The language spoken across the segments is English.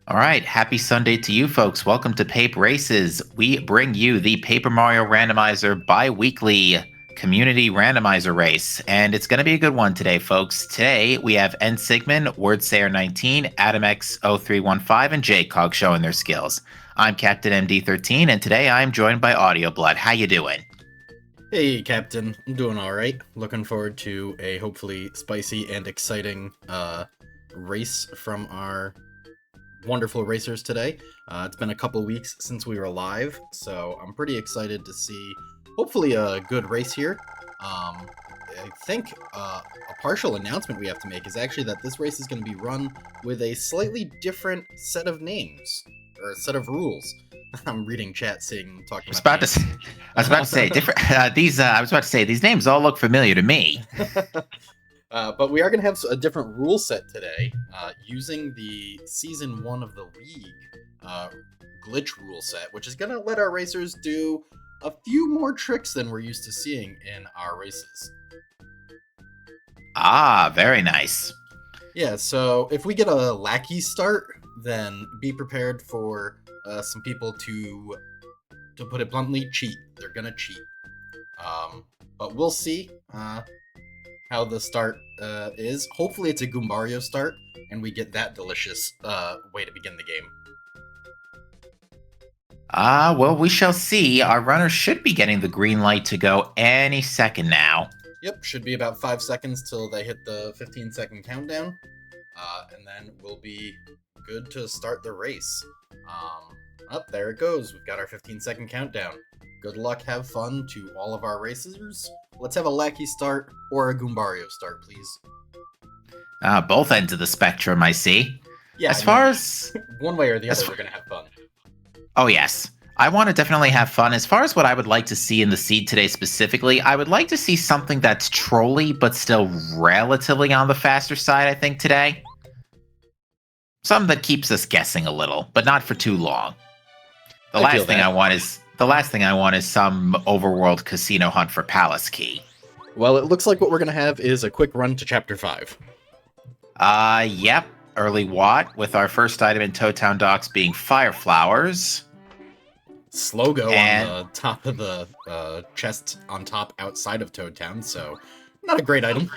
All right, happy Sunday to you folks. Welcome to Pape Races. We bring you the Paper Mario Randomizer bi-weekly community randomizer race, and it's going to be a good one today, folks. Today, we have N Sigmund, Wordsayer 19, AdamX0315, and JCog showing their skills. I'm Captain MD13, and today I'm joined by Audio Blood. How you doing? Hey, Captain. I'm doing all right. Looking forward to a hopefully spicy and exciting race from our wonderful racers today. It's been a couple weeks since we were live, so I'm pretty excited to see hopefully a good race here. I think a partial announcement we have to make is actually that this race is going to be run with a slightly different set of names, or a set of rules. I'm reading chat saying, talking about names. I was about to say different. I was about to say these names all look familiar to me. But we are going to have a different rule set today, using the Season 1 of the League glitch rule set, which is going to let our racers do a few more tricks than we're used to seeing in our races. Ah, very nice. Yeah, so if we get a lackey start, then be prepared for some people to put it bluntly, cheat. They're going to cheat. But we'll see how the start is. Hopefully it's a Goombario start, and we get that delicious way to begin the game. Well, we shall see. Our runners should be getting the green light to go any second now. Yep, should be about 5 seconds till they hit the 15-second countdown, and then we'll be good to start the race. Up there it goes. We've got our 15-second countdown. Good luck, have fun to all of our racers. Let's have a lackey start or a Goombario start, please. Both ends of the spectrum, I see. Yeah, as far as one way or the other, we're gonna have fun. Oh yes, I want to definitely have fun. As far as what I would like to see in the seed today specifically, I would like to see something that's trolly but still relatively on the faster side. I think today, something that keeps us guessing a little, but not for too long. The last thing I want is some overworld casino hunt for Palace Key. Well, it looks like what we're going to have is a quick run to Chapter 5. Yep. Early Watt, with our first item in Toad Town Docks being Fire Flowers. Slow go on the top of the chest on top outside of Toad Town, so not a great item.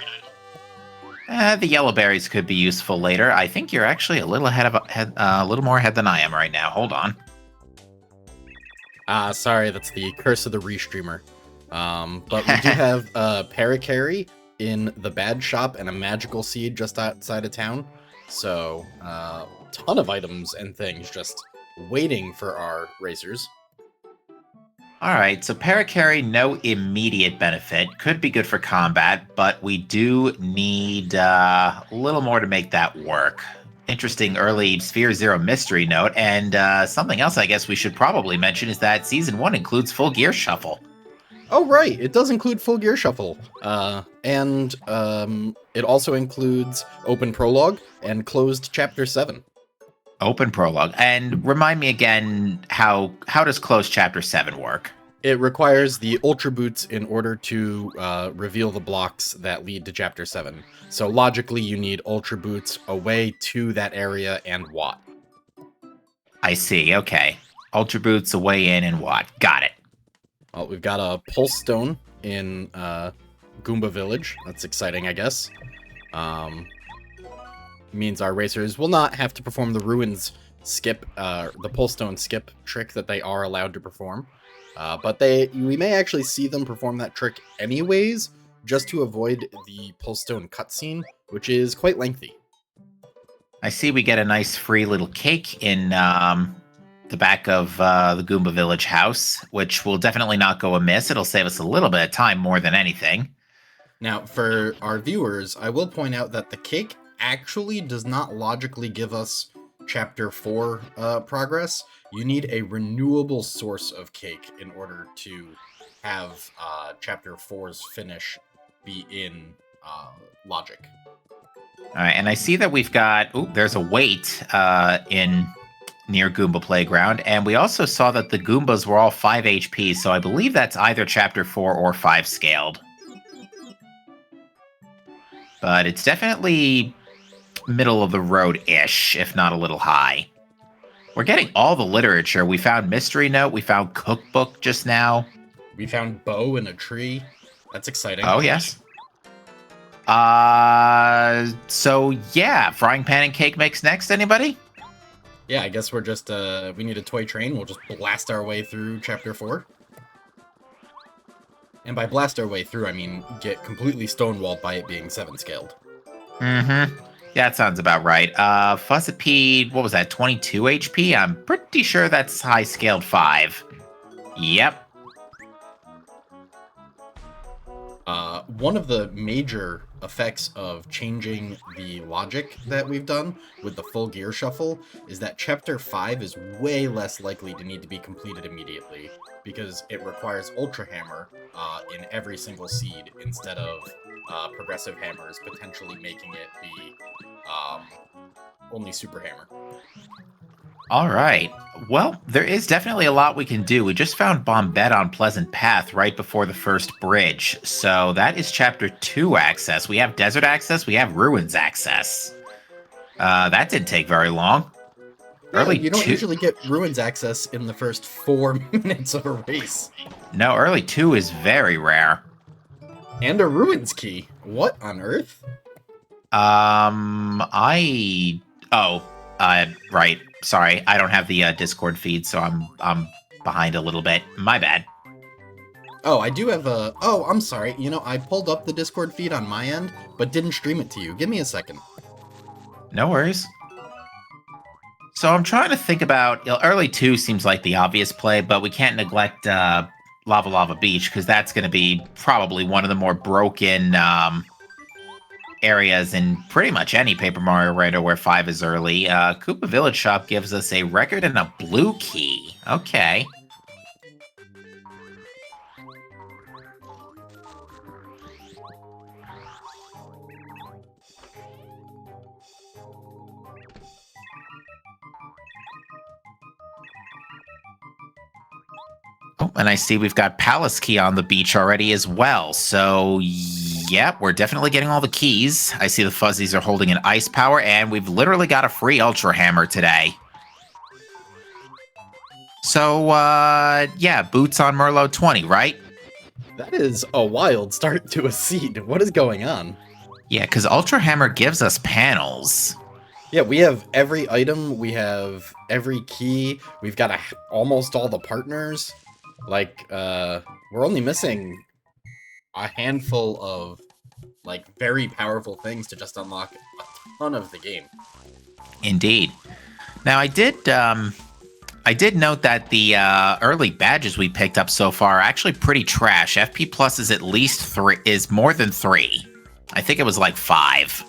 The yellow berries could be useful later. I think you're actually a little a little more ahead than I am right now. Hold on. Sorry, that's the curse of the restreamer. But we do have Parakarry in the bad shop and a magical seed just outside of town. So, ton of items and things just waiting for our racers. Alright, so Parakarry, no immediate benefit. Could be good for combat, but we do need a little more to make that work. Interesting early Sphere Zero mystery note, and something else I guess we should probably mention is that Season 1 includes Full Gear Shuffle. Oh, right, it does include Full Gear Shuffle. And it also includes Open Prologue and Closed Chapter 7. Open Prologue. And remind me again, how does Closed Chapter 7 work? It requires the Ultra Boots in order to reveal the blocks that lead to Chapter 7. So logically, you need Ultra Boots away to that area and Watt. I see, okay. Ultra Boots away in and Watt. Got it. Well, we've got a Pulse Stone in Goomba Village. That's exciting, I guess. Means our racers will not have to perform the Ruins skip, the Pulse Stone skip trick that they are allowed to perform. But we may actually see them perform that trick anyways, just to avoid the Pulse Stone cutscene, which is quite lengthy. I see we get a nice free little cake in the back of the Goomba Village house, which will definitely not go amiss. It'll save us a little bit of time more than anything. Now, for our viewers, I will point out that the cake actually does not logically give us Chapter 4 progress. You need a renewable source of cake in order to have Chapter 4's finish be in logic. All right, and I see that we've got... Ooh, there's a wait in near Goomba Playground, and we also saw that the Goombas were all 5 HP, so I believe that's either Chapter 4 or 5 scaled. But it's definitely middle of the road-ish, if not a little high. We're getting all the literature. We found Mystery Note. We found Cookbook just now. We found Bow in a tree. That's exciting. Oh, yes. So yeah, Frying Pan and Cake Mix next, anybody? Yeah, I guess we're just, we need a toy train. We'll just blast our way through Chapter 4. And by blast our way through, I mean get completely stonewalled by it being 7-scaled. Mm-hmm. Yeah, that sounds about right. Fuzzipede, what was that, 22 HP? I'm pretty sure that's high scaled 5. Yep. One of the major effects of changing the logic that we've done with the full gear shuffle is that Chapter 5 is way less likely to need to be completed immediately, because it requires Ultra Hammer in every single seed instead of progressive hammers, potentially making it be only Super Hammer. All right. Well, there is definitely a lot we can do. We just found Bombette on Pleasant Path right before the first bridge. So that is Chapter 2 access. We have Desert access. We have Ruins access. That didn't take very long. Yeah, you don't usually get Ruins access in the first 4 minutes of a race. No, early 2 is very rare. And a Ruins key. What on earth? Right. Sorry, I don't have the Discord feed, so I'm behind a little bit. My bad. Oh, I do have a... Oh, I'm sorry. You know, I pulled up the Discord feed on my end, but didn't stream it to you. Give me a second. No worries. So I'm trying to think about... early 2 seems like the obvious play, but we can't neglect Lava Lava Beach, because that's going to be probably one of the more broken areas in pretty much any Paper Mario Writer where 5 is early. Koopa Village Shop gives us a record and a blue key. Okay. Oh, and I see we've got Palace Key on the beach already as well. So, yep, we're definitely getting all the keys. I see the Fuzzies are holding an Ice Power, and we've literally got a free Ultra Hammer today. So, yeah, Boots on Merlot 20, right? That is a wild start to a seed. What is going on? Yeah, because Ultra Hammer gives us panels. Yeah, we have every item. We have every key. We've got almost all the partners. Like, we're only missing a handful of, like, very powerful things to just unlock a ton of the game. Indeed. Now, I did note that the early badges we picked up so far are actually pretty trash. FP Plus is at least 3, is more than 3. I think it was like 5.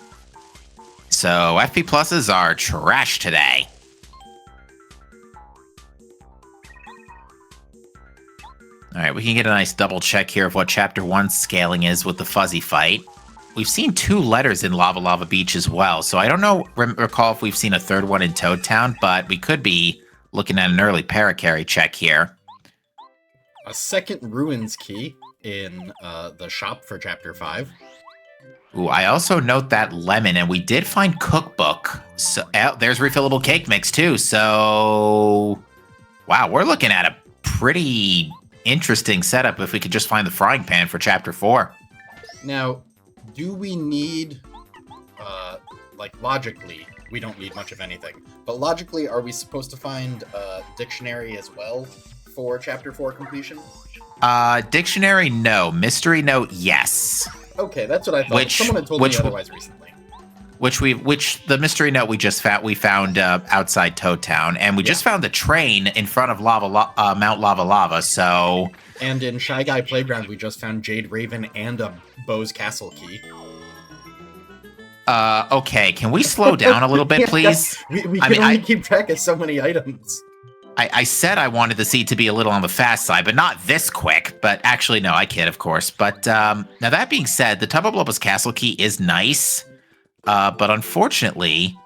So FP Pluses are trash today. All right, we can get a nice double check here of what Chapter 1's scaling is with the Fuzzy fight. We've seen 2 letters in Lava Lava Beach as well, so I don't recall if we've seen a third one in Toad Town, but we could be looking at an early Paracarry check here. A second Ruins key in the shop for Chapter 5. Ooh, I also note that lemon, and we did find Cookbook. So there's refillable cake mix too. So, wow, we're looking at a pretty interesting setup if we could just find the frying pan for Chapter 4. Now, do we need, like, logically, we don't need much of anything, but logically, are we supposed to find a dictionary as well for Chapter 4 completion? Dictionary, no. Mystery Note, yes. Okay, that's what I thought. Someone had told me otherwise recently. Which the Mystery Note we found outside Toad Town, and we just found the train in front of Mount Lava Lava. So, and in Shy Guy Playground, we just found Jade Raven and a Bow's Castle key. Okay, can we slow down a little bit, please? We can only keep track of so many items. I said I wanted the seed to be a little on the fast side, but not this quick. But actually, no, I kid, of course. But now that being said, the Tubba Blubba's Castle key is nice. But unfortunately,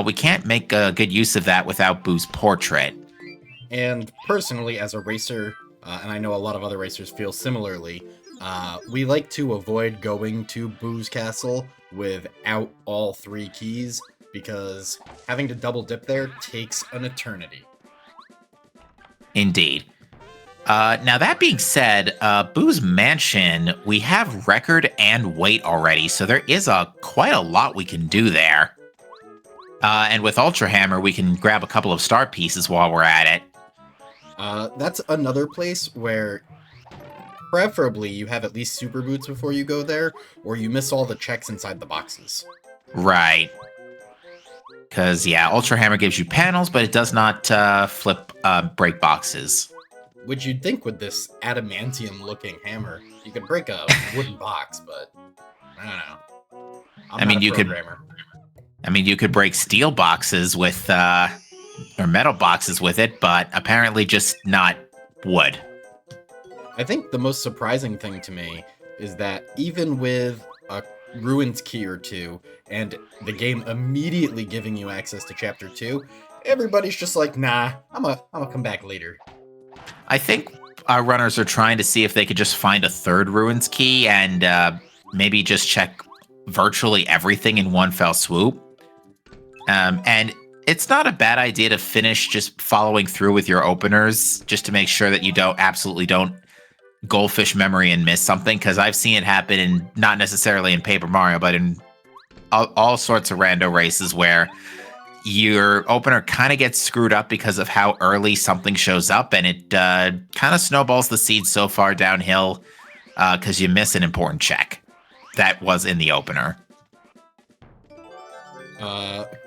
we can't make good use of that without Boo's portrait. And personally, as a racer, and I know a lot of other racers feel similarly, we like to avoid going to Boo's Castle without all 3 keys, because having to double dip there takes an eternity. Indeed. Now, that being said, Boo's Mansion, we have record and weight already, so there is quite a lot we can do there. And with Ultra Hammer, we can grab a couple of star pieces while we're at it. That's another place where preferably you have at least super boots before you go there, or you miss all the checks inside the boxes. Right. Because, yeah, Ultra Hammer gives you panels, but it does not break boxes. Which you'd think with this adamantium-looking hammer, you could break a wooden box, but I don't know. I'm not a programmer. You could break steel boxes with, or metal boxes with it, but apparently just not wood. I think the most surprising thing to me is that even with a Ruins key or two, and the game immediately giving you access to Chapter 2, everybody's just like, nah, I'm gonna come back later. I think our runners are trying to see if they could just find a third Ruins key and maybe just check virtually everything in one fell swoop. And it's not a bad idea to finish just following through with your openers, just to make sure that you absolutely don't goldfish memory and miss something, because I've seen it happen in, not necessarily in Paper Mario, but in all sorts of rando races where your opener kind of gets screwed up because of how early something shows up, and it kind of snowballs the seed so far downhill because you miss an important check that was in the opener.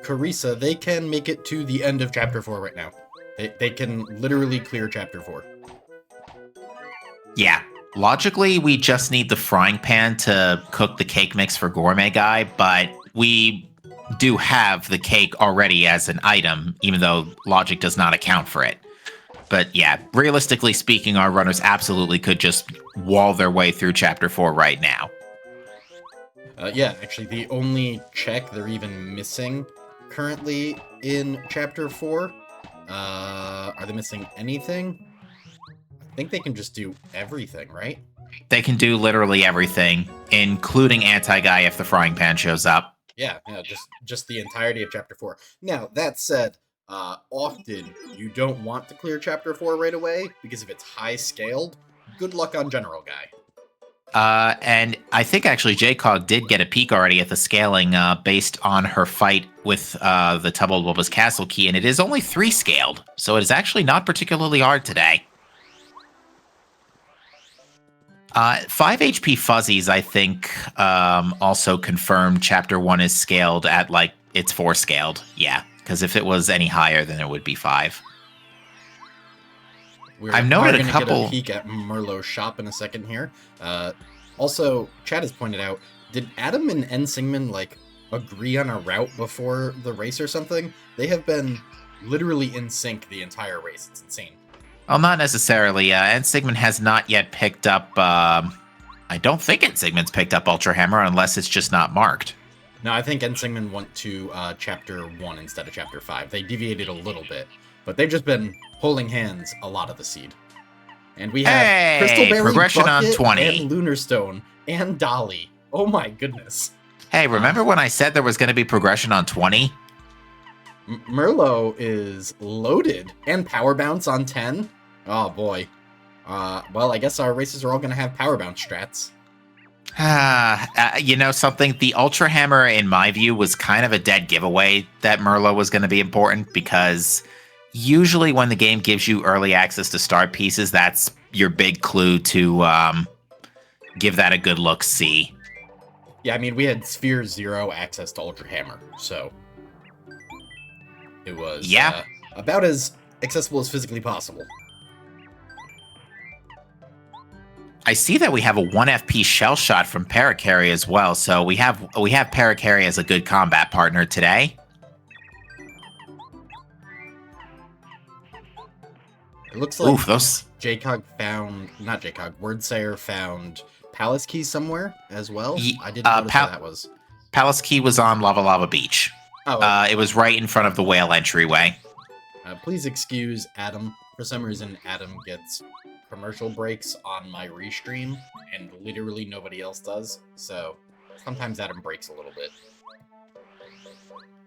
Carissa, they can make it to the end of Chapter 4 right now. They can literally clear Chapter 4. Yeah. Logically, we just need the frying pan to cook the cake mix for Gourmet Guy, but we do have the cake already as an item, even though logic does not account for it. But yeah, realistically speaking, our runners absolutely could just wall their way through Chapter 4 right now. Yeah, actually, the only check they're even missing currently in Chapter 4, are they missing anything? I think they can just do everything, right? They can do literally everything, including Anti-Guy if the frying pan shows up. Yeah, just the entirety of Chapter 4. Now, that said, often you don't want to clear Chapter 4 right away, because if it's high-scaled, good luck on General Guy. And I think actually JCog did get a peek already at the scaling based on her fight with the Tubble Bubba's Castle key, and it is only 3 scaled, so it is actually not particularly hard today. 5 HP Fuzzies, I think, also confirmed Chapter 1 is scaled at, like, it's 4 scaled. Yeah, because if it was any higher, then it would be 5. I've noted a couple. Get a peek at Merlot's shop in a second here. Also, Chad has pointed out, did Adam and N-Singman, like, agree on a route before the race or something? They have been literally in sync the entire race. It's insane. Well, not necessarily. N-Sigmund has not yet picked up... I don't think N-Sigmund's picked up Ultra Hammer unless it's just not marked. No, I think N-Sigmund went to Chapter 1 instead of Chapter 5. They deviated a little bit, but they've just been holding hands a lot of the seed. And we have Crystal Berry, progression Bucket, on 20. and Lunar Stone, and Dolly. Oh my goodness. Hey, remember when I said there was going to be progression on 20? Merlot is loaded, and Power Bounce on 10. Oh boy. Well, I guess our races are all going to have Power Bounce strats. You know something? The Ultra Hammer, in my view, was kind of a dead giveaway that Merlot was going to be important, because usually when the game gives you early access to start pieces, that's your big clue to give that a good look-see. Yeah, I mean, we had Sphere 0 access to Ultra Hammer, so it was about as accessible as physically possible. I see that we have a 1 FP shell shot from Parakarry as well, so we have Parakarry as a good combat partner today. It looks like those... JCog found, not JCog, Wordsayer found Palace Key somewhere as well. I didn't notice where that was. Palace Key was on Lava Lava Beach. Oh, okay. It was right in front of the whale entryway. Please excuse Adam. For some reason, Adam gets commercial breaks on my restream, and literally nobody else does. So sometimes Adam breaks a little bit.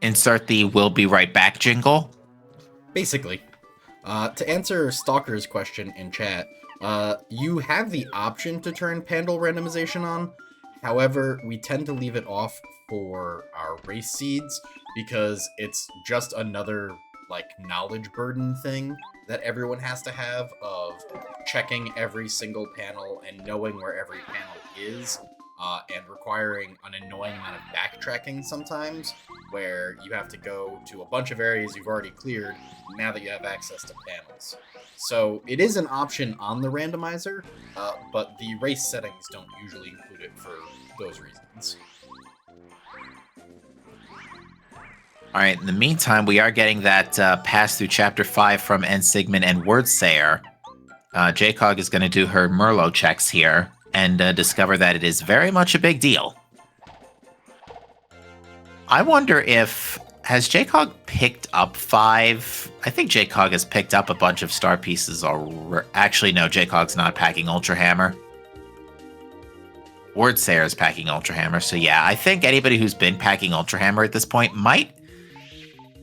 Insert the "We'll be right back" jingle. Basically. To answer Stalker's question in chat, you have the option to turn Pandal randomization on. However, we tend to leave it off for our race seeds because it's just another like knowledge burden thing that everyone has to have of checking every single panel and knowing where every panel is, and requiring an annoying amount of backtracking sometimes, where you have to go to a bunch of areas you've already cleared now that you have access to panels. So it is an option on the randomizer, but the race settings don't usually include it for those reasons. All right, in the meantime, we are getting that pass through Chapter 5 from N. Sigmund and Wordsayer. JCOG is going to do her Merlot checks here and discover that it is very much a big deal. I wonder if... Has JCOG picked up 5? I think JCOG has picked up a bunch of star pieces already. Actually, no, JCOG's not packing Ultra Hammer. Wordsayer is packing Ultra Hammer, so yeah, I think anybody who's been packing Ultra Hammer at this point might...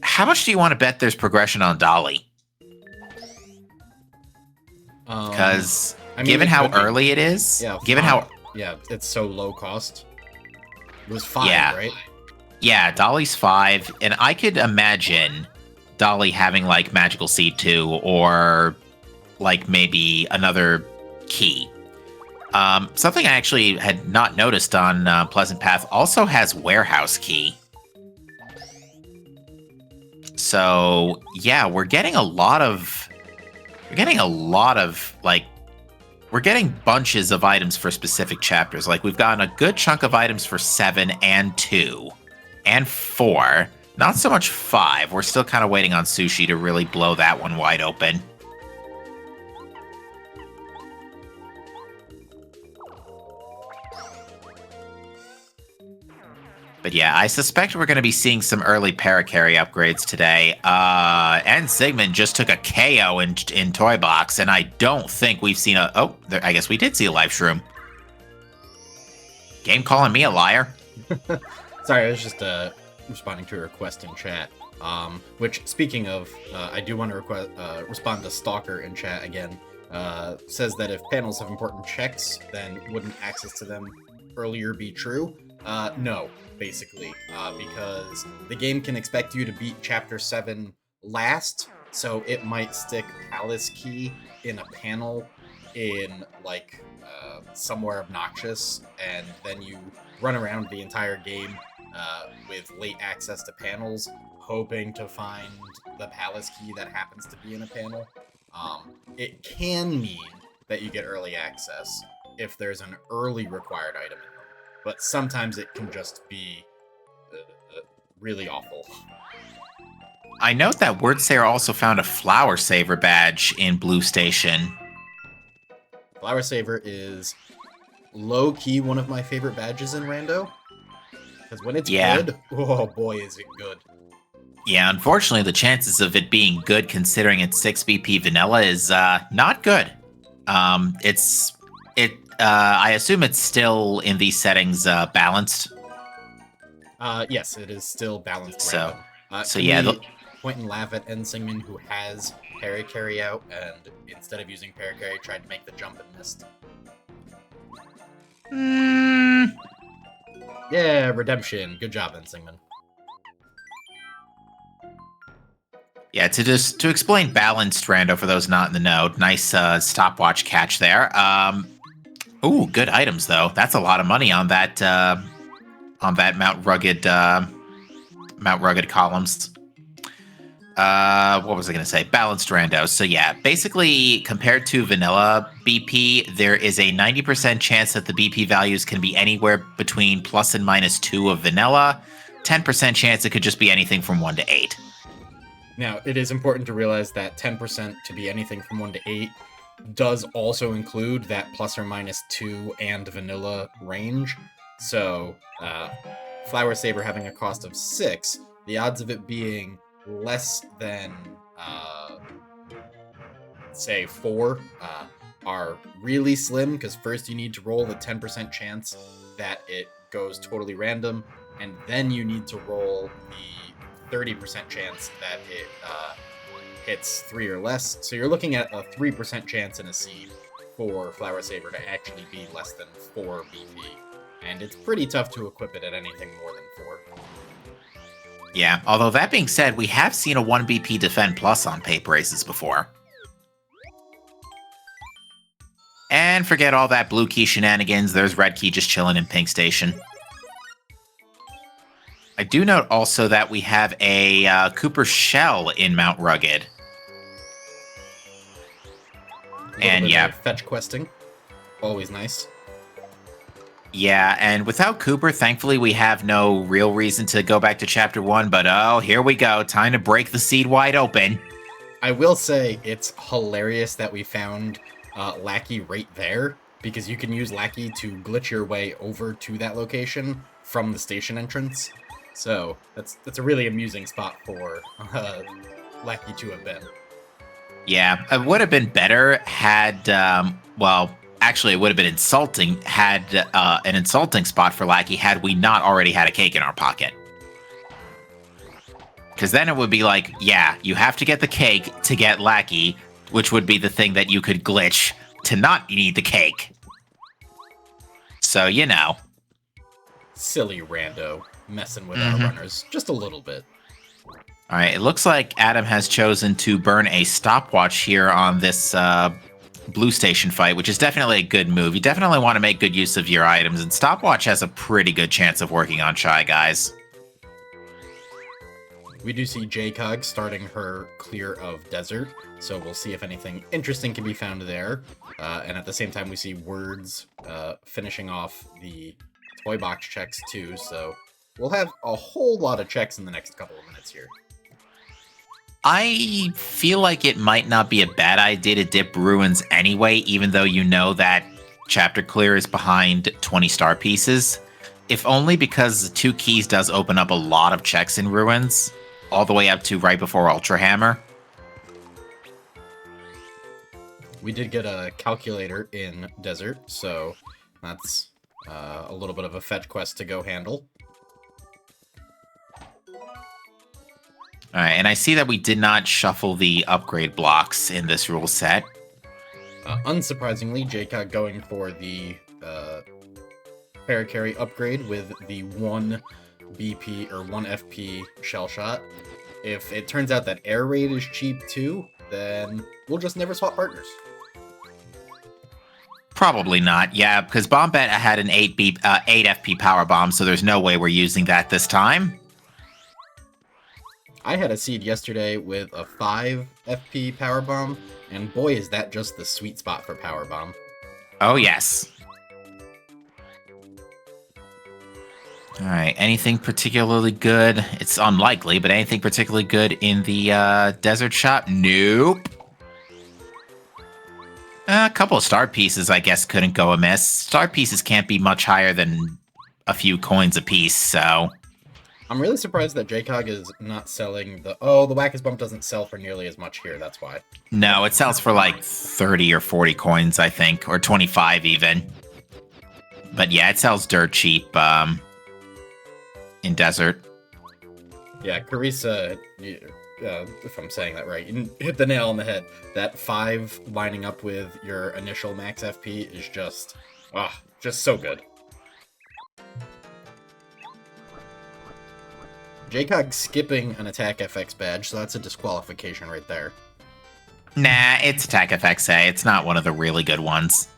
How much do you want to bet there's progression on Dolly? Because given how early it is, given how... Yeah, it's so low cost. It was 5, right? Yeah, Dolly's 5, and I could imagine Dolly having, like, Magical Seed 2, or, like, maybe another key. Something I actually had not noticed on Pleasant Path also has Warehouse Key. So, yeah, we're getting bunches of items for specific chapters. Like, we've gotten a good chunk of items for 7 and 2 and 4. Not so much 5. We're still kind of waiting on Sushi to really blow that one wide open. But yeah, I suspect we're going to be seeing some early Paracarry upgrades today. And Sigmund just took a KO in Toy Box, and I don't think we've seen a... Oh, I guess we did see a live shroom. Game calling me a liar. Sorry, I was just responding to a request in chat. Which, speaking of, I do want to respond to Stalker in chat again. Says that if panels have important checks, then wouldn't access to them earlier be true? No, basically, because the game can expect you to beat Chapter 7 last, so it might stick Palace Key in a panel in, like, somewhere obnoxious, and then you run around the entire game with late access to panels, hoping to find the Palace Key that happens to be in a panel. It can mean that you get early access if there's an early required item in them, but sometimes it can just be really awful. I note that Wordsayer also found a Flower Saver badge in Blue Station. Flower Saver is low-key one of my favorite badges in Rando. Because when it's good, oh boy, is it good. Yeah, unfortunately, the chances of it being good considering it's 6 BP vanilla is not good. I assume it's still in these settings balanced. Yes, it is still balanced. So Point and laugh at N. Sigmund, who has Paracarry out, and instead of using Paracarry, tried to make the jump and missed. Yeah, redemption. Good job, N. Sigmund. Yeah, to explain balanced Rando for those not in the know, nice stopwatch catch there. Ooh, good items though. That's a lot of money on that Mount Rugged columns. What was I going to say? Balanced Rando. So yeah, basically compared to vanilla BP, there is a 90% chance that the BP values can be anywhere between plus and minus 2 of vanilla. 10% chance it could just be anything from 1 to 8. Now, it is important to realize that 10% to be anything from 1 to 8 does also include that plus or minus 2 and vanilla range. So, Flower Saver having a cost of 6, the odds of it being less than, say, 4 are really slim, because first you need to roll the 10% chance that it goes totally random, and then you need to roll the 30% chance that it hits 3 or less. So you're looking at a 3% chance in a seed for Flower Saber to actually be less than 4 BP. And it's pretty tough to equip it at anything more than 4. Yeah, although that being said, we have seen a 1 BP Defend Plus on Pape races before. And forget all that blue key shenanigans, there's red key just chilling in pink station. I do note also that we have a Cooper Shell in Mount Rugged. And yeah, fetch questing. Always nice. Yeah, and without Cooper, thankfully we have no real reason to go back to Chapter 1, but oh, here we go. Time to break the seed wide open. I will say it's hilarious that we found Lackey right there, because you can use Lackey to glitch your way over to that location from the station entrance. So that's a really amusing spot for Lackey to have been. Yeah, it would have been better had, actually, it would have been insulting had an insulting spot for Lackey had we not already had a cake in our pocket. Because then it would be like, yeah, you have to get the cake to get Lackey, which would be the thing that you could glitch to not need the cake. So, you know. Silly rando, messing with our runners just a little bit. All right, it looks like Adam has chosen to burn a stopwatch here on this blue station fight, which is definitely a good move. You definitely want to make good use of your items, and stopwatch has a pretty good chance of working on Shy Guys. We do see Jcog starting her clear of desert, so we'll see if anything interesting can be found there. And at the same time, we see Words finishing off the toy box checks too, so we'll have a whole lot of checks in the next couple of minutes here. I feel like it might not be a bad idea to dip Ruins anyway, even though you know that Chapter Clear is behind 20 star pieces. If only because the 2 keys does open up a lot of checks in Ruins, all the way up to right before Ultra Hammer. We did get a calculator in Desert, so that's a little bit of a fetch quest to go handle. All right, and I see that we did not shuffle the upgrade blocks in this rule set. Unsurprisingly, Jcog going for the Paracarry upgrade with the 1 BP or 1 FP shell shot. If it turns out that air raid is cheap too, then we'll just never swap partners. Probably not, yeah, because Bombette had an 8 FP power bomb, so there's no way we're using that this time. I had a seed yesterday with a 5 FP power bomb, and boy is that just the sweet spot for power bomb. Oh yes. All right, anything particularly good? It's unlikely, but anything particularly good in the desert shop? Nope. A couple of star pieces, I guess, couldn't go amiss. Star pieces can't be much higher than a few coins apiece, so... I'm really surprised that Jcog is not selling the... Oh, the Wackus Bump doesn't sell for nearly as much here, that's why. No, it sells for like 30 or 40 coins, I think, or 25 even. But yeah, it sells dirt cheap in Desert. Yeah, Carissa, if I'm saying that right, you hit the nail on the head. That 5 lining up with your initial max FP is just so good. Jcog skipping an attack FX badge, so that's a disqualification right there. Nah, it's attack FXA. It's not one of the really good ones.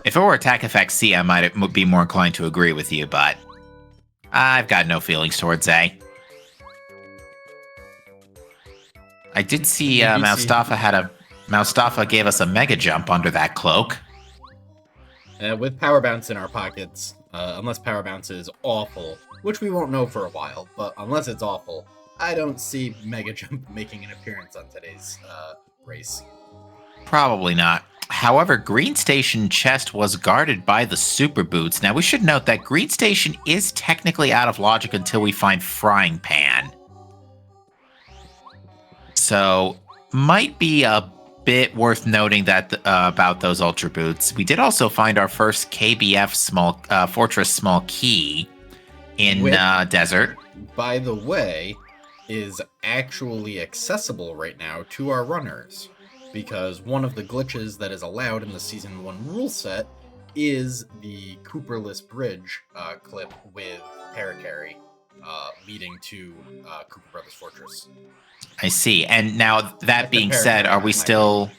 If it were attack FXC, I might be more inclined to agree with you, but I've got no feelings towards A. I did see Moustafa gave us a mega jump under that cloak. With Power Bounce in our pockets, unless Power Bounce is awful, which we won't know for a while, but unless it's awful, I don't see Mega Jump making an appearance on today's race. Probably not. However, Green Station chest was guarded by the Super Boots. Now, we should note that Green Station is technically out of logic until we find Frying Pan. So, might be a bit worth noting that about those Ultra Boots. We did also find our first KBF Fortress small key, in Which, Desert. by the way, is actually accessible right now to our runners. Because one of the glitches that is allowed in the Season 1 rule set is the Cooperless Bridge clip with Paracarry leading to Cooper Brothers Fortress. I see. And now that being said, Paracarry are we on my still...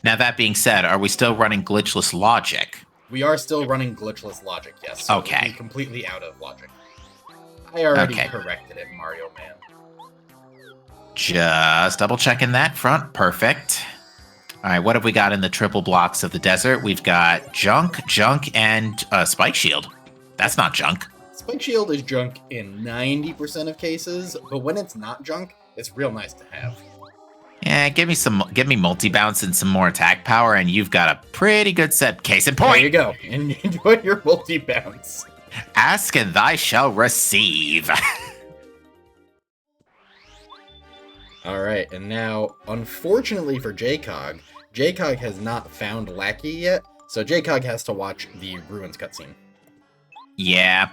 Now that being said, are we still running glitchless logic? We are still running glitchless logic, yes. So Okay. It would be completely out of logic. I already Okay. corrected it, Mario Man. Just double checking that front. Perfect. All right, what have we got in the triple blocks of the desert? We've got junk, and spike shield. That's not junk. Spike Shield is junk in 90% of cases, but when it's not junk, it's real nice to have. Yeah, give me multi-bounce and some more attack power, and you've got a pretty good set. Case in point. There you go. And enjoy your multi-bounce. Ask and thy shall receive. Alright, and now, unfortunately for JCog, JCog has not found Lackey yet, so JCog has to watch the Ruins cutscene. Yeah,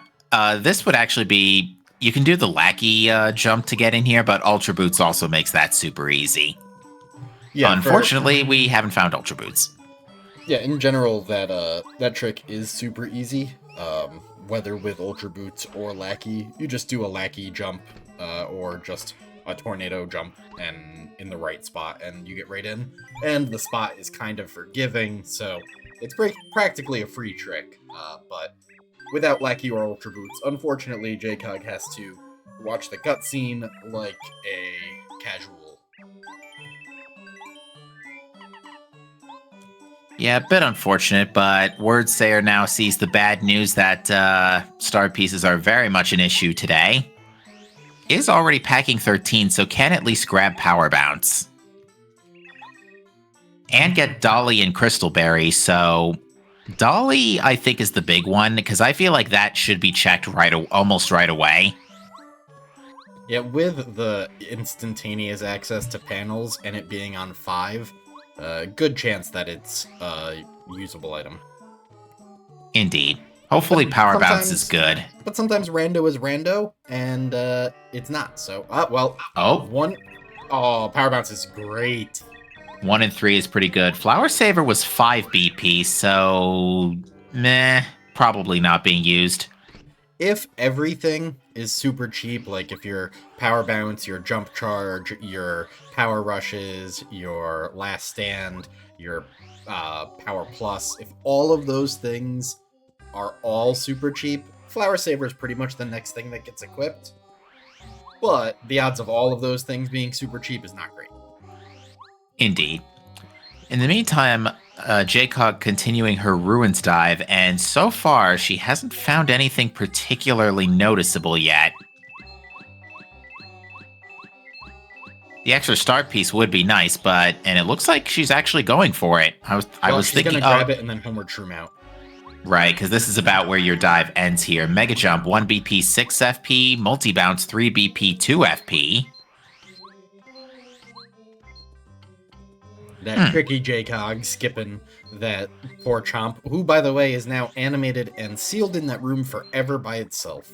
this would actually be... You can do the Lackey jump to get in here, but Ultra Boots also makes that super easy. Yeah, unfortunately, we haven't found Ultra Boots. Yeah, in general, that trick is super easy. Whether with Ultra Boots or Lackey, you just do a Lackey jump, or just a tornado jump and in the right spot, and you get right in. And the spot is kind of forgiving, so it's practically a free trick. But without Lackey or Ultra Boots, unfortunately, JCog has to watch the cutscene like a casual. Yeah, a bit unfortunate, but Wordsayer now sees the bad news that star pieces are very much an issue today. Is already packing 13, so can at least grab Power Bounce. And get Dolly and Crystal Berry, so... Dolly, I think, is the big one, because I feel like that should be checked almost right away. Yeah, with the instantaneous access to panels and it being on 5, good chance that it's a usable item. Indeed. Hopefully Power Bounce is good. But sometimes Rando is Rando, and it's not, so... well... Power Bounce is great. 1 and 3 is pretty good. Flower Saver was 5 BP, so... meh. Probably not being used. If everything is super cheap, like if your Power Bounce, your Jump Charge, your Power Rushes, your Last Stand, your Power Plus, if all of those things are all super cheap, Flower Saver is pretty much the next thing that gets equipped. But the odds of all of those things being super cheap is not great. Indeed. In the meantime, JCog continuing her Ruins dive, and so far she hasn't found anything particularly noticeable yet. The extra start piece would be nice, and it looks like she's actually going for it. I was thinking, she's gonna grab it and then homeward shroom out. Right, because this is about where your dive ends here. Mega Jump, 1 BP, 6 FP. Multi-Bounce, 3 BP, 2 FP. That tricky JCog skipping that poor Chomp, who, by the way, is now animated and sealed in that room forever by itself.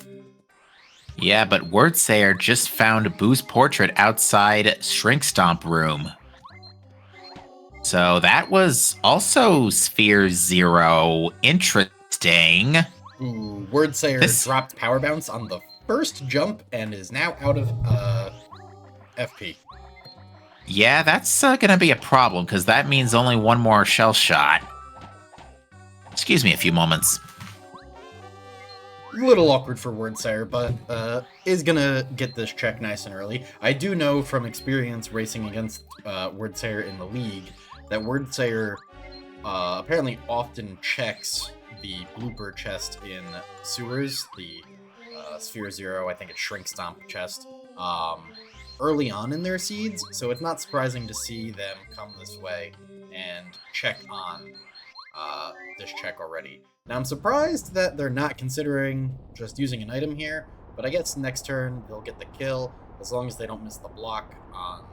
Yeah, but Wordsayer just found Boo's portrait outside Shrink Stomp room. So that was also Sphere 0. Interesting. Ooh, Wordsayer dropped Power Bounce on the first jump and is now out of FP. Yeah, that's going to be a problem, because that means only one more shell shot. Excuse me a few moments. A little awkward for Wordsayer, but is going to get this check nice and early. I do know from experience racing against Wordsayer in the league that Wordsayer apparently often checks the blooper chest in sewers, the Sphere 0, I think it's Shrink Stomp chest, early on in their seeds, so it's not surprising to see them come this way and check on this check already. Now I'm surprised that they're not considering just using an item here, but I guess next turn they'll get the kill, as long as they don't miss the block on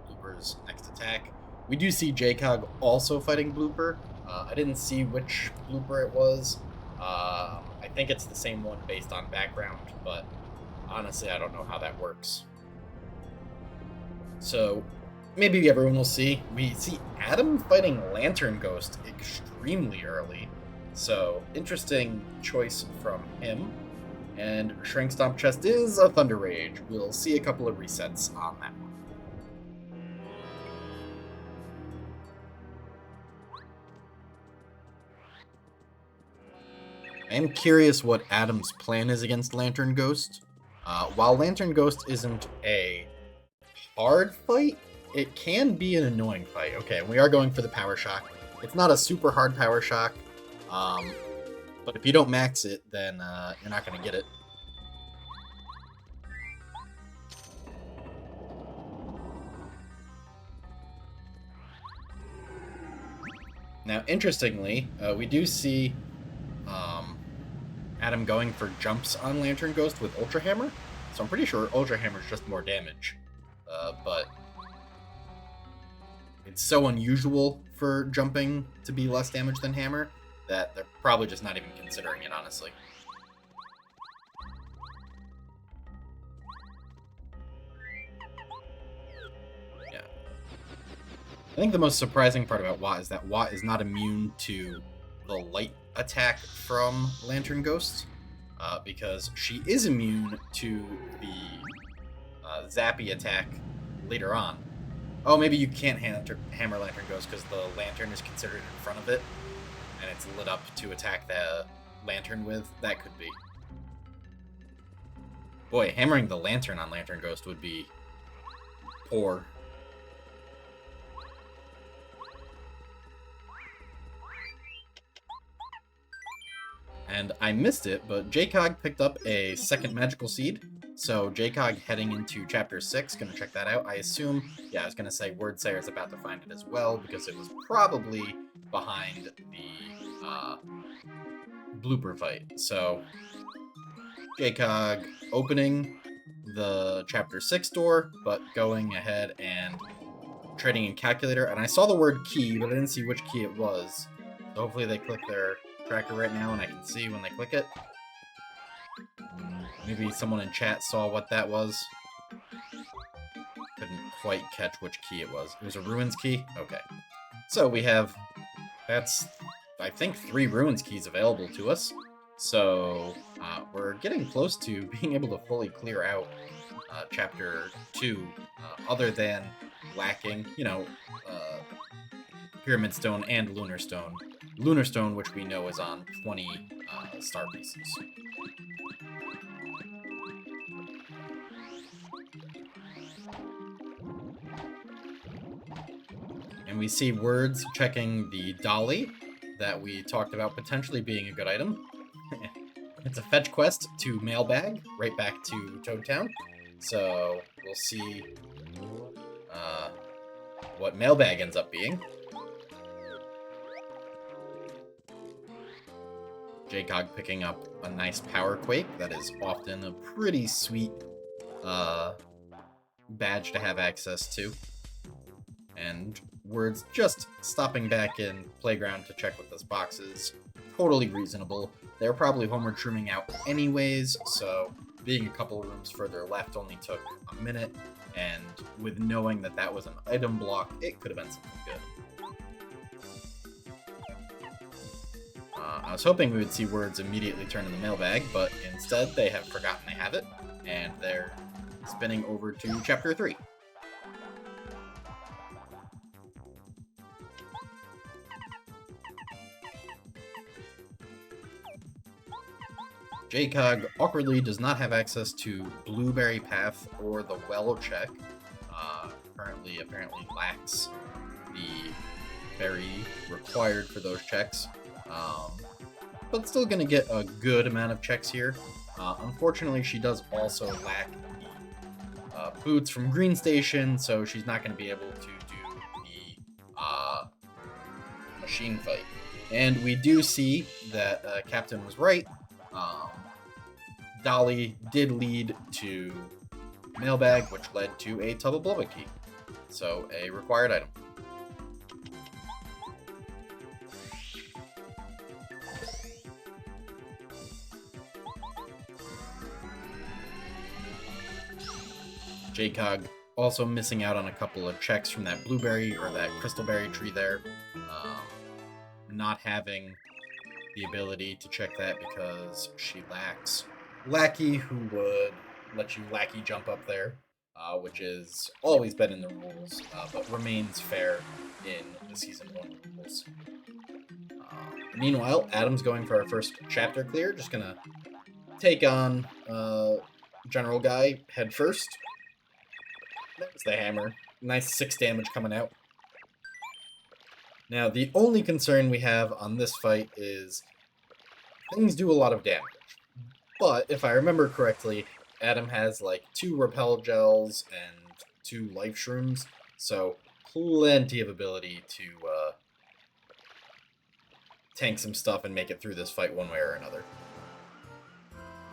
Blooper's next attack. We do see JCog also fighting Blooper. I didn't see which Blooper it was. I think it's the same one based on background, but honestly, I don't know how that works. So maybe everyone will see. We see Adam fighting Lantern Ghost extremely early. So interesting choice from him. And Shrink Stomp Chest is a Thunder Rage. We'll see a couple of resets on that one. I am curious what Adam's plan is against Lantern Ghost. While Lantern Ghost isn't a hard fight, it can be an annoying fight. Okay, we are going for the Power Shock. It's not a super hard Power Shock, but if you don't max it, then you're not going to get it. Now, interestingly, we do see Adam going for jumps on Lantern Ghost with Ultra Hammer, so I'm pretty sure Ultra Hammer is just more damage. But it's so unusual for jumping to be less damage than Hammer that they're probably just not even considering it, honestly. Yeah. I think the most surprising part about Watt is that Watt is not immune to the light attack from Lantern Ghost, because she is immune to the zappy attack later on. Oh, maybe you can't hammer Lantern Ghost because the lantern is considered in front of it, and it's lit up to attack the lantern with. That could be. Boy, hammering the lantern on Lantern Ghost would be poor. And I missed it, but JCog picked up a second magical seed. So JCog heading into chapter 6, gonna check that out. I assume, yeah, I was gonna say Wordsayer is about to find it as well, because it was probably behind the blooper fight. So JCog opening the chapter 6 door, but going ahead and trading in calculator. And I saw the word key, but I didn't see which key it was. So hopefully they click their tracker right now and I can see when they click it. Maybe someone in chat saw what that was. Couldn't quite catch which key it was. It was a Ruins key? Okay. So we have, that's, I think, 3 Ruins keys available to us. So we're getting close to being able to fully clear out chapter 2, other than lacking, Pyramid Stone and Lunar Stone. Lunar Stone, which we know is on 20 star pieces. And we see Words checking the Dolly that we talked about potentially being a good item. It's a fetch quest to Mailbag, right back to Toad Town. So we'll see what Mailbag ends up being. JCog picking up a nice Power Quake. That is often a pretty sweet badge to have access to. And Words just stopping back in Playground to check what this box is. Totally reasonable. They're probably homeward shrooming out anyways, so being a couple rooms further left only took a minute, and with knowing that that was an item block, it could have been something good. I was hoping we would see Words immediately turn in the mailbag, but instead they have forgotten they have it, and they're spinning over to Chapter 3. JCog awkwardly does not have access to Blueberry Path or the Well check. Currently, apparently lacks the berry required for those checks. But still going to get a good amount of checks here. Unfortunately, she does also lack the boots from Green Station, so she's not going to be able to do the machine fight. And we do see that Captain was right. Dolly did lead to Mailbag, which led to a Tub of Blubber key. So, a required item. JCog also missing out on a couple of checks from that blueberry or that crystalberry tree there. Not having the ability to check that because she lacks Lackey, who would let you Lackey jump up there, which is always been in the rules, but remains fair in the Season 1 rules. Meanwhile, Adam's going for our first chapter clear, just gonna take on General Guy head first. There's the hammer. Nice 6 damage coming out. Now, the only concern we have on this fight is things do a lot of damage. But, if I remember correctly, Adam has like 2 repel gels and 2 life shrooms, so plenty of ability to tank some stuff and make it through this fight one way or another.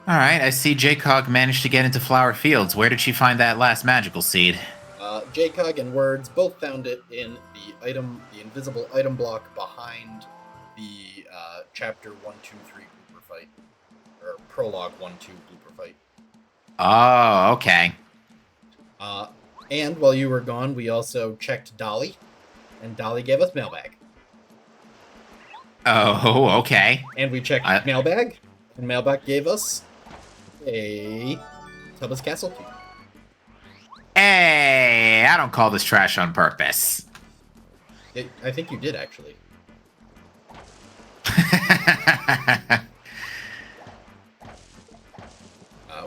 Alright, I see JCog managed to get into Flower Fields. Where did she find that last magical seed? JCog and Words both found it in the invisible item block behind the chapter 1, 2, 3 blooper fight. Or prologue 1, 2 blooper fight. Oh, okay. And while you were gone, we also checked Dolly, and Dolly gave us Mailbag. Oh, okay. And we checked Mailbag, and Mailbag gave us a Tubba's Castle key. Hey, I don't call this trash on purpose. I think you did, actually.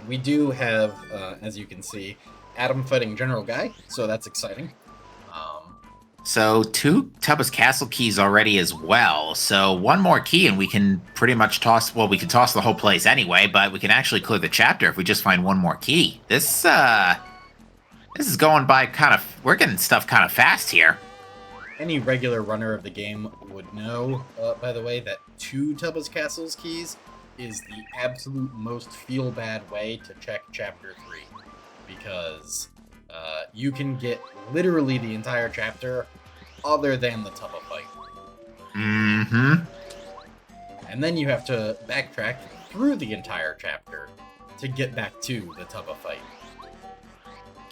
We do have, as you can see, Adam fighting General Guy, so that's exciting. So 2 Tubba's Castle keys already as well. So 1 more key and we can pretty much toss... Well, we can toss the whole place anyway, but we can actually clear the chapter if we just find 1 more key. This is going by kind of... We're getting stuff kind of fast here. Any regular runner of the game would know, by the way, that 2 Tubba's Castle's keys is the absolute most feel-bad way to check Chapter 3. Because you can get literally the entire chapter other than the Tubba fight. Mm-hmm. And then you have to backtrack through the entire chapter to get back to the Tubba fight.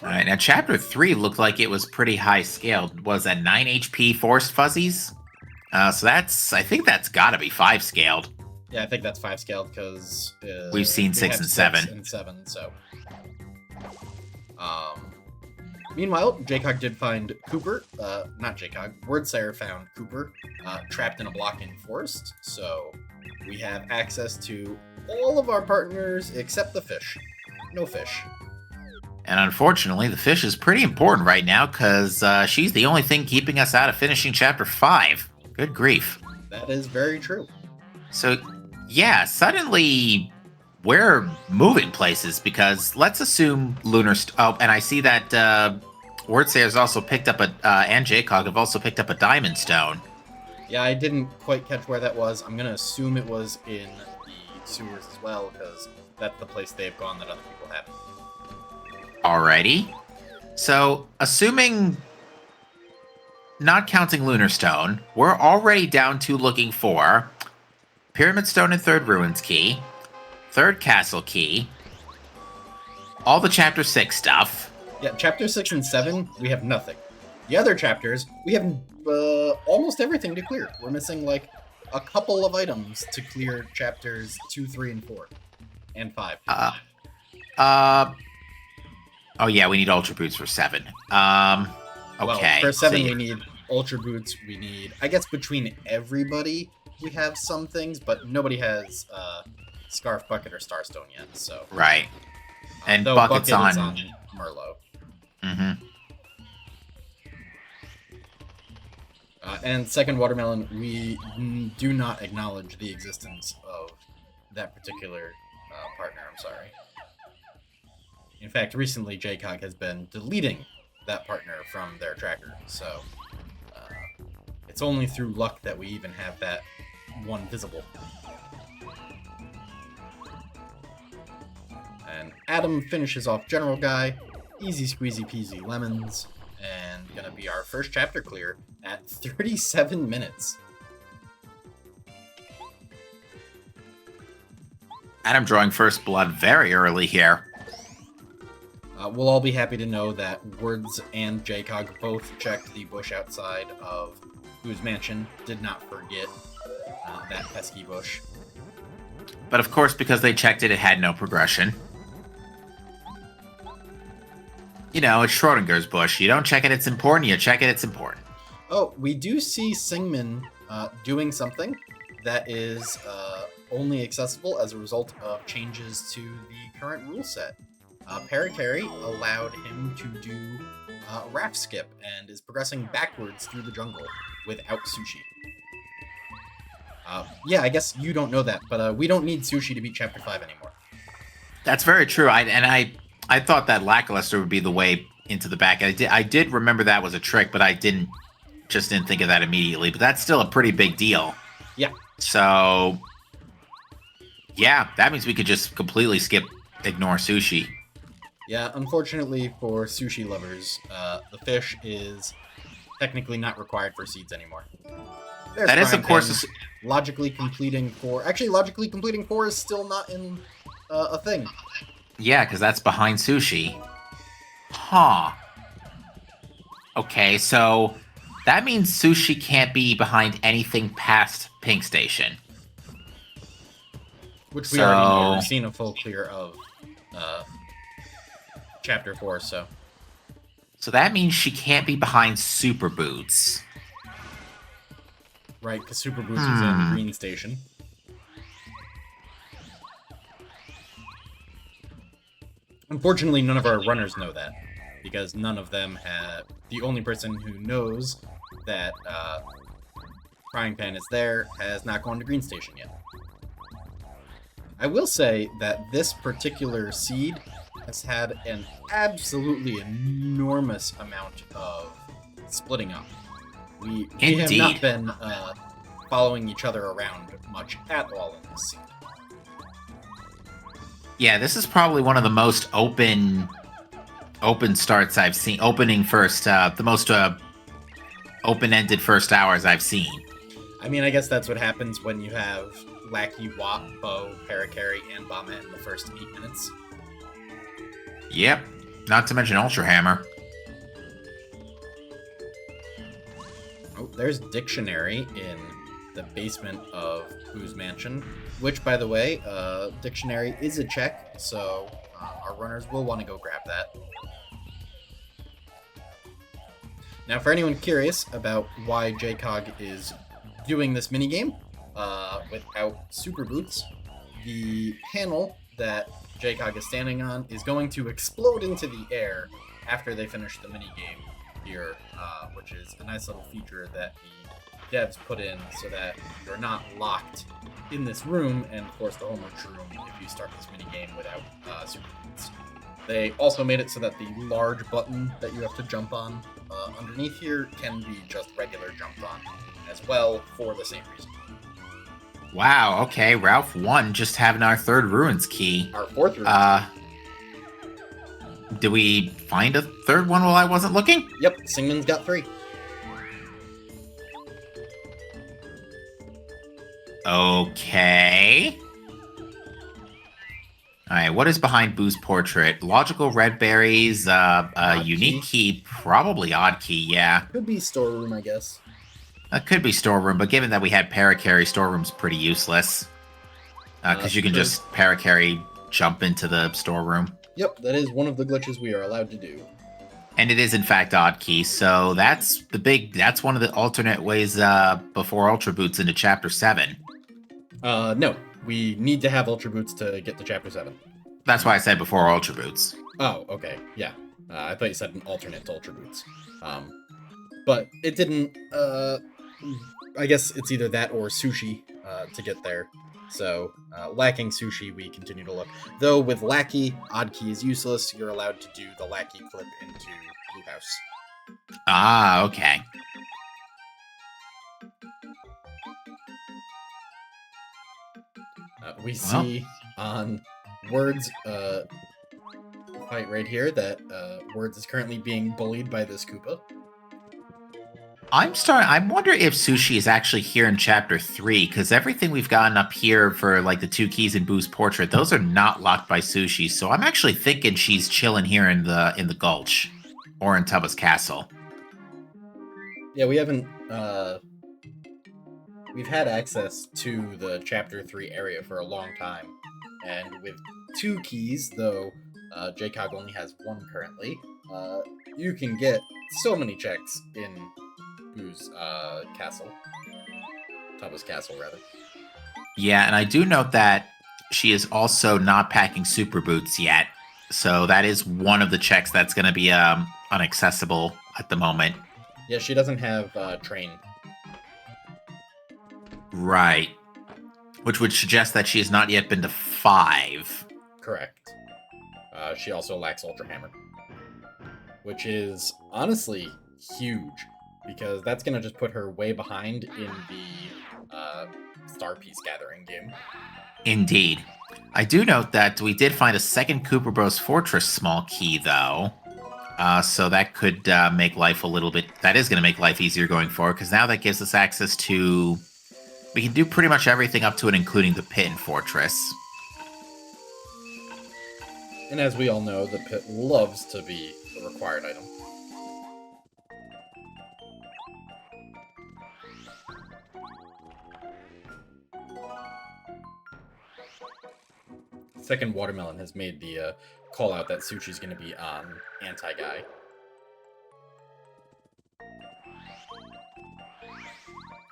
Alright, now Chapter 3 looked like it was pretty high scaled. Was that 9 HP Forced Fuzzies? So that's... I think that's gotta be 5 scaled. Yeah, I think that's 5 scaled because... We've seen 6 and 7. 6 and 7, so... Meanwhile, JCog did find Cooper, not JCog, Wordsayer found Cooper, trapped in a block-in forest, so we have access to all of our partners except the fish. No fish. And unfortunately, the fish is pretty important right now, because she's the only thing keeping us out of finishing Chapter 5. Good grief. That is very true. So, yeah, suddenly... We're moving places because let's assume Oh, and I see that Wordsayer's also picked up and JCog have also picked up a Diamond Stone. Yeah, I didn't quite catch where that was. I'm gonna assume it was in the sewers as well because that's the place they've gone that other people haven't. Alrighty. So, assuming, not counting Lunar Stone, we're already down to looking for Pyramid Stone and 3rd Ruins Key, 3rd Castle Key, all the Chapter 6 stuff. Yeah, Chapter 6 and 7, we have nothing. The other chapters, we have almost everything to clear. We're missing, like, a couple of items to clear Chapters 2, 3, and 4. And 5. Oh yeah, we need Ultra Boots for 7. Okay. Well, for 7, we need Ultra Boots, we need... I guess between everybody, we have some things, but nobody has... Scarf, Bucket, or Starstone yet, so... Right. And though Bucket's Bucket on... is on Merlot. Mm-hmm. And second Watermelon, we do not acknowledge the existence of that particular partner, I'm sorry. In fact, recently JCog has been deleting that partner from their tracker, so... it's only through luck that we even have that one visible. And Adam finishes off General Guy, easy squeezy peasy lemons, and gonna be our first chapter clear at 37 minutes. Adam drawing first blood very early here. We'll all be happy to know that Words and JCog both checked the bush outside of Whose Mansion. Did not forget that pesky bush. But of course, because they checked it, it had no progression. You know, it's Schrodinger's bush. You don't check it, it's important. You check it, it's important. Oh, we do see Singman doing something that is only accessible as a result of changes to the current rule set. Paracarry allowed him to do raft skip and is progressing backwards through the jungle without Sushi. Yeah, I guess you don't know that, but we don't need Sushi to beat Chapter 5 anymore. That's very true. I thought that Lackluster would be the way into the back. I did remember that was a trick, but I didn't think of that immediately. But that's still a pretty big deal. Yeah. So, yeah, that means we could just completely ignore Sushi. Yeah, unfortunately for Sushi lovers, the fish is technically not required for seeds anymore. That is, of course, logically completing 4. Actually, logically completing 4 is still not in a thing. Yeah, because that's behind Sushi. Huh. Okay, so that means Sushi can't be behind anything past Pink Station. Which we already know. We've seen a full clear of Chapter 4, so. So that means she can't be behind Super Boots. Right, because Super Boots was in Green Station. Unfortunately, none of our runners know that, because none of them have... The only person who knows that Frying Pan is there has not gone to Green Station yet. I will say that this particular seed has had an absolutely enormous amount of splitting up. We have not been following each other around much at all in this seed. Yeah, this is probably one of the most open starts I've seen. Opening first, the most open-ended first hours I've seen. I mean, I guess that's what happens when you have Lackey, Wop, Bow, Paracarry, and Bomba in the first 8 minutes. Yep, not to mention Ultra Hammer. Oh, there's Dictionary in the basement of Whose Mansion, which, by the way, Dictionary is a check, so our runners will want to go grab that. Now, for anyone curious about why JCog is doing this minigame without Super Boots, the panel that JCog is standing on is going to explode into the air after they finish the minigame here, which is a nice little feature that the devs put in so that you're not locked in this room, and of course the homework's room if you start this minigame without Super Boots. They also made it so that the large button that you have to jump on underneath here can be just regular jumped on as well for the same reason. Wow, okay, Ralph won just having our 3rd Ruins key. Our 4th Ruins key. Did we find a 3rd one while I wasn't looking? Yep, Singman's got 3. Okay. Alright, what is behind Boo's portrait? Logical red berries, unique key, probably odd key, yeah. Could be storeroom, I guess. That could be storeroom, but given that we had Paracarry, storeroom's pretty useless. Because you can just Paracarry jump into the storeroom. Yep, that is one of the glitches we are allowed to do. And it is in fact odd key, so that's one of the alternate ways before Ultra Boots into Chapter 7. No, we need to have Ultra Boots to get to Chapter 7. That's why I said before Ultra Boots. Oh, okay, yeah. I thought you said an alternate to Ultra Boots. But it didn't, I guess it's either that or Sushi to get there. So, lacking Sushi, we continue to look. Though with Lackey, odd key is useless. You're allowed to do the Lackey clip into Blue House. Ah, okay. We see on Words fight right here that Words is currently being bullied by this Koopa. I wonder if Sushi is actually here in chapter 3, because everything we've gotten up here for like the two keys in Boo's portrait, those are not locked by Sushi. So I'm actually thinking she's chilling here in the Gulch or in Tubba's castle. Yeah, we haven't. We've had access to the chapter 3 area for a long time, and with 2 keys, though JCog only has 1 currently, you can get so many checks in Boo's castle. Tubba's castle, rather. Yeah, and I do note that she is also not packing super boots yet. So that is one of the checks that's going to be unaccessible at the moment. Yeah, she doesn't have train. Right. Which would suggest that she has not yet been to 5. Correct. She also lacks Ultra Hammer, which is honestly huge, because that's going to just put her way behind in the Star Piece Gathering game. Indeed. I do note that we did find a second Cooper Bros Fortress small key, though. So that could make life a little bit... That is going to make life easier going forward, because now that gives us access to... We can do pretty much everything up to and including the pit and fortress. And as we all know, the pit loves to be a required item. Second Watermelon has made the call out that Sushi's going to be on Anti-Guy.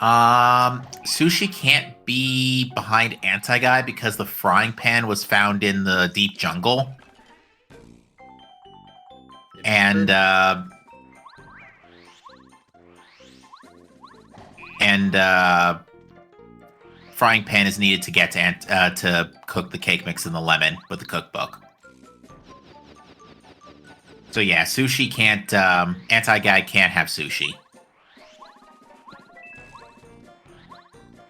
Sushi can't be behind Anti-Guy because the frying pan was found in the deep jungle. And frying pan is needed to get to cook the cake mix in the lemon with the cookbook. So yeah, Sushi can't, Anti-Guy can't have Sushi.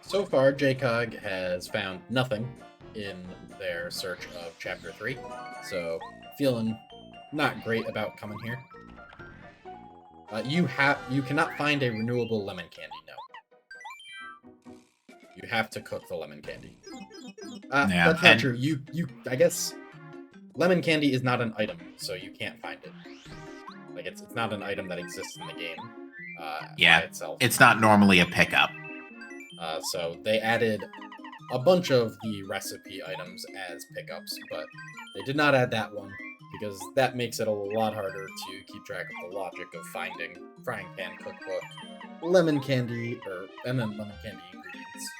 So far, JCog has found nothing in their search of Chapter 3, so feeling not great about coming here. You cannot find a renewable lemon candy, no. You have to cook the lemon candy. Yeah, that's not true. I guess lemon candy is not an item, so you can't find it. Like, it's not an item that exists in the game yeah, by itself. It's not normally a pickup. So they added a bunch of the recipe items as pickups, but they did not add that one, because that makes it a lot harder to keep track of the logic of finding frying pan cookbook, lemon candy, and then lemon candy ingredients.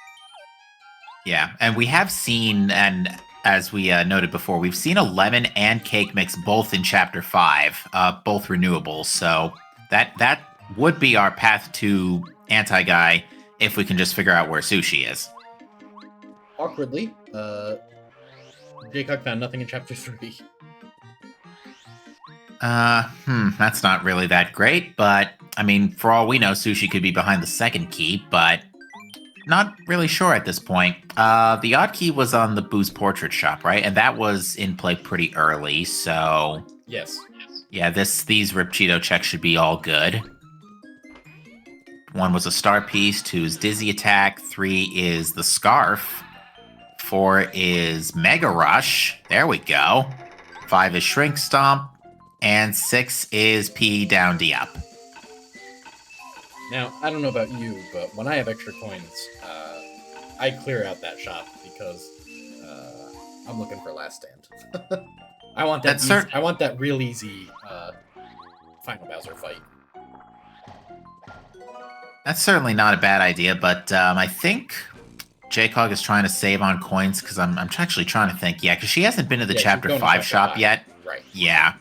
Yeah, and we have seen, and as we noted before, we've seen a lemon and cake mix both in Chapter 5, both renewable, so that would be our path to Anti-Guy if we can just figure out where Sushi is. Awkwardly, JCog found nothing in Chapter 3. That's not really that great, but, I mean, for all we know, Sushi could be behind the second key, but not really sure at this point. The odd key was on the Boo's Portrait shop, right? And that was in play pretty early, so... Yes. Yeah, these Rip Cheeto checks should be all good. 1 was a star piece, 2 is Dizzy Attack, 3 is the Scarf, 4 is Mega Rush, there we go, 5 is Shrink Stomp, and 6 is P down D up. Now, I don't know about you, but when I have extra coins, I clear out that shop because I'm looking for Last Stand. I want that. I want that real easy Final Bowser fight. That's certainly not a bad idea, but I think JCog is trying to save on coins, because I'm actually trying to think. Yeah, because she hasn't been to the Chapter 5 shop yet. Right. Yeah.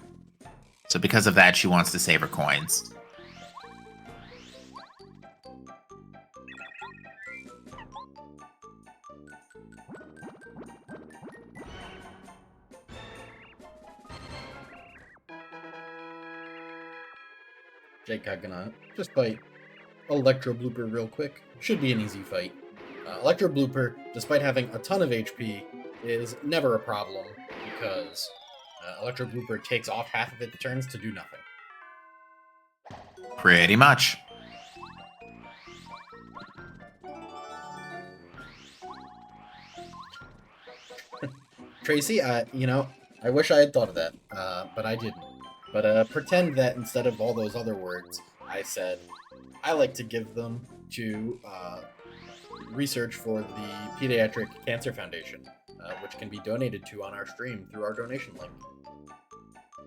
So because of that, she wants to save her coins. JCog gonna just fight Electro Blooper real quick. Should be an easy fight. Electro Blooper, despite having a ton of HP, is never a problem, because Electro Blooper takes off half of its turns to do nothing. Pretty much. Tracy, I wish I had thought of that, but I didn't. But pretend that instead of all those other words, I said, I like to give them to research for the Pediatric Cancer Foundation, which can be donated to on our stream through our donation link.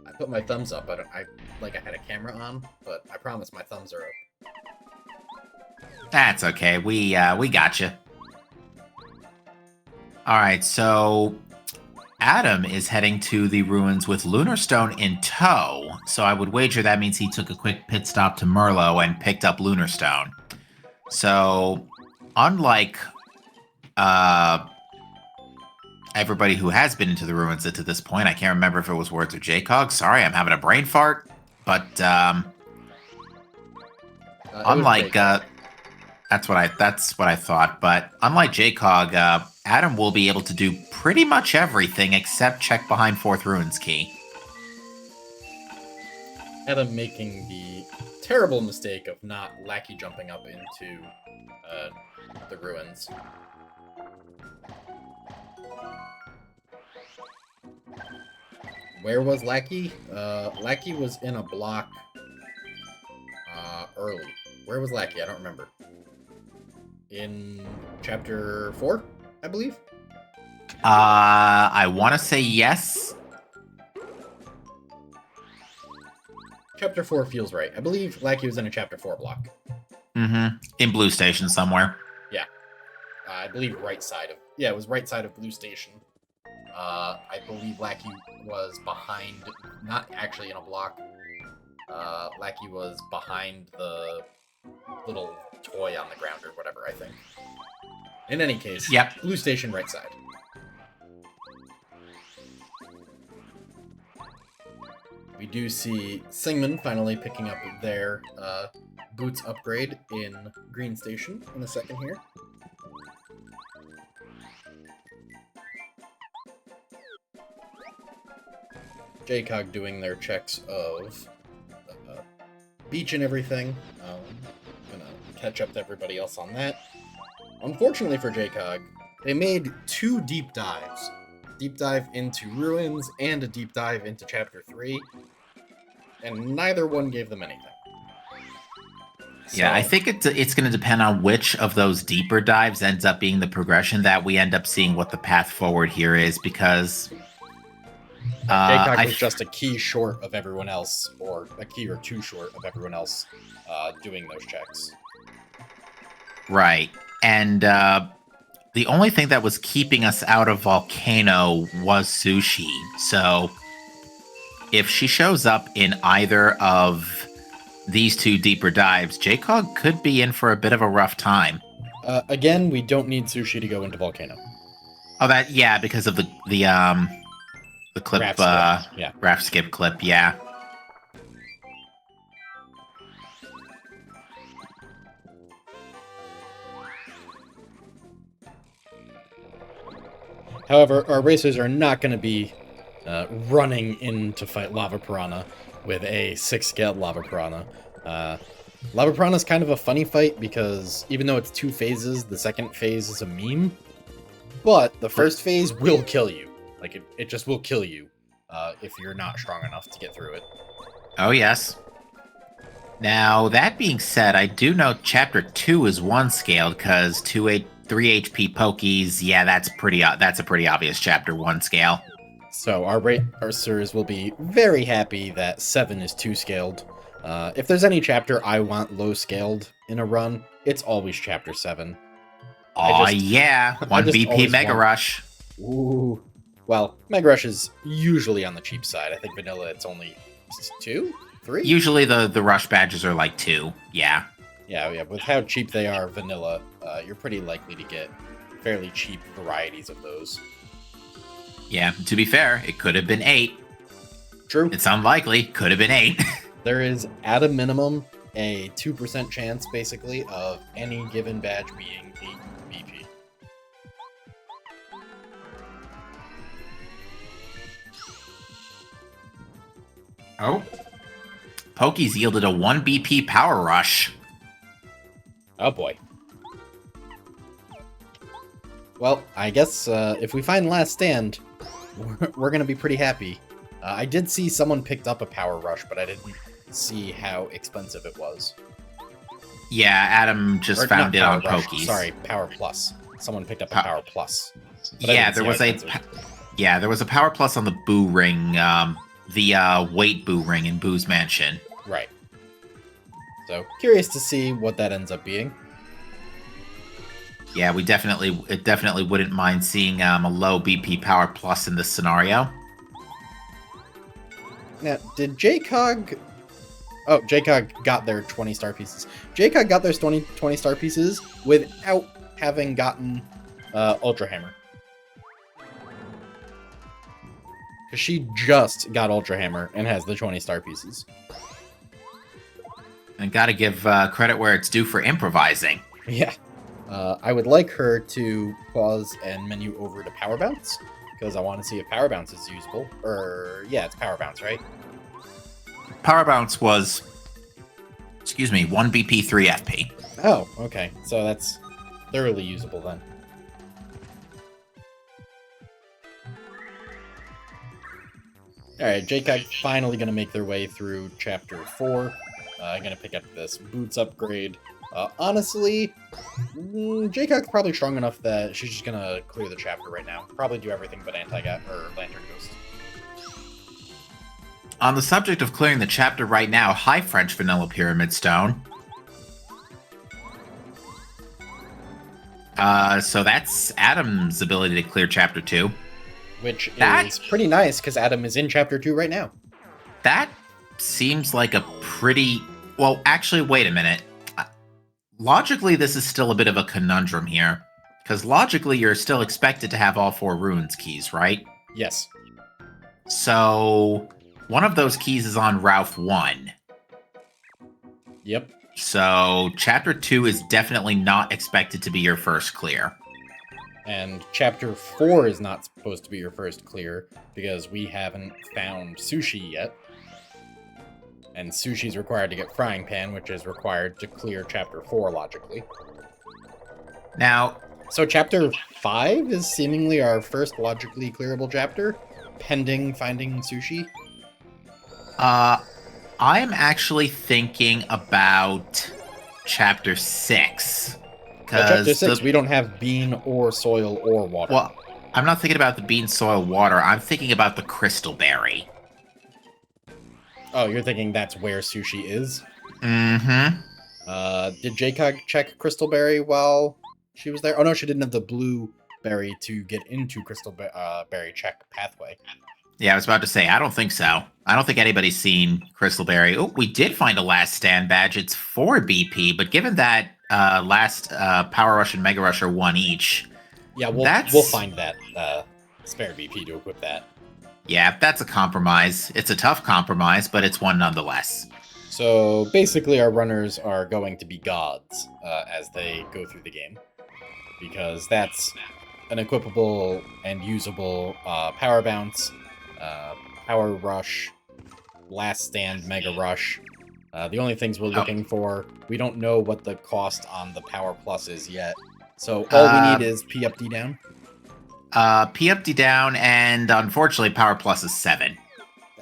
I put my thumbs up. I had a camera on, but I promise my thumbs are up. That's okay. We gotcha. All right, so Adam is heading to the ruins with Lunarstone in tow. So I would wager that means he took a quick pit stop to Merlot and picked up Lunarstone. So, unlike everybody who has been into the ruins to this point, I can't remember if it was Words or JCog. Sorry, I'm having a brain fart. But unlike that's what I thought. But unlike JCog, Adam will be able to do pretty much everything except check behind Fourth Ruins Key. Adam making the terrible mistake of not lackey jumping up into the ruins. Where was Lackey? Lackey was in a block early. Where was Lackey? I don't remember. In chapter 4, I believe? I want to say yes. Chapter 4 feels right. I believe Lackey was in a chapter 4 block. Mm-hmm. In Blue Station somewhere. Yeah. I believe right side of... Yeah, it was right side of Blue Station. I believe Lackey was behind... Not actually in a block. Lackey was behind the little toy on the ground or whatever, I think. In any case, yep. Blue Station right side. We do see Singman finally picking up their boots upgrade in Green Station in a second here. JCog doing their checks of beach and everything. Gonna catch up to everybody else on that. Unfortunately for JCog, they made 2 deep dives. Deep dive into ruins and a deep dive into chapter 3. And neither one gave them anything. Yeah, I think it's going to depend on which of those deeper dives ends up being the progression that we end up seeing what the path forward here is, because JCog was just a key short of everyone else, or a key or 2 short of everyone else doing those checks. Right. And the only thing that was keeping us out of Volcano was Sushi. So if she shows up in either of these 2 deeper dives, JCog could be in for a bit of a rough time. Again, we don't need Sushi to go into Volcano. Oh, yeah, because of the clip, raft skip clip, yeah. However, our racers are not going to be running in to fight Lava Piranha with a 6-scaled Lava Piranha. Lava Piranha is kind of a funny fight because even though it's 2 phases, the second phase is a meme. But the first phase will kill you. Like, it just will kill you if you're not strong enough to get through it. Oh, yes. Now, that being said, I do know Chapter 2 is 1-scaled, because 3 HP Pokies, yeah, that's a pretty obvious Chapter 1 scale. So our racers will be very happy that 7 is 2-scaled. If there's any chapter I want low-scaled in a run, it's always Chapter 7. Oh, yeah. 1 BP Mega Rush. Ooh. Well, Mega Rush is usually on the cheap side. I think vanilla, it's only 2? 3? Usually the rush badges are like 2, yeah. Yeah, with how cheap they are vanilla, you're pretty likely to get fairly cheap varieties of those. Yeah, to be fair, it could have been 8. True. It's unlikely. Could have been 8. There is, at a minimum, a 2% chance, basically, of any given badge being 8 BP. Oh. Pokies yielded a 1 BP Power Rush. Oh boy. Well, I guess if we find Last Stand, we're going to be pretty happy. I did see someone picked up a Power Rush, but I didn't see how expensive it was. Yeah, Adam just found it on Pokies. Sorry, Power Plus. Someone picked up a Power Plus. Yeah, there was a Power Plus on the Boo Ring, the Weight Boo Ring in Boo's Mansion. Right. So, curious to see what that ends up being. Yeah, it definitely wouldn't mind seeing a low BP Power Plus in this scenario. Now, did JCOG... Oh, JCOG got their 20 star pieces. JCOG got their 20 star pieces without having gotten Ultra Hammer. Because she just got Ultra Hammer and has the 20 star pieces. And gotta give credit where it's due for improvising. Yeah. I would like her to pause and menu over to Power Bounce, because I want to see if Power Bounce is usable. Yeah, it's Power Bounce, right? Power Bounce was, 1 BP, 3 FP. Oh, okay. So that's thoroughly usable then. Alright, JCOG finally going to make their way through Chapter 4. Going to pick up this Boots upgrade. Honestly, JCOG's probably strong enough that she's just going to clear the chapter right now. Probably do everything but Anti-Gat or Lantern Ghost. On the subject of clearing the chapter right now, hi French Vanilla Pyramid Stone. So that's Adam's ability to clear Chapter 2. Which is pretty nice, because Adam is in Chapter 2 right now. That seems like a pretty... Well, actually, wait a minute. Logically, this is still a bit of a conundrum here. Because logically, you're still expected to have all 4 runes keys, right? Yes. So... one of those keys is on Route 1. Yep. So, Chapter 2 is definitely not expected to be your first clear. And Chapter 4 is not supposed to be your first clear, because we haven't found Sushi yet. And Sushi's required to get Frying Pan, which is required to clear Chapter 4, logically. Now... So Chapter 5 is seemingly our first logically clearable chapter, pending finding Sushi. I'm actually thinking about Chapter 6. Chapter 6, we don't have bean or soil or water. Well, I'm not thinking about the bean, soil, water. I'm thinking about the crystal berry. Oh, you're thinking that's where Sushi is? Mm-hmm. Did JCOG check crystal berry while she was there? Oh, no, she didn't have the blue berry to get into crystal berry check pathway. Yeah, I was about to say, I don't think so. I don't think anybody's seen Crystal Berry. Oh, we did find a Last Stand badge. It's 4 BP, but given that last Power Rush and Mega Rush are 1 each... Yeah, we'll find that spare BP to equip that. Yeah, that's a compromise. It's a tough compromise, but it's one nonetheless. So, basically our runners are going to be gods as they go through the game. Because that's an equipable and usable Power Bounce... Power Rush, Last Stand, Mega Rush. The only things we're looking for, we don't know what the cost on the Power Plus is yet. So all we need is P up, D down. P up, D down, and unfortunately Power Plus is 7.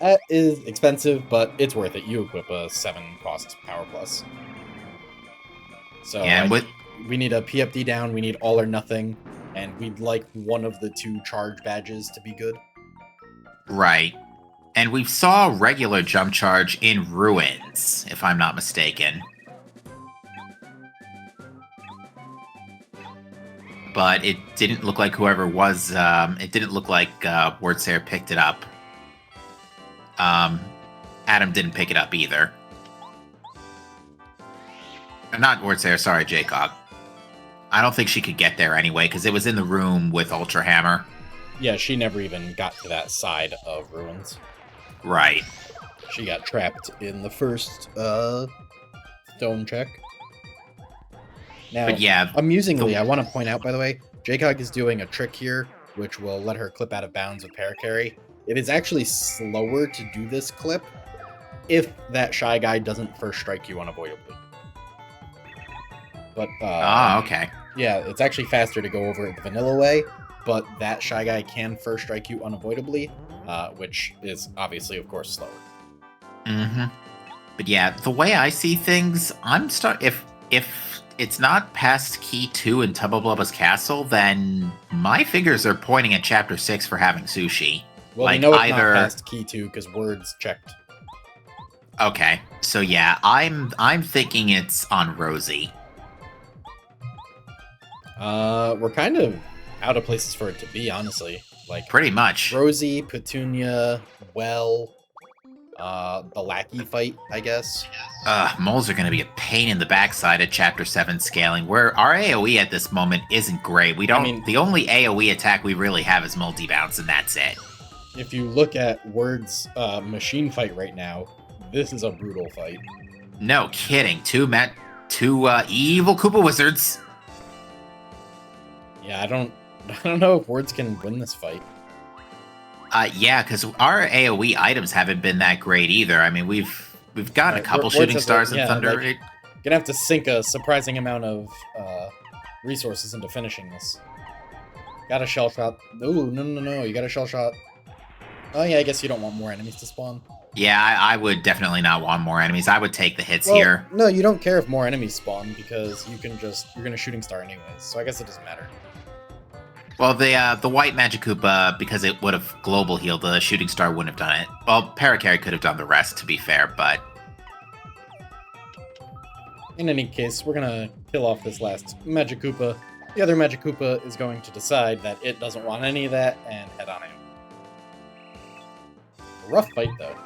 That is expensive, but it's worth it. You equip a 7 cost Power Plus. So yeah, we need a P up, D down, we need all or nothing, and we'd like one of the 2 charge badges to be good. Right. And we saw regular jump charge in Ruins, if I'm not mistaken. But it didn't look like whoever was, it didn't look like Wordsayer picked it up. Adam didn't pick it up either. Not Wordsayer, sorry, JCOG. I don't think she could get there anyway, because it was in the room with Ultra Hammer. Yeah, she never even got to that side of Ruins. Right. She got trapped in the first stone check. Now, but yeah, amusingly, I want to point out, by the way, JCOG is doing a trick here, which will let her clip out of bounds with Paracarry. It is actually slower to do this clip if that Shy Guy doesn't first strike you unavoidably. But, okay. Yeah, it's actually faster to go over it the vanilla way, but that Shy Guy can first strike you unavoidably, which is obviously, of course, slower. Mm-hmm. But yeah, the way I see things, if it's not past Key 2 in Tubba Blubba's castle, then my fingers are pointing at Chapter 6 for having sushi. Well, like we know it's either... not past Key 2 because Words checked. Okay, so yeah, I'm thinking it's on Rosie. We're kind of out of places for it to be, honestly. Like, Pretty much. Rosie, Petunia, Well, the Lackey fight, I guess. Moles are going to be a pain in the backside at Chapter 7 scaling, where our AoE at this moment isn't great. The only AoE attack we really have is multi-bounce, and that's it. If you look at Word's machine fight right now, this is a brutal fight. No kidding. Two evil Koopa Wizards. Yeah, I don't know if Words can win this fight. Yeah, because our AoE items haven't been that great either. I mean, we've gotten a couple shooting stars and thunder. Like, gonna have to sink a surprising amount of resources into finishing this. Got a shell shot. Ooh, no. You got a shell shot. Oh yeah, I guess you don't want more enemies to spawn. Yeah, I would definitely not want more enemies. I would take the hits here. No, you don't care if more enemies spawn because you're gonna shooting star anyways. So I guess it doesn't matter. Well, the white Magic Koopa, because it would have global healed, the shooting star wouldn't have done it. Well, Parakarry could have done the rest, to be fair, but... In any case, we're gonna kill off this last Magic Koopa. The other Magic Koopa is going to decide that it doesn't want any of that and head on out. Rough fight, though.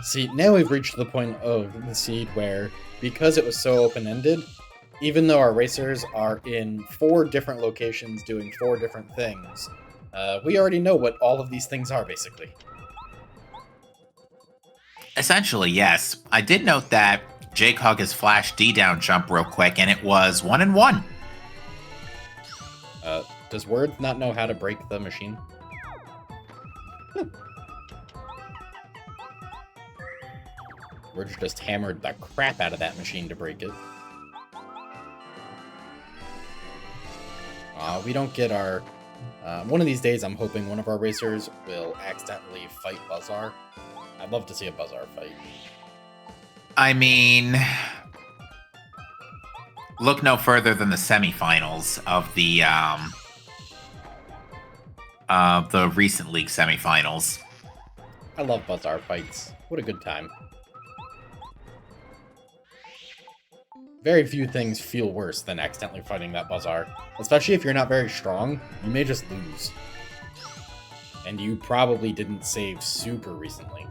See, now we've reached the point of the seed where, because it was so open-ended, even though our racers are in 4 different locations doing 4 different things, we already know what all of these things are, basically. Essentially, yes. I did note that Jaycog has flashed D-down jump real quick, and it was 1-1. Does Word not know how to break the machine? Word just hammered the crap out of that machine to break it. We don't get our... one of these days, I'm hoping one of our racers will accidentally fight Buzzar. I'd love to see a Buzzar fight. I mean... Look no further than the semifinals of the recent league semifinals. I love Buzzar fights. What a good time. Very few things feel worse than accidentally fighting that Buzzar. Especially if you're not very strong, you may just lose. And you probably didn't save super recently.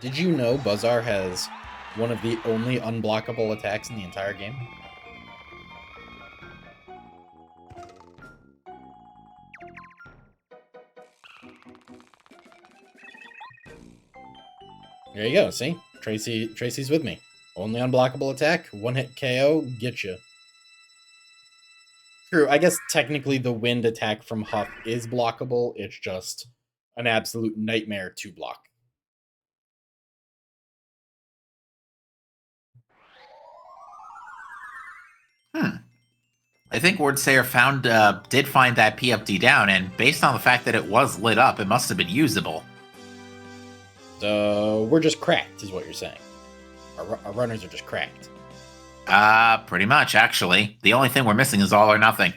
Did you know Buzzar has one of the only unblockable attacks in the entire game? There you go, see? Tracy's with me. Only unblockable attack, one-hit KO, get you. True, I guess technically the wind attack from Huff is blockable, it's just an absolute nightmare to block. I think Wordsayer did find that P up D down, and based on the fact that it was lit up, it must have been usable. So we're just cracked, is what you're saying. Our runners are just cracked. Pretty much, actually. The only thing we're missing is all or nothing.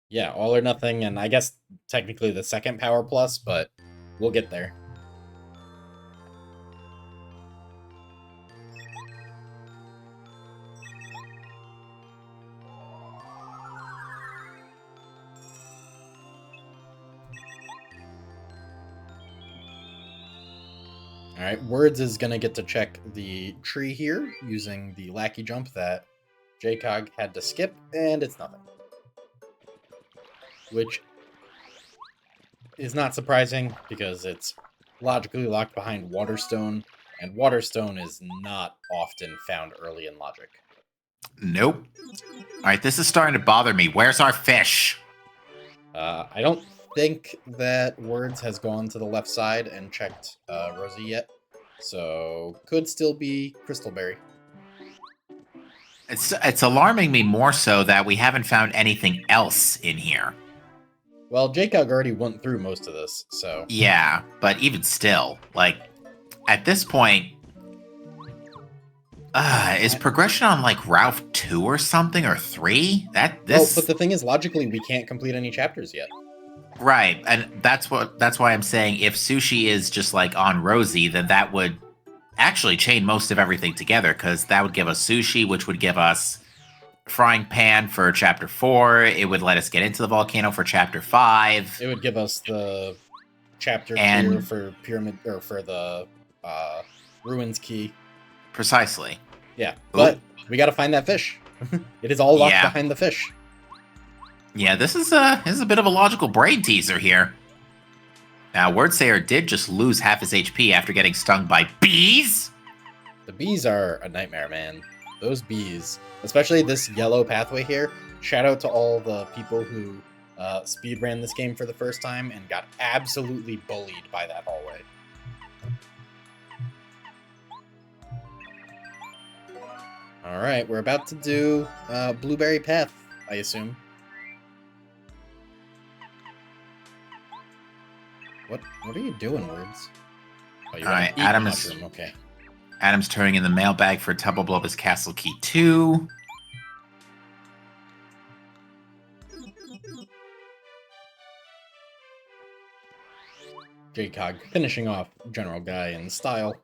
Yeah, all or nothing, and I guess technically the second power plus, but we'll get there. Alright, Words is going to get to check the tree here using the Lackey Jump that Jaycog had to skip, and it's nothing. Which is not surprising, because it's logically locked behind Waterstone, and Waterstone is not often found early in Logic. Nope. Alright, this is starting to bother me. Where's our fish? I don't think that Words has gone to the left side and checked Rosie yet. So could still be Crystalberry. It's alarming me more so that we haven't found anything else in here. Well, Jaycog already went through most of this, so... Yeah, but even still, like, at this point, is progression on, like, Route 2 or something, or 3? Well, but the thing is, logically, we can't complete any chapters yet. Right, and that's why I'm saying if Sushi is just, like, on Rosie, then that would actually chain most of everything together, because that would give us Sushi, which would give us Frying Pan for Chapter 4. It would let us get into the volcano for Chapter 5. It would give us the chapter And- clear for Pyramid, or for the Ruins Key. Precisely. Yeah, but we gotta find that fish. It is all locked behind the fish. Yeah, this is a bit of a logical brain teaser here. Now, Wordsayer did just lose half his HP after getting stung by bees. The bees are a nightmare, man. Those bees, especially this yellow pathway here. Shout out to all the people who speedran this game for the first time and got absolutely bullied by that hallway. All right, we're about to do Blueberry Path, I assume. What are you doing, Words? Oh, you All right, want to eat Adam the is- mushroom, okay. Adam's turning in the mailbag for Tubble Blubba's Castle Key 2. Jaycog finishing off General Guy in style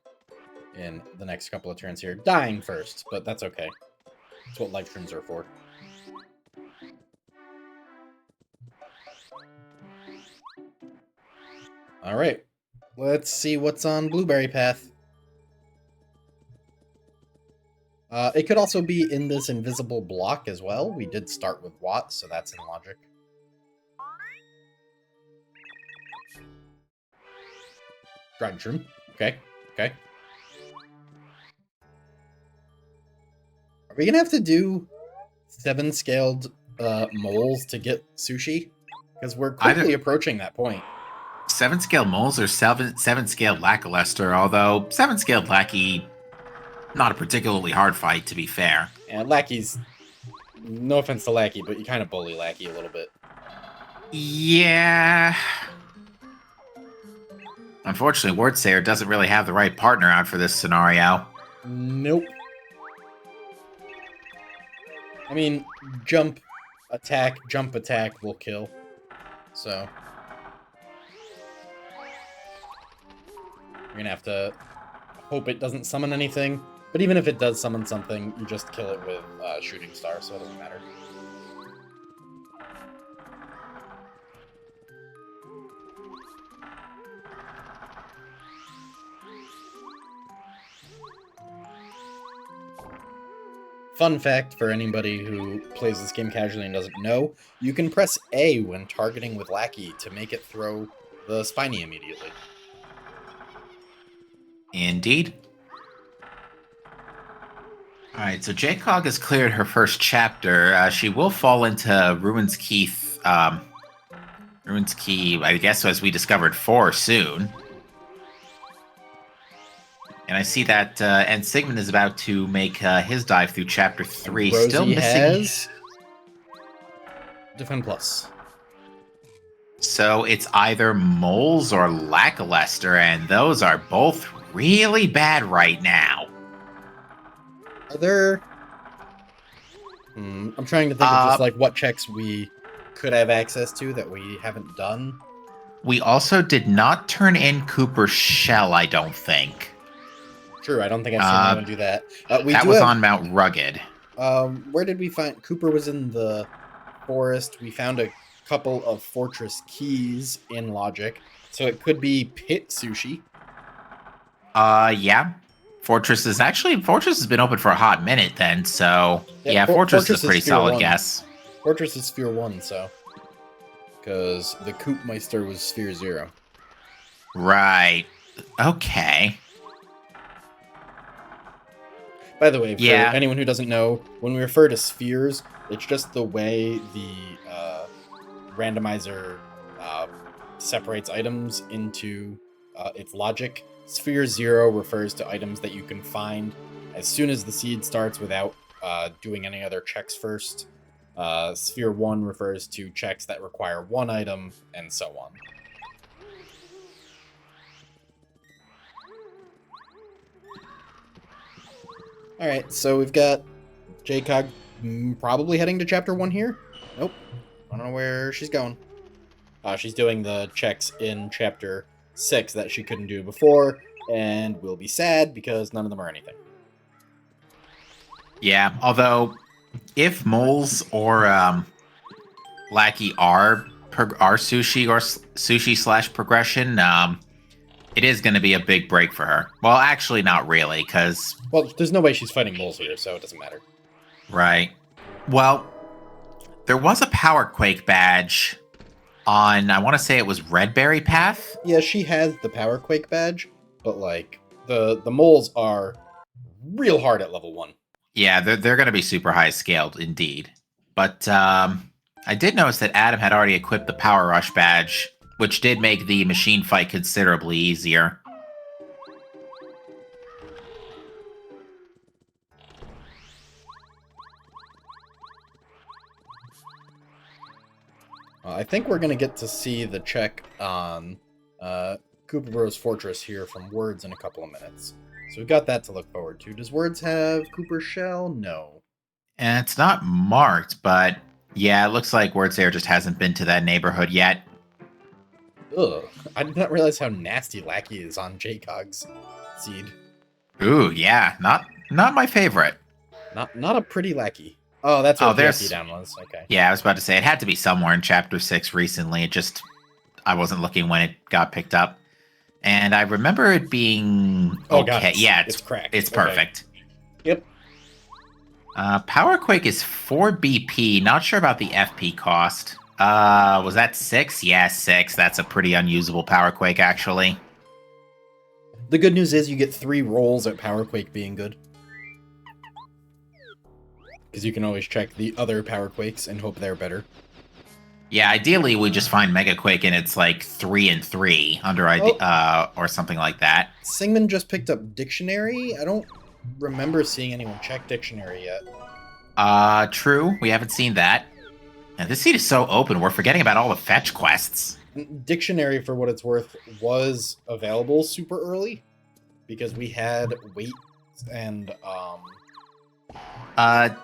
in the next couple of turns here. Dying first, but that's okay. That's what life streams are for. Alright, let's see what's on Blueberry Path. It could also be in this invisible block as well. We did start with Watt, so that's in logic. Dragon Shroom. Okay, okay. Are we gonna have to do 7-scaled moles to get Sushi? Because we're quickly approaching that point. 7-scale moles or 7-scale lackluster, although 7-scaled lackey, not a particularly hard fight, to be fair. And Lackey's... No offense to Lackey, but you kind of bully Lackey a little bit. Yeah. Unfortunately, Wordsayer doesn't really have the right partner out for this scenario. Nope. I mean, jump attack will kill. So... We're gonna have to hope it doesn't summon anything. But even if it does summon something, you just kill it with Shooting Star, so it doesn't matter. Fun fact for anybody who plays this game casually and doesn't know, you can press A when targeting with Lackey to make it throw the Spiny immediately. Indeed. Alright, so Jaycog has cleared her first chapter. She will fall into Ruins Key, I guess, as we discovered, 4 soon. And I see that and Sigmund is about to make his dive through Chapter 3. Rosie Still missing... has Defend Plus. So it's either moles or lackluster, and those are both really bad right now. Are there... I'm trying to think of just like what checks we could have access to that we haven't done. We also did not turn in Cooper's shell, I don't think. True, I don't think I've seen anyone do that. That was on Mount Rugged. Where did we find... Cooper was in the forest. We found a couple of fortress keys in logic. So it could be Pit Sushi. Yeah. Fortress has been open for a hot minute then, so... Yeah, Fortress is a pretty solid guess. Fortress is Sphere 1, so... Because the Koopmeister was Sphere 0. Right. Okay. By the way, for anyone who doesn't know, when we refer to spheres, it's just the way Randomizer separates items into its logic. Sphere 0 refers to items that you can find as soon as the seed starts without doing any other checks first. Sphere 1 refers to checks that require one item, and so on. Alright, so we've got JCog probably heading to Chapter 1 here. Nope. I don't know where she's going. She's doing the checks in Chapter 6 that she couldn't do before, and will be sad because none of them are anything. Yeah, although if moles or lackey are sushi or sushi / progression, it is going to be a big break for her. Well, actually, not really, because... Well, there's no way she's fighting moles here, so it doesn't matter. Right. Well, there was a Power Quake badge on, I want to say it was Redberry Path. Yeah, she has the Power Quake badge, but, like, the moles are real hard at level 1. Yeah, they're going to be super high scaled, indeed. But I did notice that Adam had already equipped the Power Rush badge, which did make the machine fight considerably easier. I think we're going to get to see the check on Koopa Bros Fortress here from Words in a couple of minutes. So we've got that to look forward to. Does Words have Cooper's Shell? No. And it's not marked, but yeah, it looks like Words Air just hasn't been to that neighborhood yet. Ugh. I did not realize how nasty Lackey is on JCog's seed. Ooh, yeah, not my favorite. Not a pretty Lackey. Oh, that's what the FD down was. Okay. Yeah, I was about to say, it had to be somewhere in Chapter 6 recently. It just, I wasn't looking when it got picked up. And I remember it being okay. Oh, God, yeah, it's cracked. It's perfect. Okay. Yep. Power Quake is 4 BP. Not sure about the FP cost. Was that 6? Yeah, 6. That's a pretty unusable Power Quake, actually. The good news is you get 3 rolls at Power Quake being good. Because you can always check the other Power Quakes and hope they're better. Yeah, ideally we just find Mega Quake and it's like 3 and 3 under or something like that. Singman just picked up Dictionary. I don't remember seeing anyone check Dictionary yet. True. We haven't seen that. And this seat is so open, we're forgetting about all the fetch quests. Dictionary, for what it's worth, was available super early because we had wait and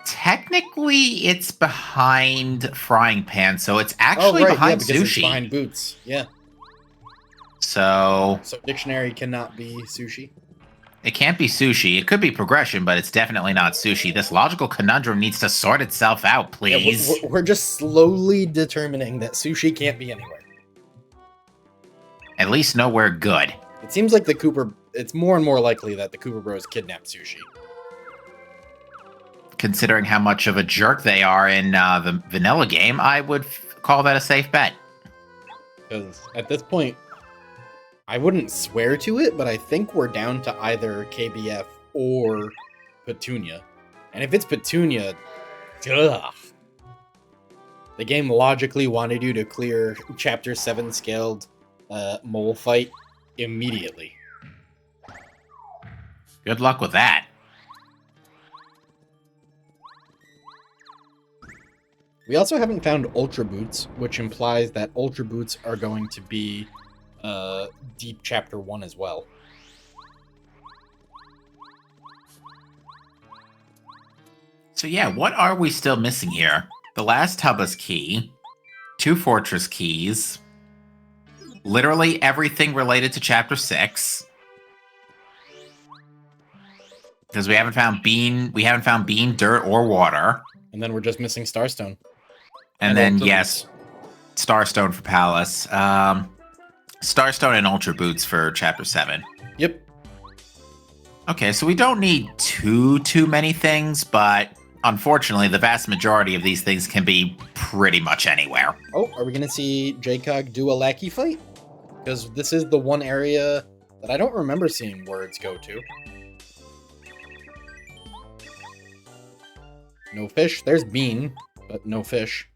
technically it's behind Frying Pan, so it's actually behind because Sushi. It's behind Boots. Yeah. So Dictionary cannot be Sushi. It can't be Sushi. It could be Progression, but it's definitely not Sushi. This logical conundrum needs to sort itself out, please. Yeah, we're just slowly determining that Sushi can't be anywhere. At least nowhere good. It seems like it's more and more likely that the Koopa Bros kidnapped Sushi. Considering how much of a jerk they are in the vanilla game, I would call that a safe bet. Because at this point, I wouldn't swear to it, but I think we're down to either KBF or Petunia. And if it's Petunia, ugh. The game logically wanted you to clear Chapter 7 scaled mole fight immediately. Good luck with that. We also haven't found Ultra Boots, which implies that Ultra Boots are going to be Deep Chapter 1 as well. So yeah, what are we still missing here? The last Hubba's key, 2 Fortress keys, literally everything related to Chapter 6. Because we haven't found bean, dirt, or water. And then we're just missing Starstone. And then, yes, Starstone for Palace. Starstone and Ultra Boots for Chapter 7. Yep. Okay, so we don't need too many things, but unfortunately, the vast majority of these things can be pretty much anywhere. Oh, are we going to see JCog do a Lackey fight? Because this is the one area that I don't remember seeing Words go to. No fish. There's Bean, but no fish.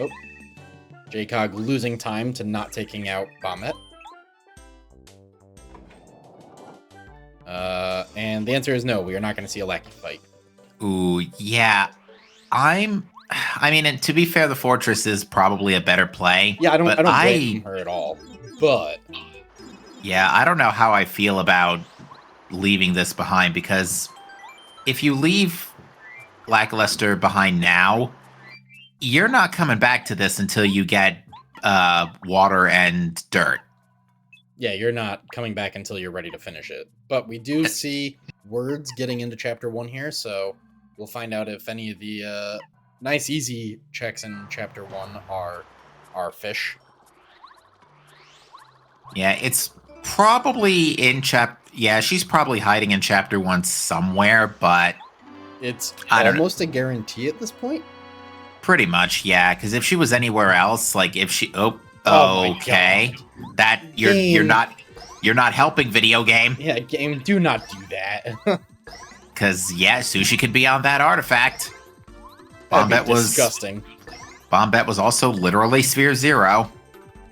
Oh, Jcog losing time to not taking out Bombette. And the answer is no, we are not going to see a Lackey fight. Ooh, yeah. I mean, and to be fair, the Fortress is probably a better play. Yeah, I but don't blame her at all. But yeah, I don't know how I feel about leaving this behind, because if you leave Lackluster behind now, you're not coming back to this until you get water and dirt. yeah, you're not coming back until you're ready to finish it. But we do see words getting into chapter 1 here, so we'll find out if any of the nice easy checks in chapter 1 are fish. Yeah, it's probably in yeah, she's probably hiding in chapter 1 somewhere, but It's I don't almost a guarantee at this point. pretty much, yeah, because if she was anywhere else, like if she Oh my okay. God. That you're not helping, video game. Yeah, game, do not do that. Cause yeah, Sushi could be on that artifact. That'd be disgusting. Bombette was also literally Sphere 0.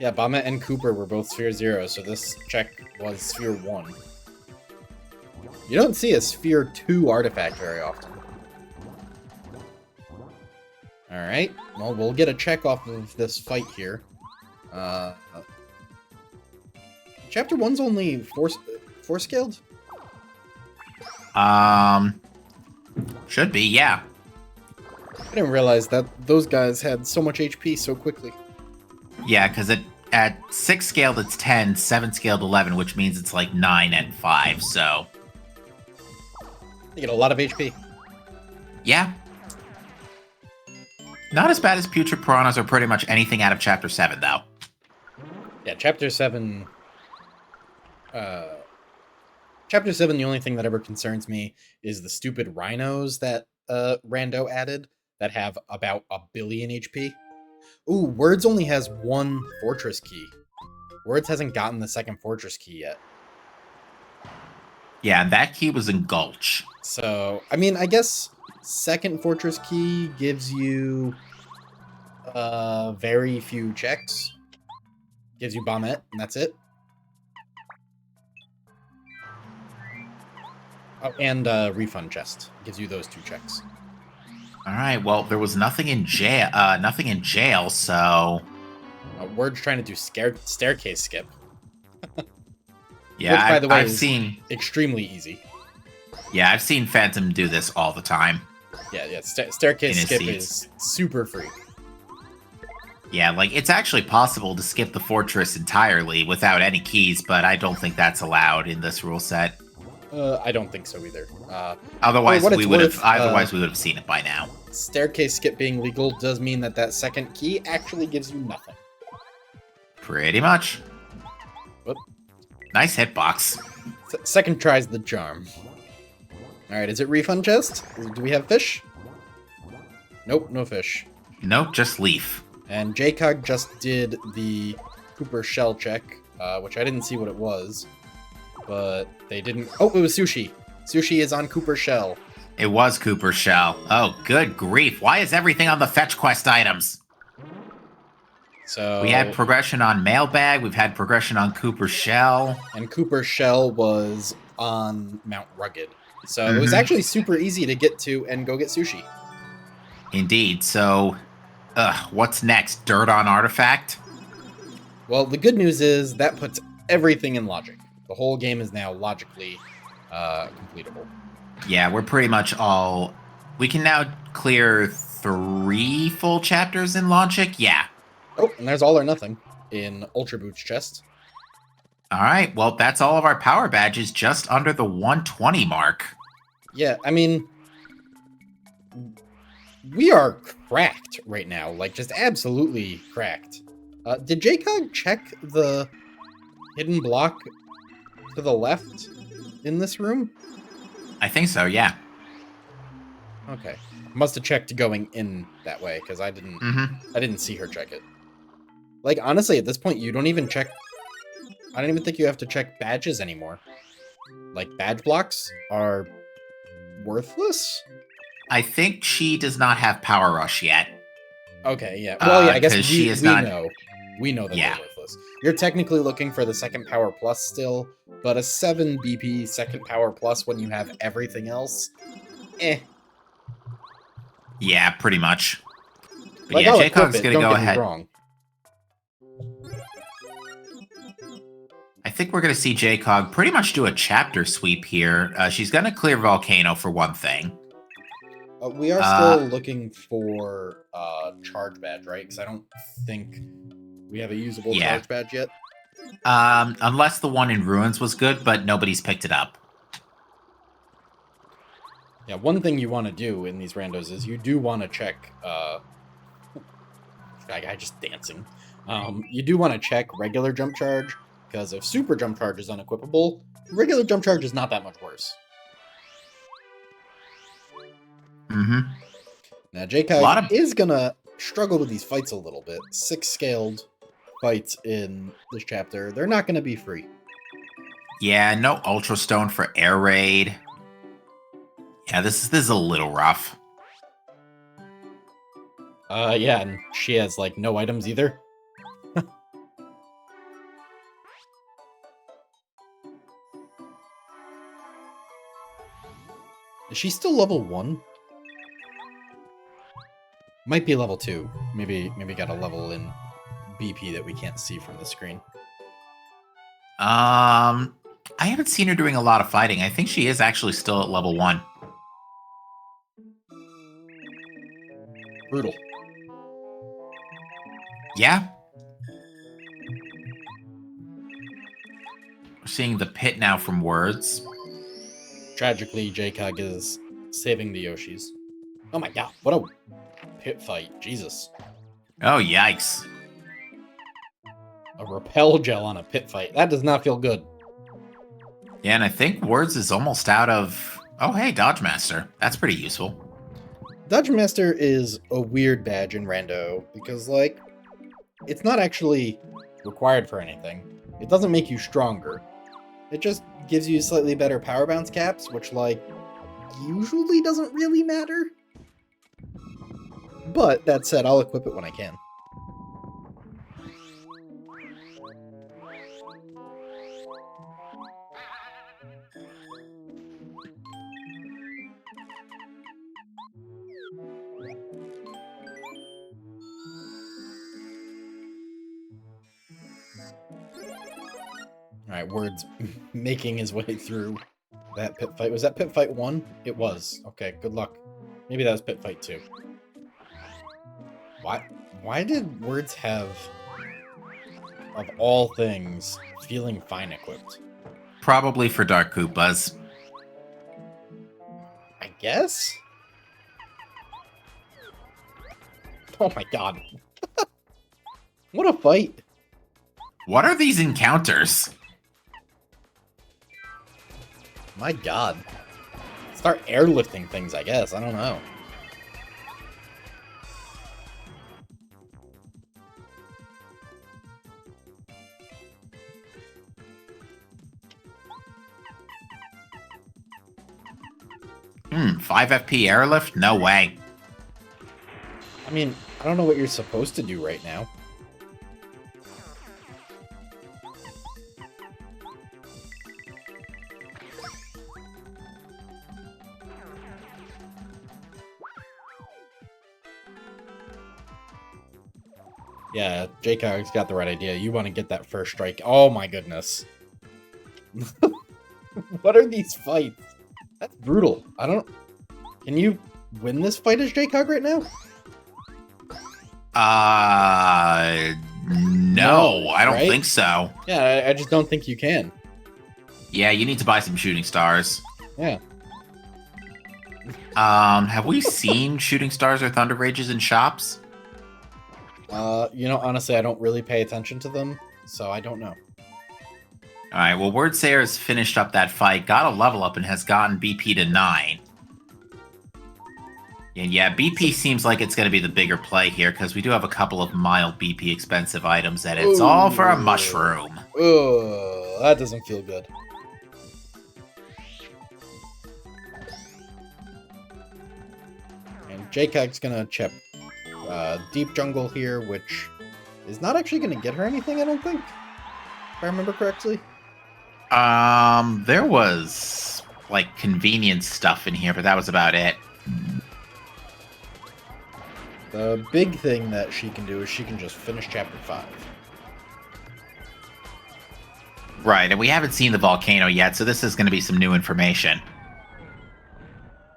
Yeah, Bombette and Cooper were both Sphere 0, so this check was Sphere 1. You don't see a Sphere 2 artifact very often. Alright, well, we'll get a check off of this fight here. Chapter 1's only four scaled? Should be, yeah. I didn't realize that those guys had so much HP so quickly. Yeah, because at 6 scaled it's 10, 7 scaled 11, which means it's like 9 and 5, so... They get a lot of HP. Yeah. Not as bad as Putrid Piranhas or pretty much anything out of Chapter 7, though. Yeah, Chapter 7... Chapter 7, the only thing that ever concerns me is the stupid rhinos that Rando added that have about 1 billion HP. Ooh, Words only has 1 fortress key. Words hasn't gotten the 2nd fortress key yet. Yeah, and that key was in Gulch. So, I mean, I guess 2nd fortress key gives you very few checks. Gives you Bombette, and that's it. Oh, and refund chest. Gives you those 2 checks. All right, well, there was nothing in jail, so... Word's trying to do staircase skip. Yeah, which, by the way, I've seen... extremely easy. Yeah, I've seen Phantom do this all the time. Yeah, staircase skip seats. is super free. Yeah, like, it's actually possible to skip the fortress entirely without any keys, but I don't think that's allowed in this rule set. I don't think so either. Otherwise, we would worth, have seen it by now. Staircase skip being legal does mean that 2nd key actually gives you nothing. Pretty much. Whoop. Nice hitbox. 2nd tries the charm. Alright, is it refund chest? Do we have fish? Nope, no fish. Nope, just leaf. And Jcog just did the Cooper shell check, which I didn't see what it was. But they didn't... Oh, it was Sushi. Sushi is on Cooper shell. It was Cooper Shell. Oh, good grief. Why is everything on the fetch quest items? So we had progression on Mailbag. We've had progression on Cooper Shell. And Cooper shell was on Mount Rugged. So it was actually super easy to get to and go get Sushi. Indeed. So, what's next? Dirt on Artifact? Well, the good news is that puts everything in logic. The whole game is now logically completable. Yeah, we're pretty much all... We can now clear 3 full chapters in logic? Yeah. Oh, and there's All or Nothing in Ultra Boots chest. All right, well, that's all of our power badges just under the 120 mark. Yeah, I mean... We are cracked right now. Like, just absolutely cracked. Did Jcog check the hidden block to the left in this room? I think so, yeah. Okay. Must have checked going in that way, because I didn't see her check it. Like, honestly, at this point, you don't even check... I don't even think you have to check badges anymore. Like, badge blocks are worthless? I think she does not have Power Rush yet. Okay, yeah. Well, yeah, I guess 'cause she is we not. know. We know that Yeah. they're worthless. You're technically looking for the second power plus still, but a 7 BP second power plus when you have everything else? Eh. Yeah, pretty much. But Like, yeah, I'll equip Jaycog's it, gonna don't go get me ahead. wrong. I think we're gonna see Jaycog pretty much do a chapter sweep here. She's gonna clear Volcano for one thing. We are Uh, still looking for charge badge, right? Because I don't think we have a usable yeah. charge badge yet. Unless the one in Ruins was good, but nobody's picked it up. Yeah, one thing you want to do in these randos is you do want to check. I just dancing. You do want to check regular jump charge because if super jump charge is unequipable, regular jump charge is not that much worse. Mm-hmm. Now, A Jaycog lot of is gonna struggle with these fights a little bit. 6 scaled fights in this chapter. They're not gonna be free. yeah, no Ultra Stone for Air Raid. Yeah, this is a little rough. Yeah, and she has like no items either. Is she still level 1? Might be level 2. Maybe got a level in BP that we can't see from the screen. I haven't seen her doing a lot of fighting. I think she is actually still at level 1. Brutal. Yeah. We're seeing the pit now from Words. Tragically, Jaycog is saving the Yoshis. Oh my god, what a pit fight. Jesus. Oh, yikes. A repel gel on a pit fight. That does not feel good. Yeah, and I think Words is almost out of... Oh, hey, Dodge Master. That's pretty useful. Dodge Master is a weird badge in Rando because, like, it's not actually required for anything. It doesn't make you stronger. It just gives you slightly better power bounce caps, which, like, usually doesn't really matter. But, that said, I'll equip it when I can. Alright, Word's making his way through that pit fight. Was that pit fight 1? It was. Okay, good luck. Maybe that was pit fight 2. Why did Words have, of all things, Feeling Fine equipped? Probably for Dark Koopas. I guess? Oh my god. What a fight. What are these encounters? My god. Start airlifting things, I guess. I don't know. Hmm, 5 FP airlift? No way. I mean, I don't know what you're supposed to do right now. Yeah, Jaycog's got the right idea. You want to get that first strike. Oh my goodness. What are these fights? That's brutal. I don't... Can you win this fight as Jaycog right now? No, I don't right? think so. Yeah, I just don't think you can. Yeah, you need to buy some shooting stars. Yeah. Have we seen shooting stars or thunder rages in shops? You know, honestly, I don't really pay attention to them, so I don't know. Alright, well, Wordsayer has finished up that fight, got a level up, and has gotten BP to 9. And yeah, BP seems like it's going to be the bigger play here, because we do have a couple of mild BP expensive items, and it's all for a mushroom. Ugh, that doesn't feel good. And Jaycog's gonna deep jungle here, which is not actually going to get her anything, I don't think. If I remember correctly. There was, like, convenience stuff in here, but that was about it. The big thing that she can do is she can just finish Chapter 5. Right, and we haven't seen the volcano yet, so this is going to be some new information.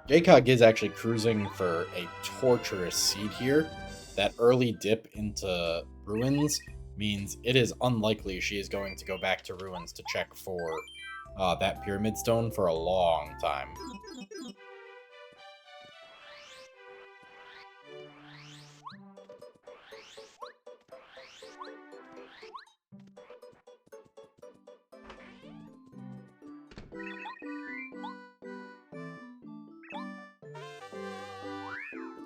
JCOG is actually cruising for a torturous seed here. That early dip into ruins means it is unlikely she is going to go back to ruins to check for that pyramid stone for a long time.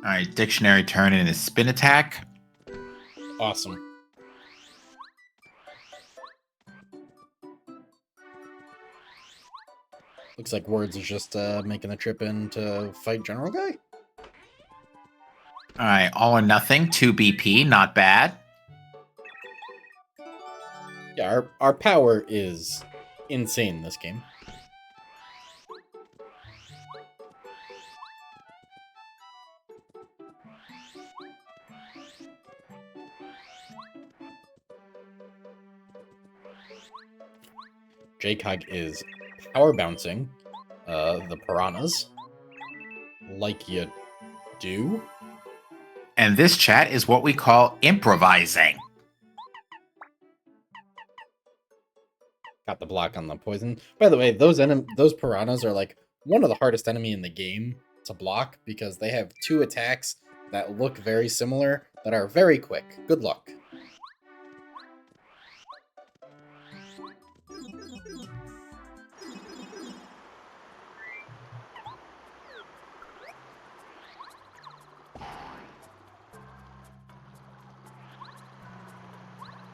Alright, dictionary turn in his spin attack. Awesome. Looks like Words is just making the trip in to fight General Guy. Alright, all or nothing, 2 BP, not bad. Yeah, our power is insane this game. JCOG is power bouncing the piranhas like you do. And this chat is what we call improvising. Got the block on the poison. By the way, those piranhas are like one of the hardest enemy in the game to block because they have 2 attacks that look very similar that are very quick. Good luck.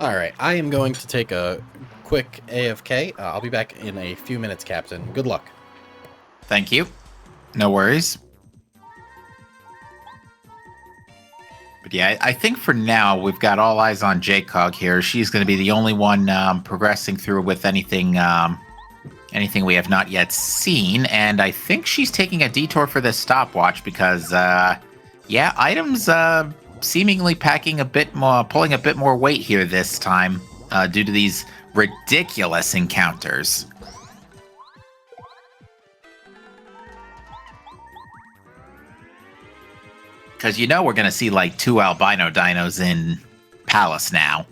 Alright, I am going to take a quick AFK. I'll be back in a few minutes, Captain. Good luck. Thank you. No worries. But yeah, I think for now, we've got all eyes on JCOG here. She's going to be the only one progressing through with anything anything we have not yet seen. And I think she's taking a detour for this stopwatch because, yeah, items seemingly packing a bit more, pulling a bit more weight here this time due to these ridiculous encounters. Because you know we're going to see like 2 albino dinos in Palace now.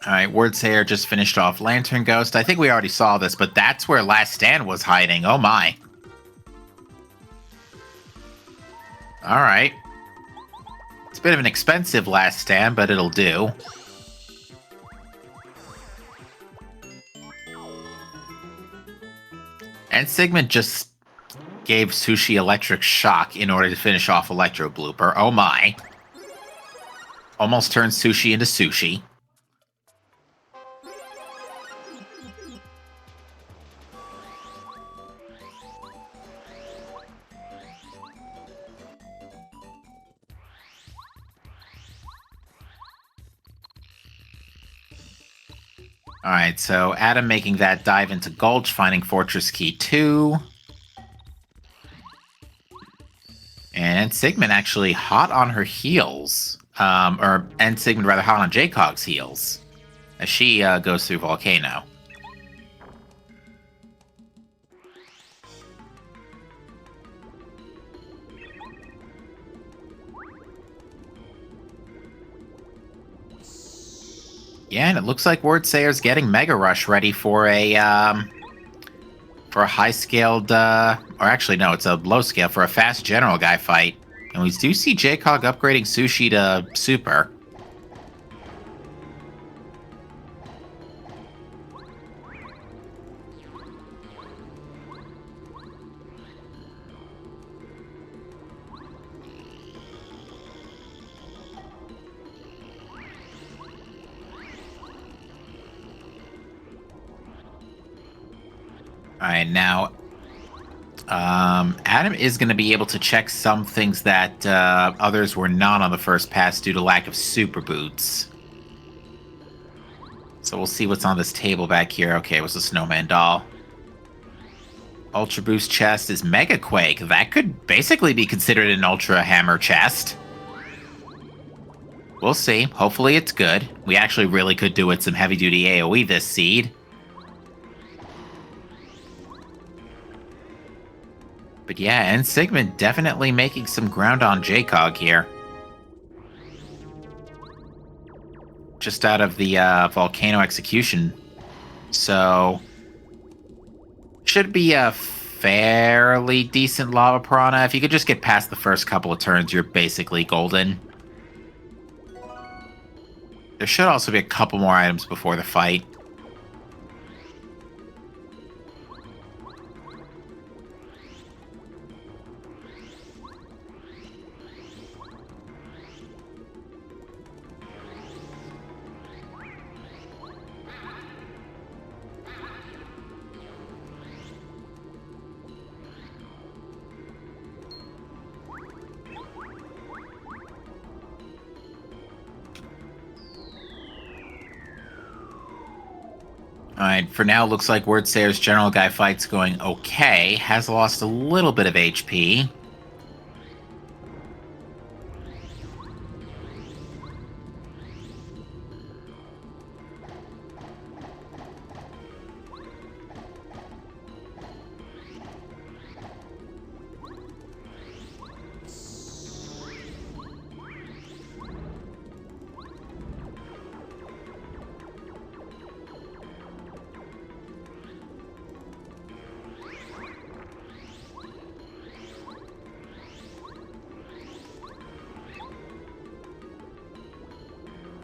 All right, Wordsayer just finished off Lantern Ghost. I think we already saw this, but that's where Last Stand was hiding. Oh my. All right. It's a bit of an expensive Last Stand, but it'll do. And Sigmund just gave Sushi Electric Shock in order to finish off Electro Blooper. Oh my. Almost turned Sushi into Sushi. Alright, so Adam making that dive into Gulch, finding Fortress Key 2. And Sigmund actually hot on her heels. And Sigmund rather hot on JCOG's heels. As she goes through Volcano. Yeah, and it looks like Wordsayer's getting Mega Rush ready for a high-scaled, or actually no, it's a low-scale, for a fast General Guy fight. And we do see JCOG upgrading Sushi to Super. All right, now Adam is going to be able to check some things that others were not on the first pass due to lack of super boots. So we'll see what's on this table back here. Okay, it was a snowman doll. Ultra Boost chest is Mega Quake. That could basically be considered an Ultra Hammer chest. We'll see. Hopefully it's good. We actually really could do with some heavy-duty AoE this seed. But yeah, and Sigmund definitely making some ground on Jcog here. Just out of the Volcano Execution. So should be a fairly decent Lava Piranha. If you could just get past the first couple of turns, you're basically golden. There should also be a couple more items before the fight. Alright, for now, looks like Wordsayer's General Guy fight's going okay. Has lost a little bit of HP.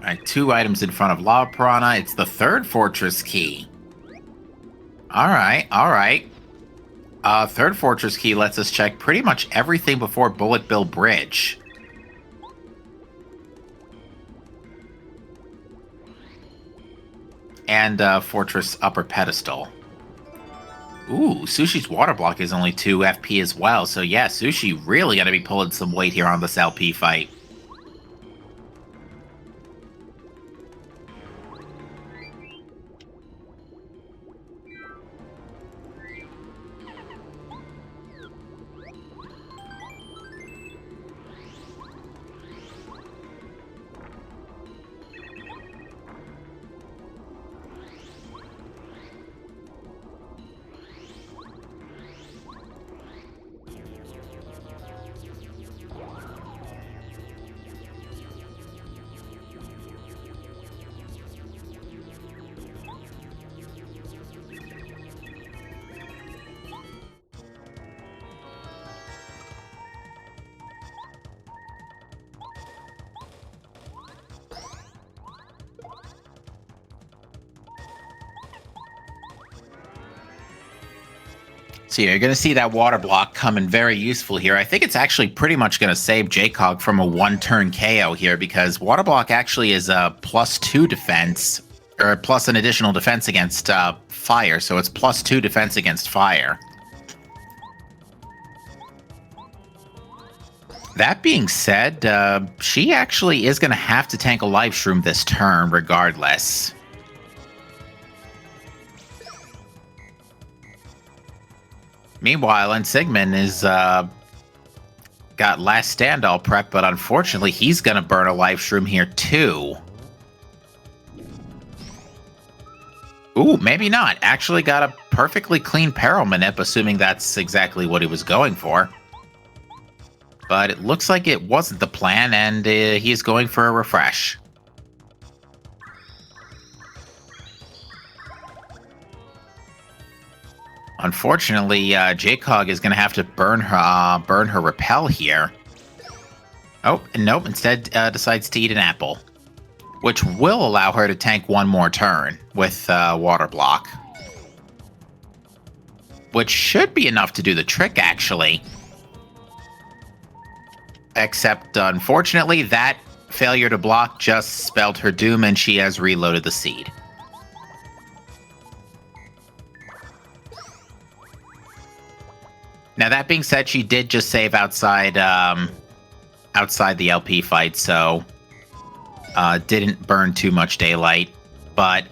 Alright, 2 items in front of Lava Piranha. It's the 3rd Fortress Key. Alright, alright. 3rd Fortress Key lets us check pretty much everything before Bullet Bill Bridge. And Fortress Upper Pedestal. Ooh, Sushi's water block is only 2 FP as well, so yeah, Sushi really gonna be pulling some weight here on this LP fight. So yeah, you're going to see that water block come in very useful here. I think it's actually pretty much going to save Jcog from a 1-turn KO here, because water block actually is a +2 defense, or plus an additional defense against fire, so it's +2 defense against fire. That being said, she actually is going to have to tank a Life Shroom this turn regardless. Meanwhile, Sigmund is got Last Stand all prepped, but unfortunately, he's going to burn a Life Shroom here too. Ooh, maybe not. Actually got a perfectly clean Peril Manip, assuming that's exactly what he was going for. But it looks like it wasn't the plan, and he's going for a refresh. Unfortunately, Jcog is going to have to burn her repel here. Oh, nope. Instead, decides to eat an apple, which will allow her to tank one more turn with water block, which should be enough to do the trick, actually. Except, unfortunately, that failure to block just spelled her doom, and she has reloaded the seed. Now, that being said, she did just save outside outside the LP fight, so didn't burn too much daylight. But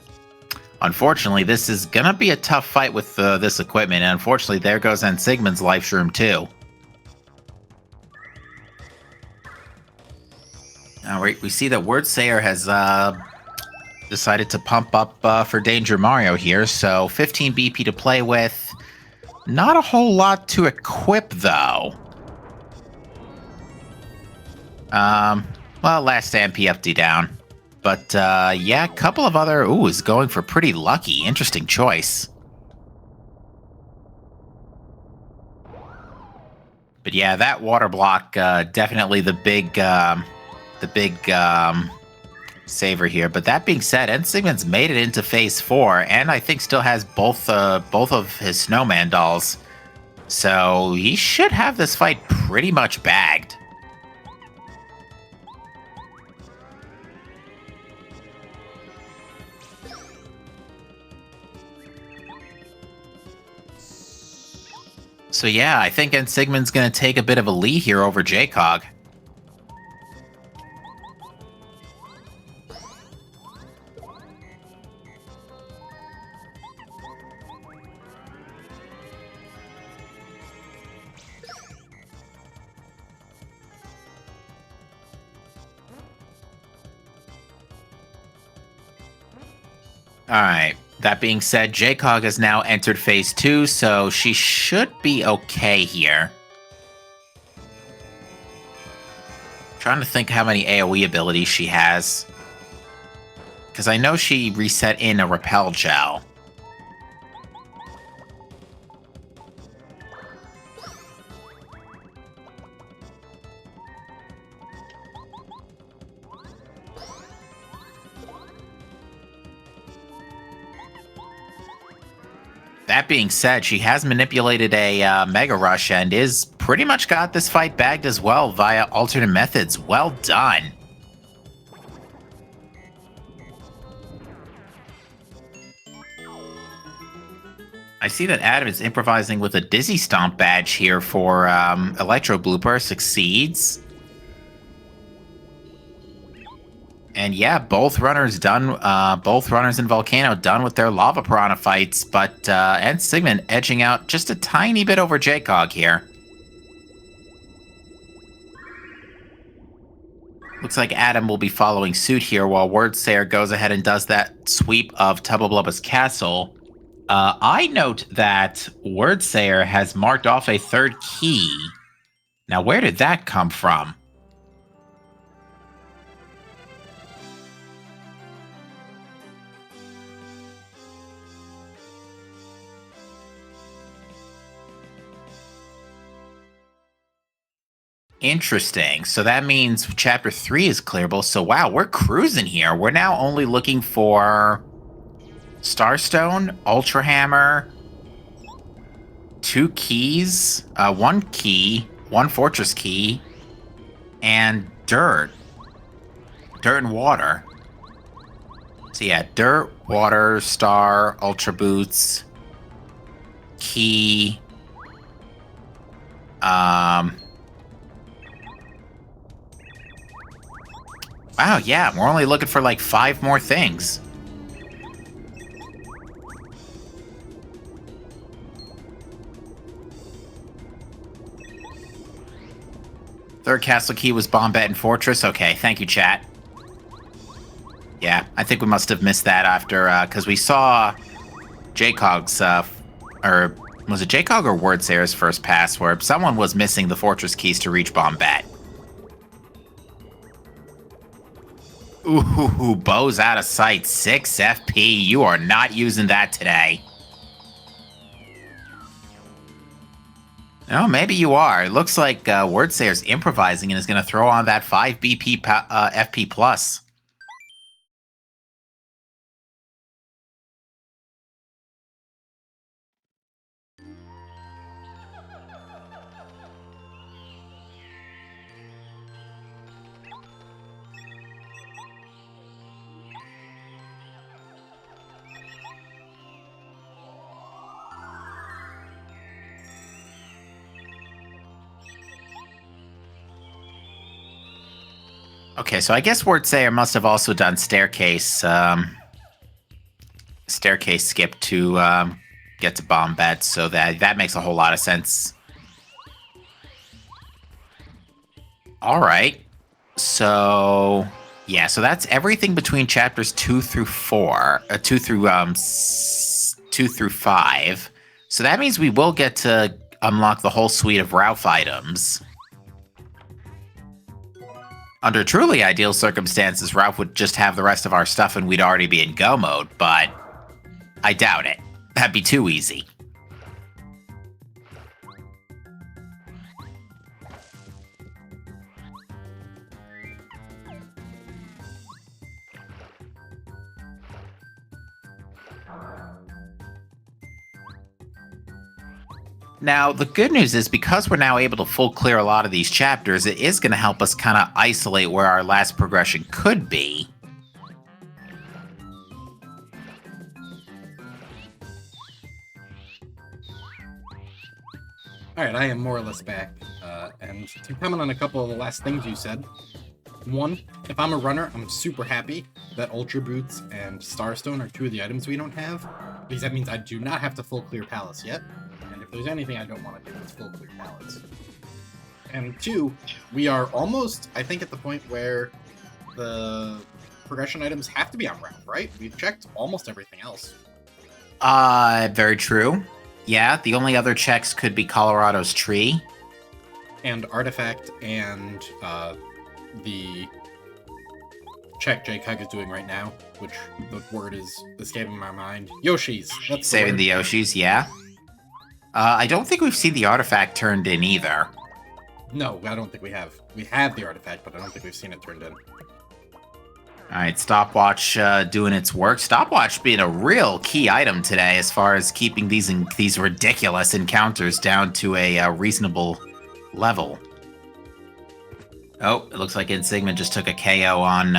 unfortunately, this is going to be a tough fight with this equipment. And unfortunately, there goes N Sigmund's life shroom, too. All right, we see that Wordsayer has decided to pump up for Danger Mario here. So 15 BP to play with. Not a whole lot to equip, though. Well, last stand PFD down. But, yeah, a couple of other... Ooh, is going for pretty lucky. Interesting choice. But yeah, that water block, definitely the big saver here. But that being said, N Sigmund's made it into phase 4, and I think still has both of his snowman dolls. So he should have this fight pretty much bagged. So yeah, I think N Sigmund's going to take a bit of a lead here over JCog. Alright, that being said, JCog has now entered phase 2, so she should be okay here. Trying to think how many AoE abilities she has. Because I know she reset in a repel gel. That being said, she has manipulated a Mega Rush and is pretty much got this fight bagged as well via alternate methods. Well done. I see that Adam is improvising with a Dizzy Stomp badge here for Electro Blooper. Succeeds. And yeah, both runners done. Both runners in Volcano done with their Lava Piranha fights, but N Sigmund edging out just a tiny bit over JCog here. Looks like Adam will be following suit here while Wordsayer goes ahead and does that sweep of Tubba Blubba's castle. I note that Wordsayer has marked off a third key. Now, where did that come from? Interesting. So that means Chapter 3 is clearable. So wow, we're cruising here. We're now only looking for Starstone, Ultra Hammer, 2 keys, 1 key, 1 fortress key, and dirt. Dirt and water. So yeah, dirt, water, star, ultra boots, key, wow, yeah, we're only looking for like 5 more things. Third castle key was Bombette and Fortress. Okay, thank you, chat. Yeah, I think we must have missed that after, because we saw JCog's, or was it JCog or Wordsayer's first pass where someone was missing the Fortress keys to reach Bombette. Ooh, bow's out of sight. 6 FP. You are not using that today. Oh, maybe you are. It looks like Wordsayer's improvising and is going to throw on that 5 BP FP plus. Okay, so I guess Word Sayer must have also done staircase skip to get to Bombette, so that makes a whole lot of sense. All right. So, yeah, so that's everything between chapters 2 through 4, 2 through 2 through 5. So that means we will get to unlock the whole suite of Ralph items. Under truly ideal circumstances, Ralph would just have the rest of our stuff and we'd already be in go mode, but I doubt it. That'd be too easy. Now, the good news is because we're now able to full clear a lot of these chapters, it is going to help us kind of isolate where our last progression could be. Alright, I am more or less back. And to comment on a couple of the last things you said. One, if I'm a runner, I'm super happy that Ultra Boots and Starstone are two of the items we don't have, because that means I do not have to full clear Palace yet. And if there's anything I don't want to do, it's full clear Palace. And two, we are almost, I think, at the point where the progression items have to be on Ralph, right? We've checked almost everything else. Very true. Yeah, the only other checks could be Colorado's tree. And Artifact and the check J-Cog is doing right now, which the word is escaping my mind. Yoshi's. That's Saving the Yoshis, yeah. I don't think we've seen the artifact turned in either. No, I don't think we have. We have the artifact, but I don't think we've seen it turned in. Alright, Stopwatch doing its work. Stopwatch being a real key item today as far as keeping these ridiculous encounters down to a reasonable level. Oh, it looks like Insigma just took a KO on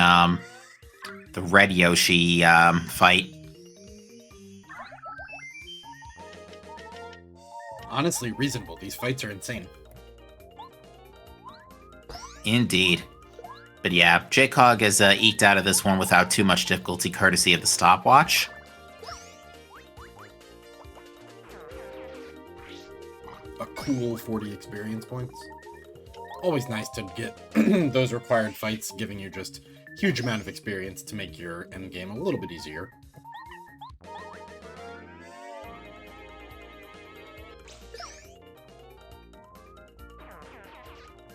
the Red Yoshi fight. Honestly, reasonable. These fights are insane. Indeed. But yeah, J-Cog has eked out of this one without too much difficulty, courtesy of the stopwatch. A cool 40 experience points. Always nice to get those required fights, giving you just huge amount of experience to make your endgame a little bit easier.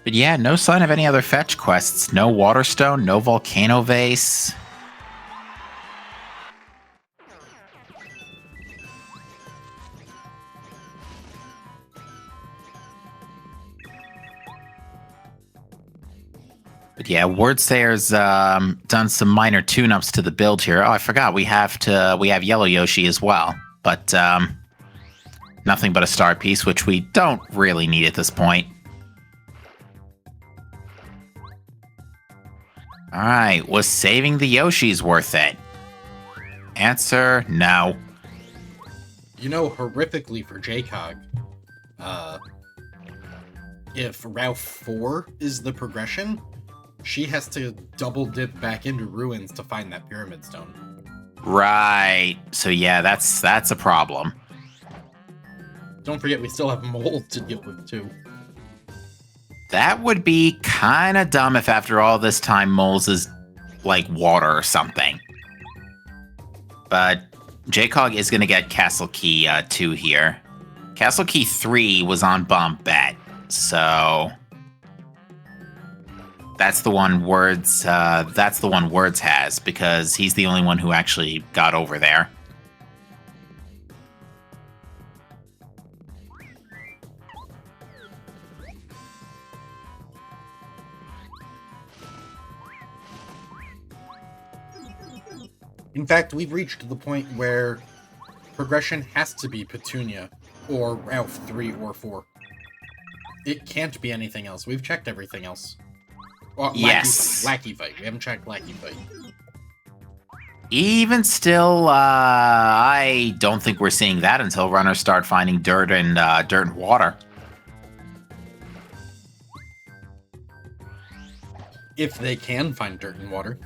But yeah, no sign of any other fetch quests. No Waterstone, no Volcano Vase. But yeah, Wordsayer's done some minor tune-ups to the build here. Oh, I forgot we have Yellow Yoshi as well, but nothing but a star piece, which we don't really need at this point. All right, was saving the Yoshis worth it? Answer, no. You know, horrifically for J-Cog, if Route 4 is the progression, she has to double dip back into Ruins to find that Pyramid Stone. Right, so yeah, that's a problem. Don't forget, we still have mold to deal with, too. That would be kind of dumb if after all this time Moles is like water or something. But J-Cog is going to get Castle Key 2 here. Castle Key 3 was on Bombette, so that's the one Words has, because he's the only one who actually got over there. In fact, we've reached the point where progression has to be Petunia, or Route 3 or 4. It can't be anything else. We've checked everything else. Well, Yes. Lackey Fight. We haven't checked Lackey Fight. Even still, I don't think we're seeing that until runners start finding dirt and water. if they can find dirt and water.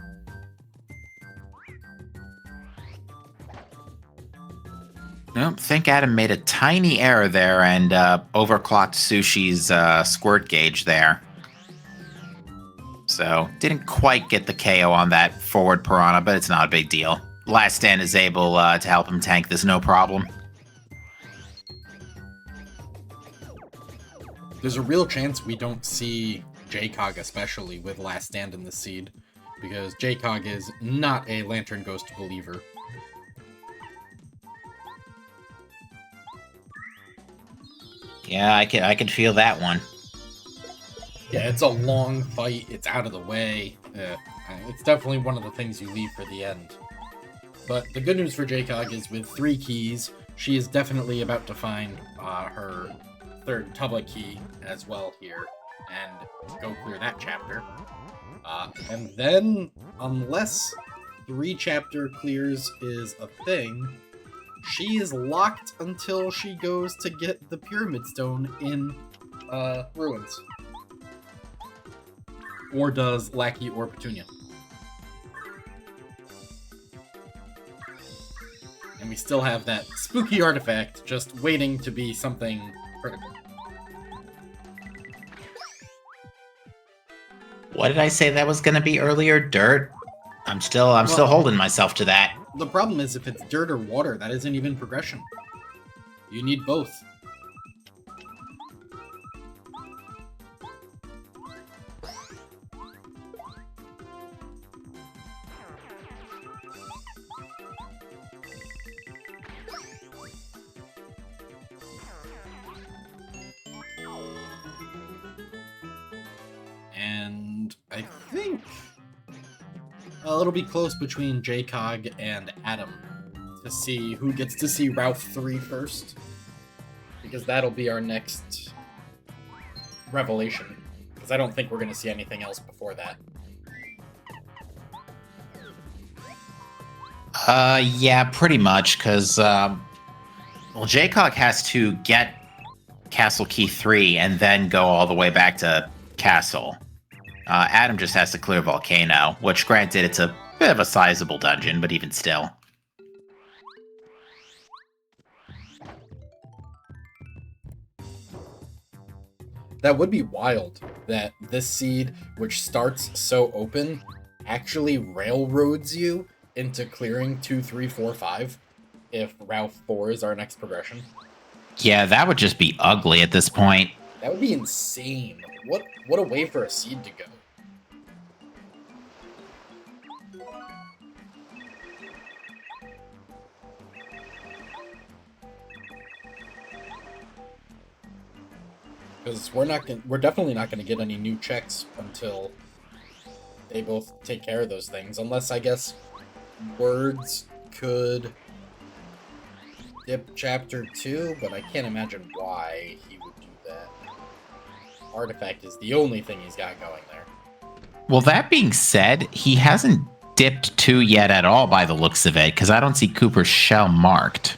Nope, think Adam made a tiny error there and overclocked Sushi's squirt gauge there. So, didn't quite get the KO on that forward Piranha, but it's not a big deal. Last Stand is able to help him tank this no problem. There's a real chance we don't see JCog, especially with Last Stand in the seed, because JCog is not a Lantern Ghost believer. Yeah, I can feel that one. Yeah, it's a long fight. It's out of the way. It's definitely one of the things you leave for the end. But the good news for JCog is with 3 keys, she is definitely about to find her 3rd Tubba key as well here and go clear that chapter. And then, unless 3 chapter clears is a thing, she is locked until she goes to get the Pyramid Stone in Ruins. Or does Lackey or Petunia. And we still have that spooky artifact just waiting to be something critical. What did I say that was going to be earlier? Dirt? I'm still holding myself to that. The problem is if it's dirt or water, that isn't even progression. You need both. And I think it'll be close between JCog and Adam to see who gets to see Route 3 first. Because that'll be our next revelation. Because I don't think we're going to see anything else before that. Yeah, pretty much, because, well, JCog has to get Castle Key 3 and then go all the way back to Castle. Adam just has to clear Volcano, which, granted, it's a bit of a sizable dungeon, but even still. That would be wild that this seed, which starts so open, actually railroads you into clearing 2, 3, 4, 5 if Route 4 is our next progression. Yeah, that would just be ugly at this point. That would be insane. What a way for a seed to go. Because we're definitely not gonna get any new checks until they both take care of those things. Unless, I guess, Words could dip chapter 2, but I can't imagine why he would do that. Artifact is the only thing he's got going there. Well, that being said, he hasn't dipped 2 yet at all by the looks of it, because I don't see Cooper's Shell marked.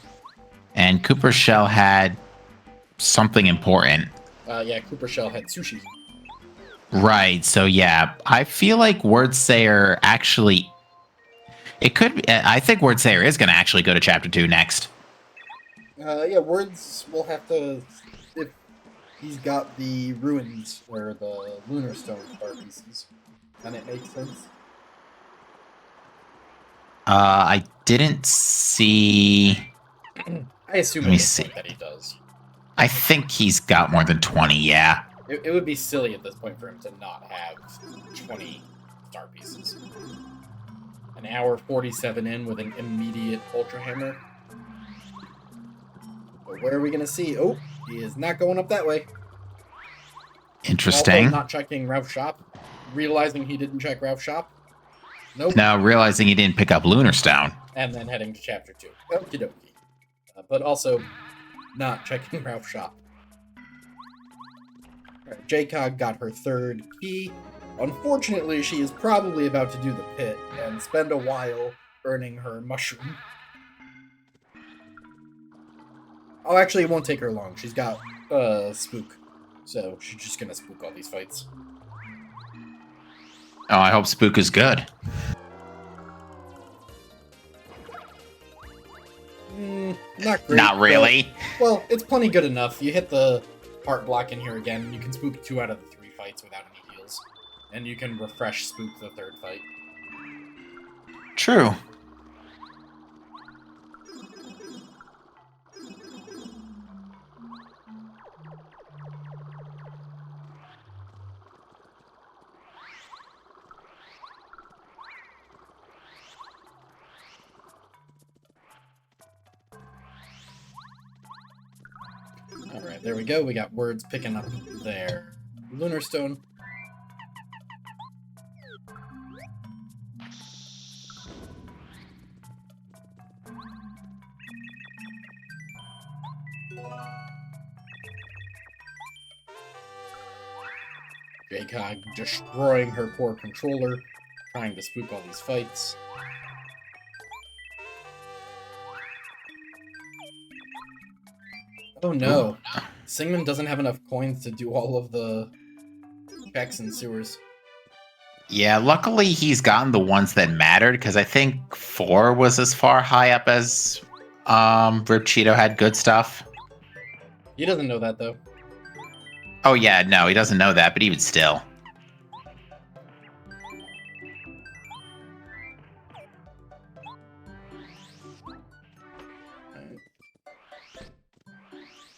And Cooper's Shell had something important. Yeah, Cooper Shell had sushi. Right, so yeah, I feel like Wordsayer actually... It could be... I think Wordsayer is going to actually go to Chapter 2 next. Yeah, Words will have to... If he's got the ruins, or the Lunar Stone star pieces, then it makes sense. I didn't see... I assume Let me see. that he does. I think he's got more than 20, yeah. It would be silly at this point for him to not have 20 star pieces. An hour 47 in with an immediate Ultra Hammer. But where are we going to see? Oh, he is not going up that way. Interesting. Also not checking Ralph's shop. Realizing he didn't check Ralph's shop. Nope. Now realizing he didn't pick up Lunar Stone. And then heading to Chapter 2. Okie dokie. But also not checking Ralph's shop. Alright, JCog got her 3rd key. Unfortunately, she is probably about to do the pit and spend a while earning her mushroom. Oh, actually, it won't take her long. She's got Spook. So she's just gonna spook all these fights. Oh, I hope Spook is good. Not great. Not really. Well, it's plenty good enough. You hit the heart block in here again, you can spook 2 out of the 3 fights without any heals. And you can refresh spook the 3rd fight. True. Alright, there we go. We got words picking up there. Lunar Stone. JCog destroying her poor controller, trying to spook all these fights. Oh no. Singman doesn't have enough coins to do all of the checks and sewers. Yeah, luckily he's gotten the ones that mattered, because I think 4 was as far high up as Rip Cheeto had good stuff. He doesn't know that, though. Oh yeah, no, he doesn't know that, but even still.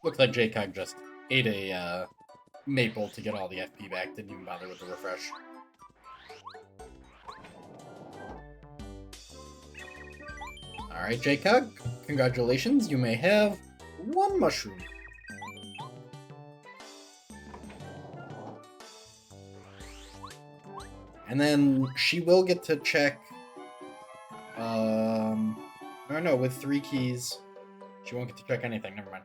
Looks like JCog just ate a maple to get all the FP back, didn't even bother with the refresh. Alright, JCog, congratulations, you may have 1 mushroom. And then she will get to check, or no, with 3 keys, she won't get to check anything, never mind.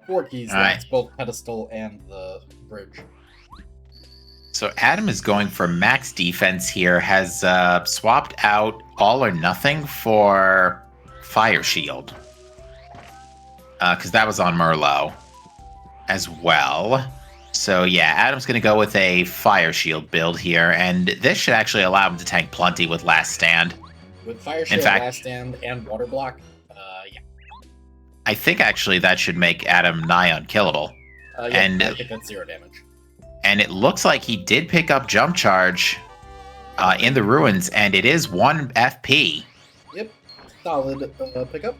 4 keys, that's both pedestal and the bridge. So Adam is going for max defense here, has swapped out All or Nothing for Fire Shield. Because that was on Merlot as well. So yeah, Adam's going to go with a Fire Shield build here, and this should actually allow him to tank plenty with Last Stand. With Fire Shield, Last Stand, and Water Block, yeah. I think actually that should make Adam nigh unkillable. Yeah, and I think that's 0 damage. And it looks like he did pick up Jump Charge in the Ruins, and it is 1 FP. Yep, solid pickup.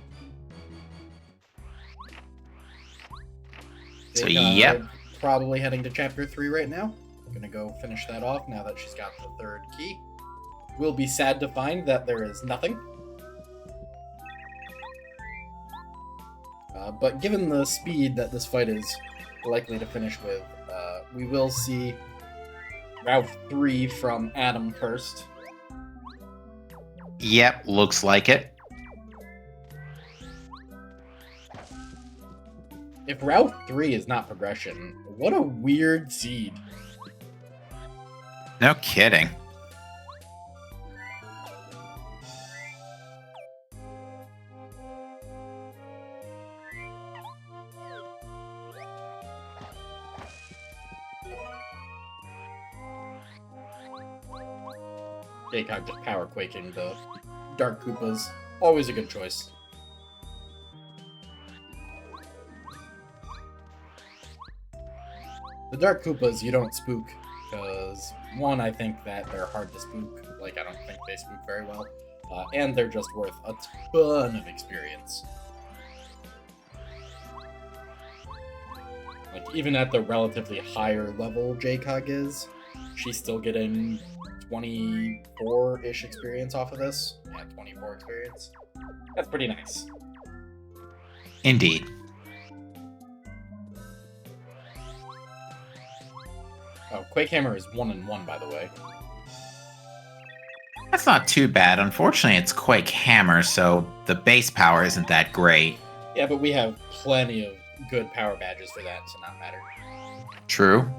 So yep. Probably heading to chapter 3 right now. Gonna go finish that off now that she's got the 3rd key. We'll be sad to find that there is nothing. But given the speed that this fight is likely to finish with, we will see Route 3 from Adam first. Yep, looks like it. If Route 3 is not progression, what a weird seed. No kidding. JCog just power quaking the Dark Koopas. Always a good choice. The Dark Koopas you don't spook, because, 1, I think that they're hard to spook. Like, I don't think they spook very well. And they're just worth a ton of experience. Like, even at the relatively higher level JCog is, she's still getting 24-ish experience off of this. Yeah, 24 experience. That's pretty nice. Indeed. Oh, Quake Hammer is 1-1, by the way. That's not too bad. Unfortunately, it's Quake Hammer, so the base power isn't that great. Yeah, but we have plenty of good power badges for that to not matter. True.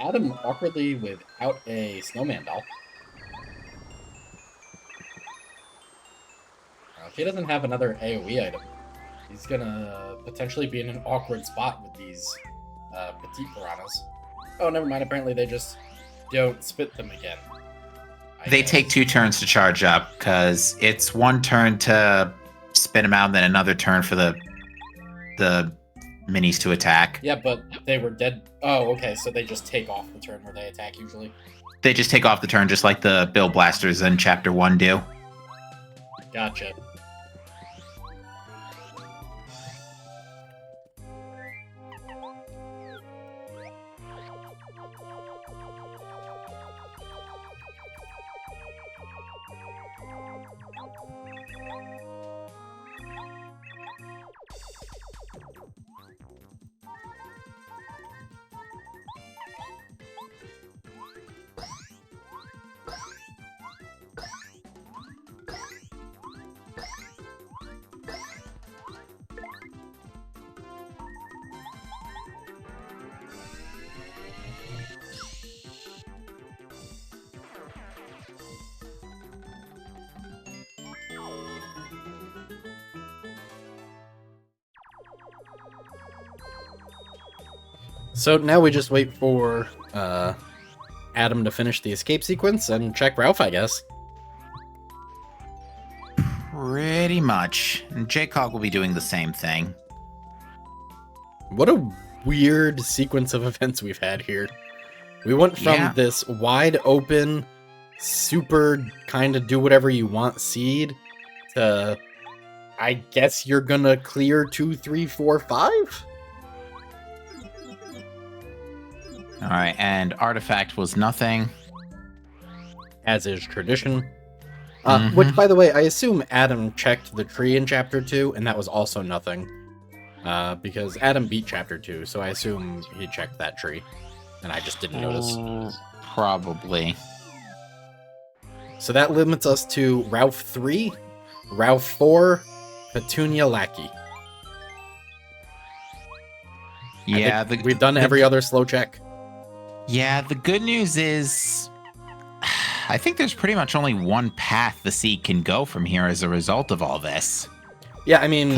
Adam awkwardly without a snowman doll. If he doesn't have another AoE item, he's gonna potentially be in an awkward spot with these petite piranhas. Oh, never mind. Apparently they just don't spit them again. They take 2 turns to charge up, because it's 1 turn to spin them out, and then another turn for the minis to attack. Yeah, but they were dead. Oh, okay, so they just take off the turn where they attack usually. They just take off the turn, just like the Bill Blasters in Chapter 1 do. Gotcha. So now we just wait for Adam to finish the escape sequence and check Ralph, I guess. Pretty much. And J-Cog will be doing the same thing. What a weird sequence of events we've had here. We went from this wide open, super kind of do whatever you want seed to, I guess you're gonna clear 2, 3, 4, 5? Alright, and Artifact was nothing. As is tradition. Which, by the way, I assume Adam checked the tree in Chapter 2, and that was also nothing. Because Adam beat Chapter 2, so I assume he checked that tree. And I just didn't notice. Probably. So that limits us to Ralph 3, Ralph 4, Petunia Lackey. Yeah, we've done every other slow check. Yeah, the good news is I think there's pretty much only one path the seed can go from here as a result of all this. Yeah, I mean,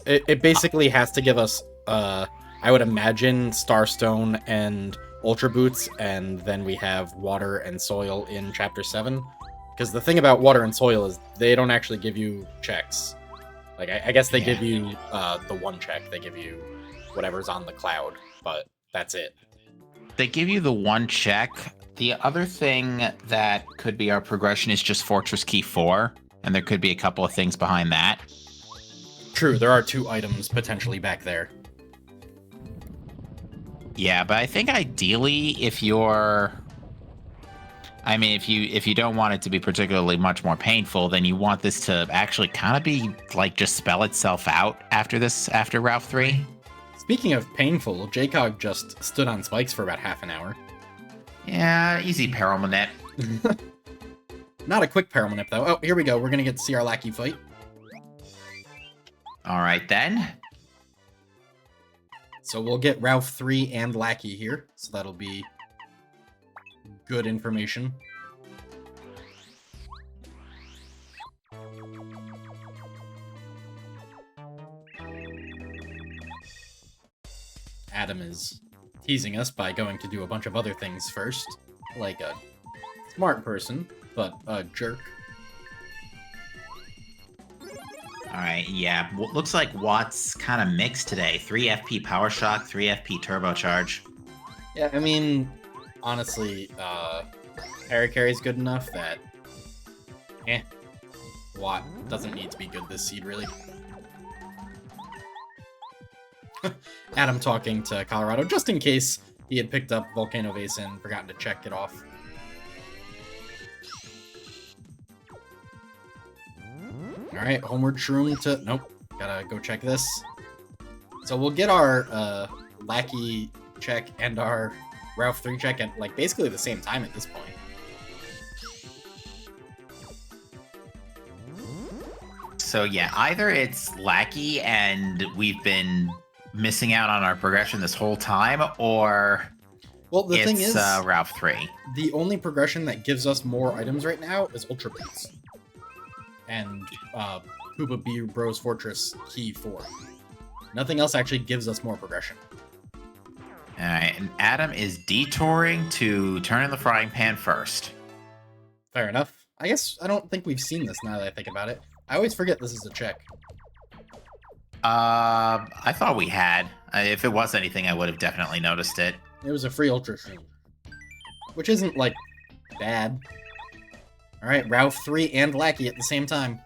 it basically has to give us, I would imagine, Starstone and Ultra Boots, and then we have Water and Soil in Chapter 7. Because the thing about Water and Soil is they don't actually give you checks. Like, I guess they give you the one check. They give you whatever's on the cloud, but that's it. They give you the one check. The other thing that could be our progression is just Fortress Key 4, and there could be a couple of things behind that. True, there are 2 items potentially back there. Yeah, but I think ideally if you're... I mean, if you don't want it to be particularly much more painful, then you want this to actually kind of be, like, just spell itself out after Ralph 3. Speaking of painful, J-Cog just stood on spikes for about half an hour. Yeah, easy Paramonip. Not a quick Paramonip, though. Oh, here we go. We're going to get to see our Lackey fight. All right, then. So we'll get Ralph 3 and Lackey here. So that'll be good information. Adam is teasing us by going to do a bunch of other things first, like a smart person, but a jerk. Alright, yeah. Looks like Watt's kind of mixed today. 3 FP Power Shock, 3 FP Turbocharge. Yeah, I mean, honestly, Parakarry's good enough that, Watt doesn't need to be good this seed, really. Adam talking to Colorado, just in case he had picked up Volcano Vase and forgotten to check it off. Alright, homeward shroom to... Nope, gotta go check this. So we'll get our Lackey check and our Ralph 3 check at, like, basically the same time at this point. So yeah, either it's Lackey and we've been missing out on our progression this whole time, or Well, the thing is, Ralph 3. the only progression that gives us more items right now is Ultra Boots. And Koopa B Bros Fortress Key 4. Nothing else actually gives us more progression. Alright, and Adam is detouring to turn in the frying pan first. Fair enough. I guess I don't think we've seen this now that I think about it. I always forget this is a check. I thought we had. If it was anything, I would have definitely noticed it. It was a free Ultra Shield. Which isn't, like, bad. Alright, Ralph 3 and Lackey at the same time.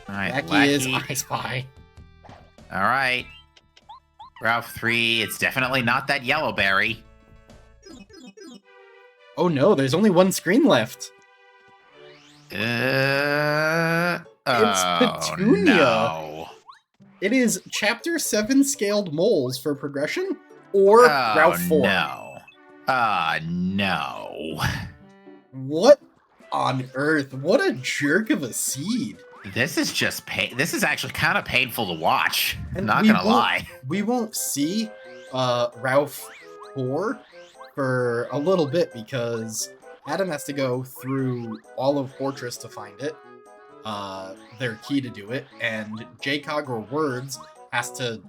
Alright, Lackey is I Spy. Alright. Ralph 3, it's definitely not that yellow berry. Oh no, there's only one screen left. It's Petunia. No. It is Chapter 7 scaled moles for progression, or Ralph 4. No. No. What on earth? What a jerk of a seed. This is just this is actually kind of painful to watch. And Not gonna lie. We won't see Ralph 4 for a little bit because Adam has to go through all of Fortress to find it. Their key to do it, and JCOG or Words has to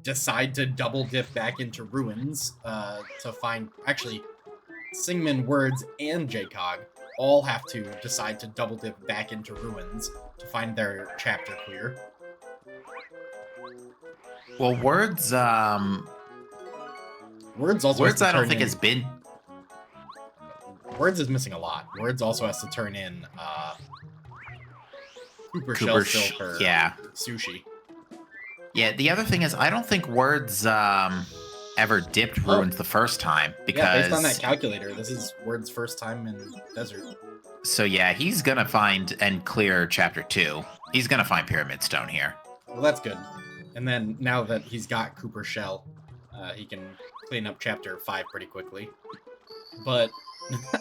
decide to double dip back into Ruins to find. Actually, Singman, Words, and JCOG all have to decide to double dip back into Ruins to find their chapter clear. Well, Words also Words I don't think has been. Words is missing a lot. Words also has to turn in Cooper Shell still for sushi. Yeah, the other thing is I don't think Words ever dipped Ruins the first time because based on that calculator, this is Words' first time in Desert. So yeah, he's gonna find and clear chapter 2. He's gonna find Pyramid Stone here. Well, that's good. And then now that he's got Cooper Shell, he can clean up chapter 5 pretty quickly. But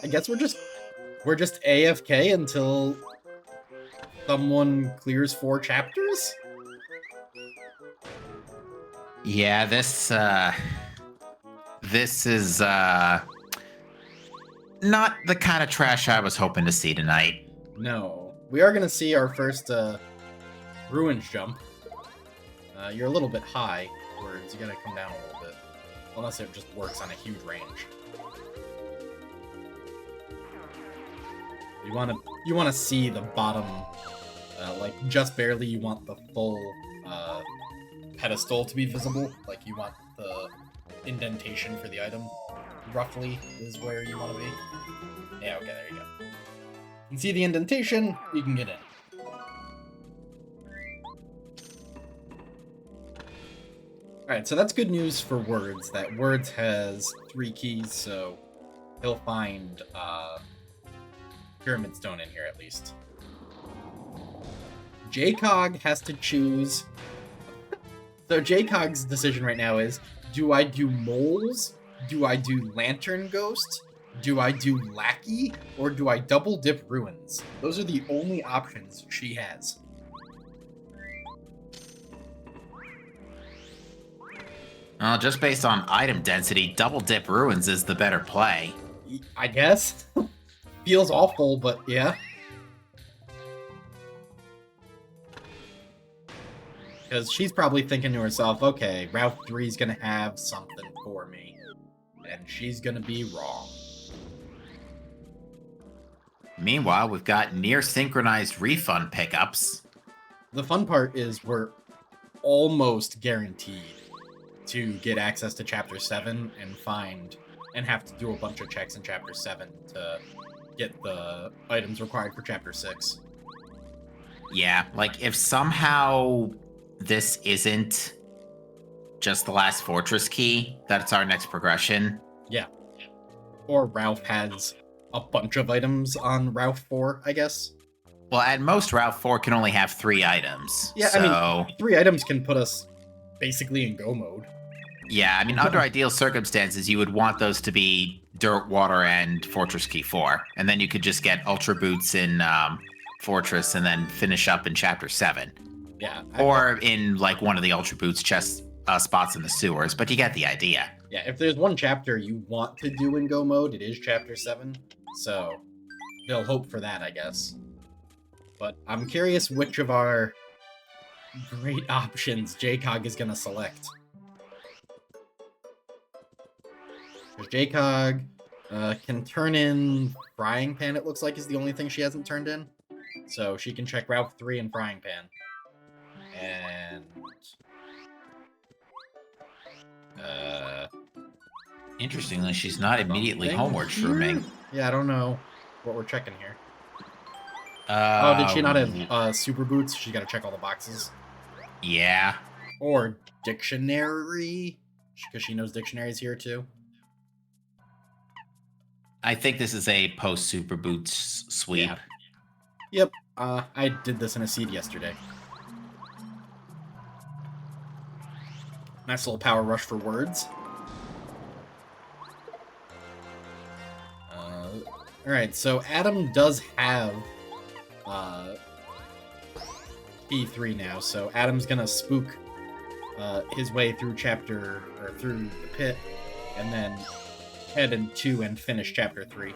I guess we're just AFK until someone clears 4 chapters? Yeah, this is not the kind of trash I was hoping to see tonight. No. We are gonna see our first Ruins jump. You're a little bit high, Words. You gotta come down a little bit. Unless it just works on a huge range. You wanna see the bottom, like just barely. You want the full pedestal to be visible. Like you want the indentation for the item, roughly, is where you want to be. Yeah, okay, there you go. You can see the indentation. You can get in. Alright, so that's good news for Words, that Words has 3 keys, so he'll find Pyramid Stone in here at least. JCOG has to choose. So JCOG's decision right now is, do I do Moles? Do I do Lantern Ghost? Do I do Lackey? Or do I double dip Ruins? Those are the only options she has. Well, just based on item density, double dip Ruins is the better play. I guess. Feels awful, but yeah. Because she's probably thinking to herself, okay, Ralph 3's gonna have something for me. And she's gonna be wrong. Meanwhile, we've got near synchronized refund pickups. The fun part is we're almost guaranteed to get access to Chapter 7 and have to do a bunch of checks in Chapter 7 to get the items required for Chapter 6. Yeah, like if somehow this isn't just the last fortress key, that's our next progression. Yeah. Or Ralph has a bunch of items on Ralph 4, I guess. Well, at most, Ralph 4 can only have 3 items. Yeah, so... I mean, 3 items can put us basically in go mode. Yeah, I mean, under ideal circumstances, you would want those to be Dirt, Water, and Fortress Key 4. And then you could just get Ultra Boots in Fortress and then finish up in Chapter 7. Yeah. Or in, like, one of the Ultra Boots chest spots in the sewers, but you get the idea. Yeah, if there's one chapter you want to do in Go mode, it is Chapter 7. So, they'll hope for that, I guess. But I'm curious which of our great options JCog is going to select. Because JCog can turn in Frying Pan, it looks like, is the only thing she hasn't turned in. So she can check Route 3 and Frying Pan. And... Interestingly, she's not immediately something homeward here? shrooming. Yeah, I don't know what we're checking here. Oh, did she not have super boots? She's got to check all the boxes. Yeah. Or dictionary, because she knows dictionaries here too. I think this is a post super boots sweep. Yeah. Yep. I did this in a seed yesterday. Nice little power rush for words. Alright, so Adam does have P3 now, so Adam's gonna spook his way through through the pit, and then head into and finish chapter 3.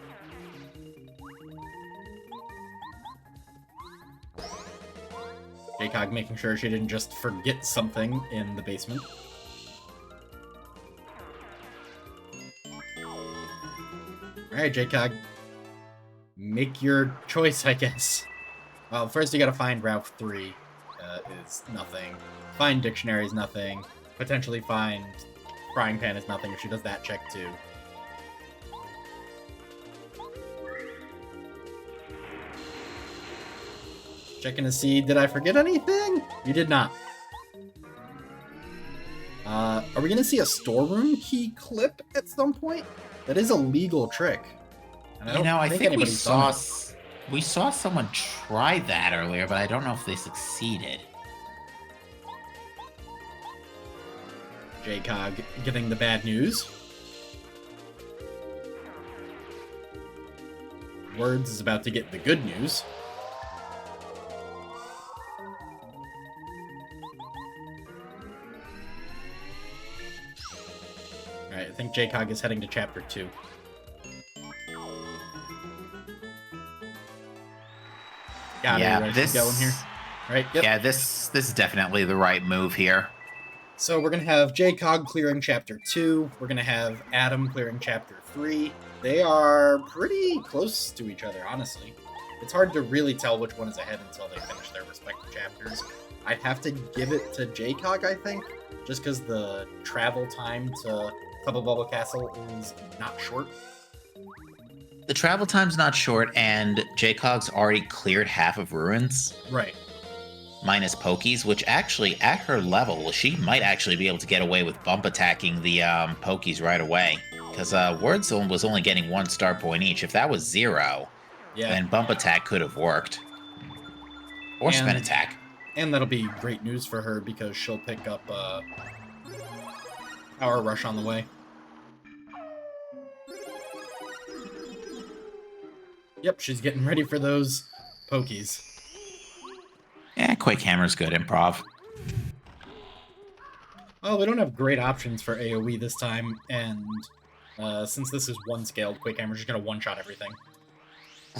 JCog making sure she didn't just forget something in the basement. Alright, JCog. Make your choice, I guess. Well, first you gotta find Route 3 is nothing. Find Dictionary is nothing. Potentially find Frying Pan is nothing if she does that check too. Checking to see, did I forget anything? You did not. Are we gonna see a storeroom key clip at some point? That is a legal trick. And I think we saw someone try that earlier, but I don't know if they succeeded. JCog getting the bad news. Words is about to get the good news. Alright, I think JCog is heading to chapter 2. This going here. Right? Yep. Yeah, this is definitely the right move here. So we're gonna have JCog clearing chapter 2. We're gonna have Adam clearing chapter 3. They are pretty close to each other, honestly. It's hard to really tell which one is ahead until they finish their respective chapters. I'd have to give it to JCog, I think, just because the travel time to Double Bubble Castle is not short. The travel time's not short, and JCog's already cleared half of ruins. Right. Minus Pokies, which actually, at her level, she might actually be able to get away with bump attacking the Pokies right away. Because Word Zone was only getting 1 star point each. If that was 0, then bump attack could have worked. Or spin attack. And that'll be great news for her, because she'll pick up Power Rush on the way. Yep, she's getting ready for those Pokies. Yeah, Quake Hammer's good improv. Well, we don't have great options for AoE this time, and since this is 1-scaled, Quake Hammer's just gonna one-shot everything.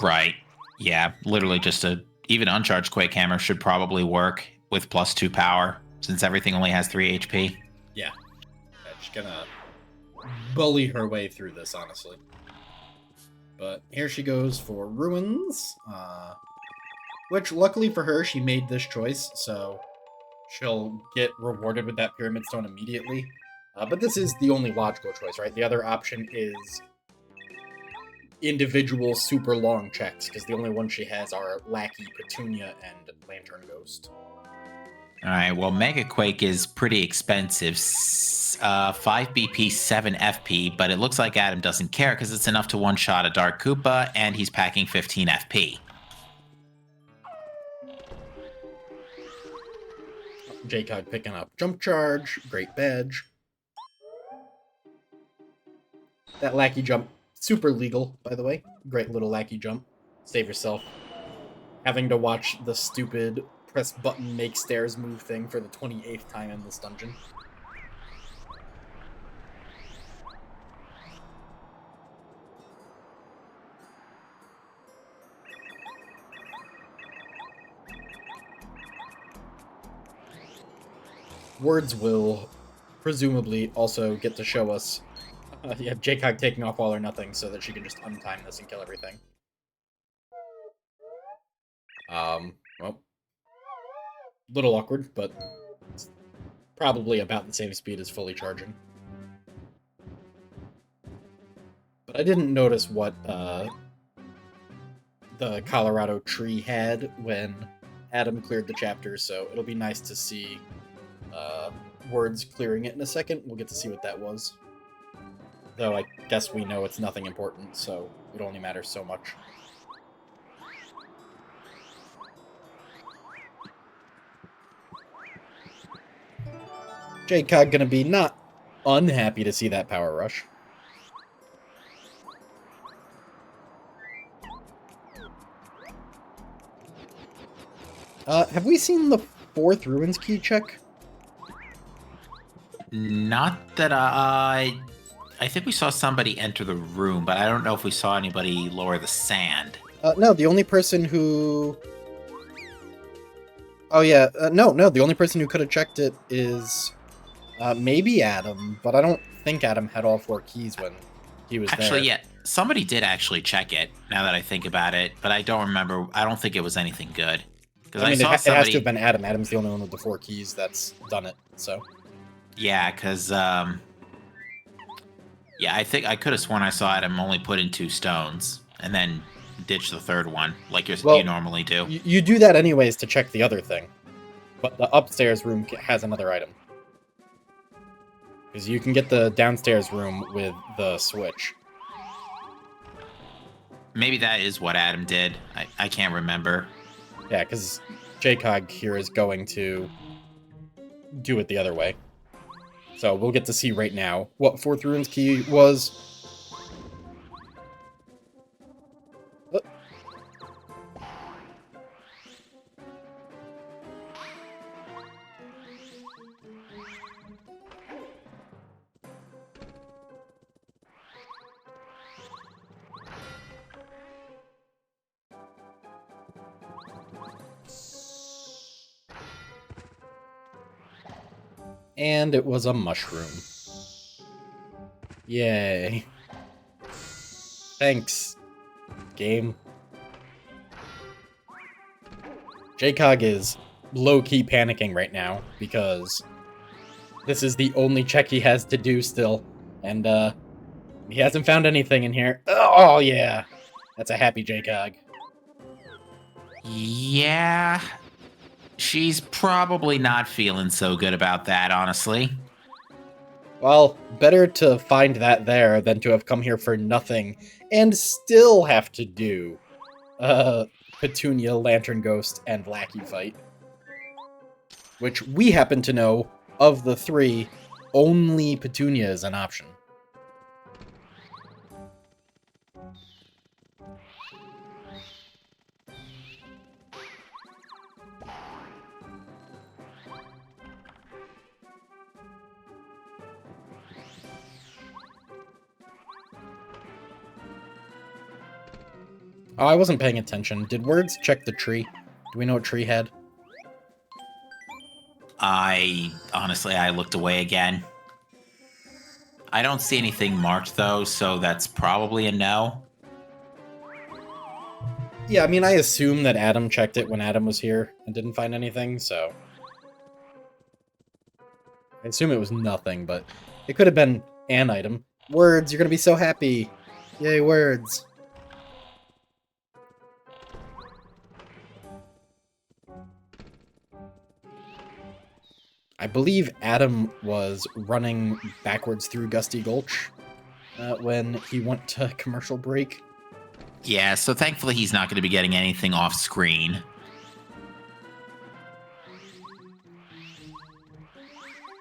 Right. Yeah, literally just even uncharged Quake Hammer should probably work with +2 power, since everything only has 3 HP. Yeah. She's gonna bully her way through this, honestly. But here she goes for Ruins, which luckily for her, she made this choice, so she'll get rewarded with that Pyramid Stone immediately. But this is the only logical choice, right? The other option is individual super long checks, because the only ones she has are Lackey, Petunia, and Lantern Ghost. Alright, well, Mega Quake is pretty expensive. 5 BP, 7 FP, but it looks like Adam doesn't care because it's enough to one-shot a Dark Koopa, and he's packing 15 FP. JCog picking up Jump Charge, great badge. That Lackey Jump, super legal, by the way. Great little Lackey Jump. Save yourself having to watch the stupid press button make stairs move thing for the 28th time in this dungeon. Words will presumably also get to show us Jaycog taking off all or nothing so that she can just untime this and kill everything. Well, little awkward, but it's probably about the same speed as fully charging. But I didn't notice what the Colorado tree had when Adam cleared the chapter, so it'll be nice to see Words clearing it in a second. We'll get to see what that was. Though I guess we know it's nothing important, so it only matters so much. Jaycog gonna be not unhappy to see that power rush. Have we seen the 4th Ruins key check? Not that I think we saw somebody enter the room, but I don't know if we saw anybody lower the sand. No, the only person who... Oh, yeah. No, the only person who could have checked it is maybe Adam, but I don't think Adam had all 4 keys when he was there. Actually, yeah, somebody did actually check it, now that I think about it, but I don't remember. I don't think it was anything good. I mean, it has to have been Adam. Adam's the only one with the 4 keys that's done it, so... Yeah, because, yeah, I think I could have sworn I saw Adam only put in 2 stones, and then ditch the 3rd one, like you normally do. You do that anyways to check the other thing. But the upstairs room has another item. Because you can get the downstairs room with the switch. Maybe that is what Adam did. I can't remember. Yeah, because Jaycog here is going to do it the other way. So we'll get to see right now what 4th Ruins key was. And it was a mushroom. Yay. Thanks, game. Jaycog is low-key panicking right now, because this is the only check he has to do still, and he hasn't found anything in here. Oh, yeah. That's a happy Jaycog. Yeah... She's probably not feeling so good about that, honestly. Well, better to find that there than to have come here for nothing and still have to do Petunia, Lantern Ghost, and Lackey fight. Which we happen to know, of the 3, only Petunia is an option. Oh, I wasn't paying attention. Did Words check the tree? Do we know what tree had? Honestly, I looked away again. I don't see anything marked, though, so that's probably a no. Yeah, I mean, I assume that Adam checked it when Adam was here and didn't find anything, so... I assume it was nothing, but it could have been an item. Words, you're gonna be so happy! Yay, Words! I believe Adam was running backwards through Gusty Gulch when he went to commercial break. Yeah, so thankfully he's not going to be getting anything off screen.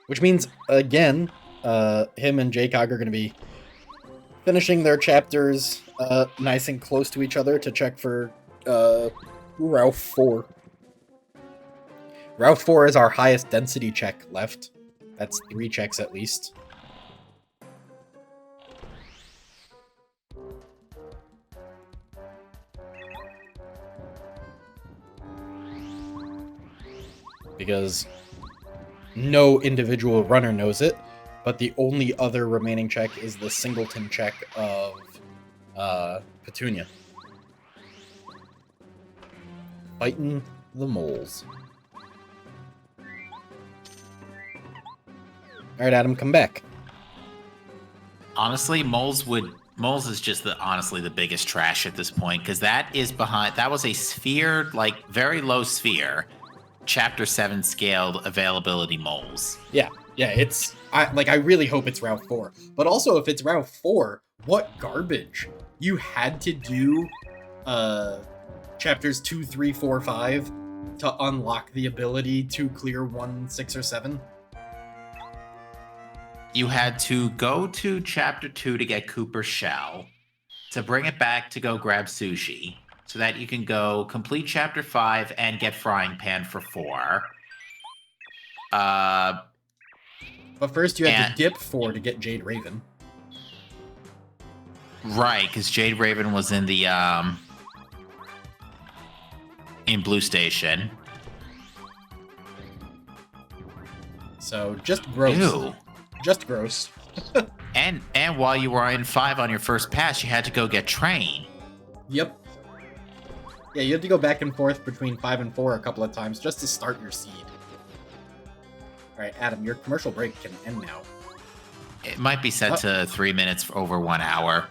Which means, again, him and Jaycog are going to be finishing their chapters nice and close to each other to check for Ralph 4. Route 4 is our highest density check left. That's 3 checks at least. Because no individual runner knows it, but the only other remaining check is the singleton check of Petunia. Fighting the moles. Alright, Adam, come back. Honestly, Moles is just honestly the biggest trash at this point, because that was a sphere, like very low sphere, chapter 7 scaled availability Moles. Yeah, I really hope it's Route 4. But also, if it's Route 4, what garbage. You had to do chapters 2, 3, 4, 5 to unlock the ability to clear 1, 6, or 7. You had to go to chapter 2 to get Cooper's shell, to bring it back to go grab sushi, so that you can go complete chapter 5 and get frying pan for 4. But first you had to dip 4 to get Jade Raven. Right, because Jade Raven was in the in Blue Station. So just gross. Ew. Just gross. and while you were in 5 on your first pass, you had to go get Train. Yep. Yeah, you have to go back and forth between 5 and 4 a couple of times just to start your seed. Alright, Adam, your commercial break can end now. It might be set to 3 minutes for over 1 hour.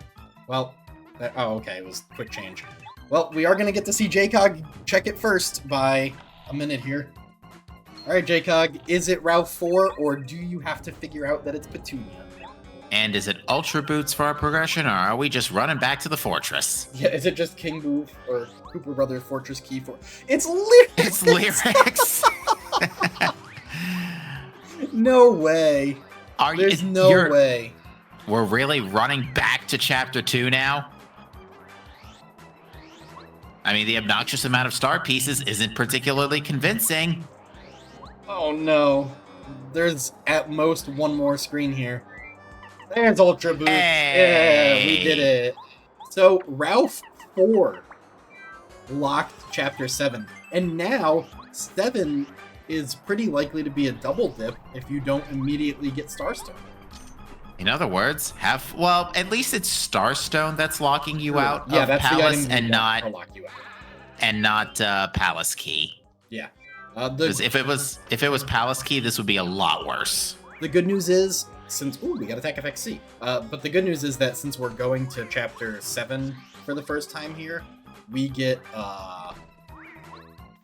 Well, okay, it was quick change. Well, we are going to get to see JCOG check it first by a minute here. Alright, JCOG, is it Route 4, or do you have to figure out that it's Petunia? And is it Ultra Boots for our progression, or are we just running back to the fortress? Yeah, is it just King Boo or Cooper Brothers Fortress Key for? It's lyrics! It's lyrics! No way. There's no way. We're really running back to chapter 2 now? I mean, the obnoxious amount of star pieces isn't particularly convincing. Oh no. There's at most one more screen here. There's Ultra Boost. Hey. Yeah, we did it. So, Ralph 4 locked chapter 7. And now, 7 is pretty likely to be a double dip if you don't immediately get Starstone. In other words, at least it's Starstone that's locking you out Yeah, of that's Palace the item and lock you out. and not Palace Key. Yeah. Because if it was Palace Key, this would be a lot worse. The good news is, we got Attack Effect C. But the good news is that since we're going to chapter 7 for the first time here, we get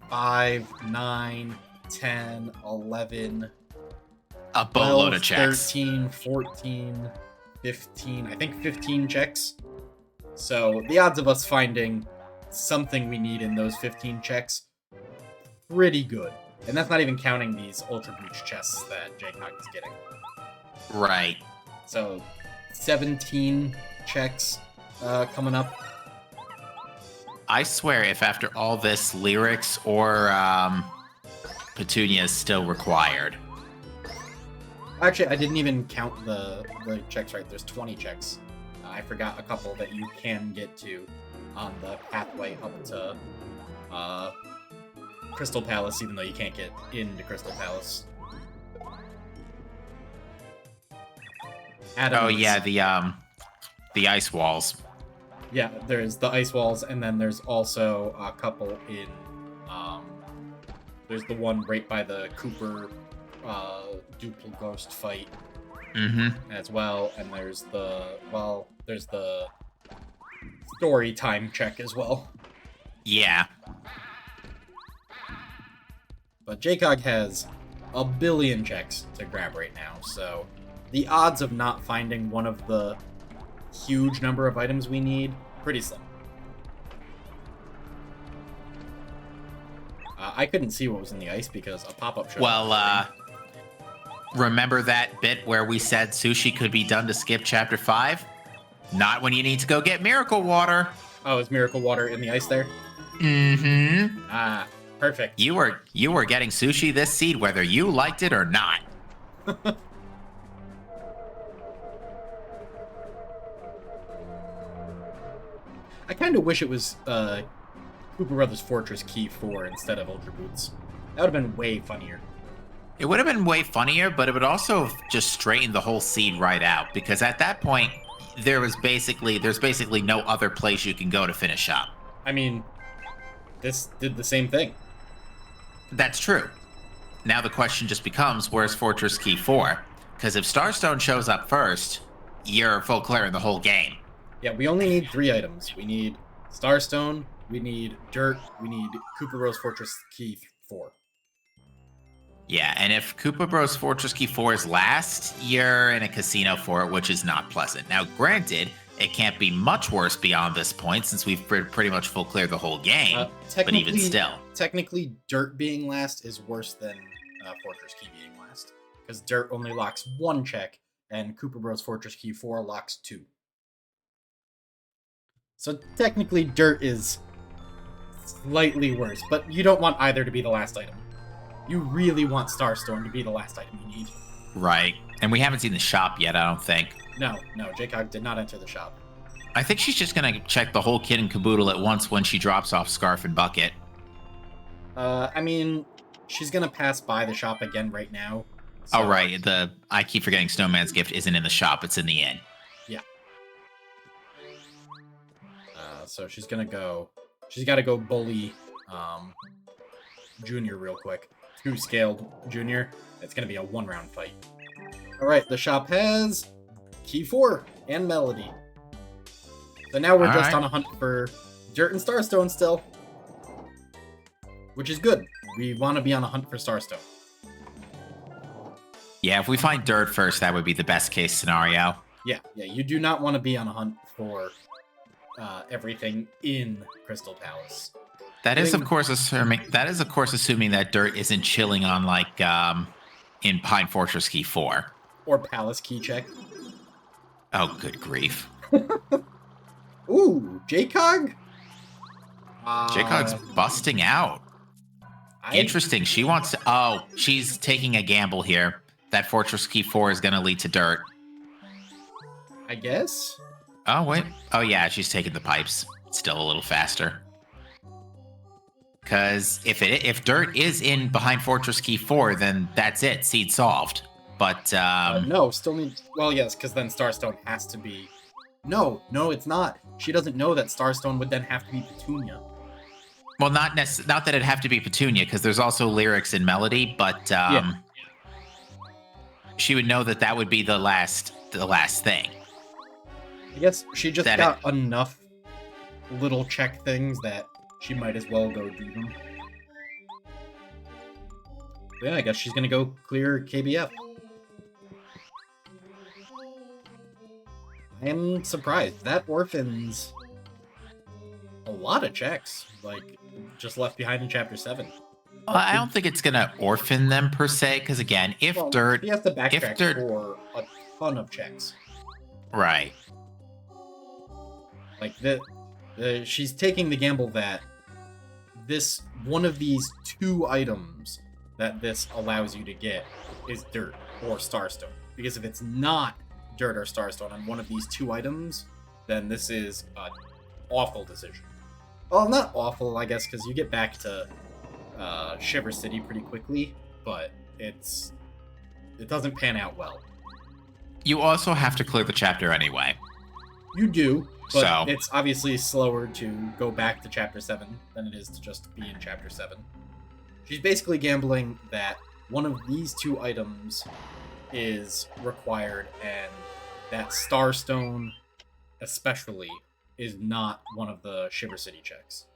5, 9, 10, 11, A 12, boatload of checks. 13, 14, 15, I think 15 checks. So the odds of us finding something we need in those 15 checks, pretty good. And that's not even counting these Ultra Breach chests that JCOG is getting. Right. So 17 checks coming up. I swear, if after all this, lyrics or Petunia is still required. Actually, I didn't even count the checks right. There's 20 checks. I forgot a couple that you can get to on the pathway up to Crystal Palace, even though you can't get into Crystal Palace. Oh yeah, the ice walls. Yeah, there's the ice walls, and then there's also a couple in. There's the one right by the Cooper Duple Ghost fight as well, and there's the story time check as well. Yeah. But JCOG has a billion checks to grab right now, so the odds of not finding one of the huge number of items we need, pretty slim. I couldn't see what was in the ice because a pop-up showed up. Remember that bit where we said sushi could be done to skip chapter 5? Not when you need to go get miracle water. Oh, is miracle water in the ice there? Mm-hmm. Ah, perfect. You were getting sushi this seed whether you liked it or not. I kind of wish it was Cooper Brothers Fortress Key 4 instead of Ultra Boots. That would have been way funnier. It would have been way funnier, but it would also have just straightened the whole seed right out because at that point there's basically no other place you can go to finish up. I mean, this did the same thing. That's true. Now the question just becomes, where's Fortress Key 4? Because if Starstone shows up first, you're full clearing the whole game. Yeah, we only need 3 items. We need Starstone, we need Dirt, we need Cooper Rose Fortress Key 4. Yeah, and if Koopa Bros Fortress Key 4 is last, you're in a casino for it, which is not pleasant. Now, granted, it can't be much worse beyond this point since we've pretty much full cleared the whole game, but even still. Technically, Dirt being last is worse than Fortress Key being last. Because Dirt only locks 1 check, and Cooper Bros Fortress Key 4 locks 2. So technically, Dirt is slightly worse, but you don't want either to be the last item. You really want Starstorm to be the last item you need. Right. And we haven't seen the shop yet, I don't think. No, Jaycog did not enter the shop. I think she's just going to check the whole kit and caboodle at once when she drops off Scarf and Bucket. I mean, she's going to pass by the shop again right now. So... Oh, right. I keep forgetting Snowman's gift isn't in the shop. It's in the inn. Yeah. So she's going to go... She's got to go bully Junior real quick. 2-scaled Junior. It's going to be a 1-round fight. Alright, the shop has Key 4 and Melody. So now we're just on a hunt for Dirt and Starstone still. Which is good. We want to be on a hunt for Starstone. Yeah, if we find Dirt first, that would be the best case scenario. Yeah, you do not want to be on a hunt for everything in Crystal Palace. That is, of course, assuming that Dirt isn't chilling on like in Pine Fortress Key 4 or Palace Key Check. Oh, good grief! Ooh, Jaycog. Jaycog's busting out. Interesting. She wants to. Oh, she's taking a gamble here. That Fortress Key 4 is going to lead to Dirt. I guess. Oh wait. Oh yeah, she's taking the pipes. Still a little faster. Because if Dirt is in behind Fortress Key 4, then that's it. Seed solved. But, no, still need... Well, yes, because then Starstone has to be... No, it's not. She doesn't know that Starstone would then have to be Petunia. Well, not that it'd have to be Petunia, because there's also lyrics and melody, but, she would know that would be the last thing. I guess she just got enough little check things that she might as well go do them. Yeah, I guess she's gonna go clear KBF. I am surprised. That orphans a lot of checks, like, just left behind in Chapter 7. I don't think it's gonna orphan them per se, because again, if Dirt... He has to backtrack for a ton of checks. Right. Like, she's taking the gamble that one of these 2 items that this allows you to get is Dirt or Starstone. Because if it's not Dirt or Starstone on one of these 2 items, then this is an awful decision. Well, not awful, I guess, because you get back to Shiver City pretty quickly, but it doesn't pan out well. You also have to clear the chapter anyway. You do, but it's obviously slower to go back to Chapter 7 than it is to just be in Chapter 7. She's basically gambling that one of these 2 items is required, and that Starstone especially is not one of the Shiver City checks.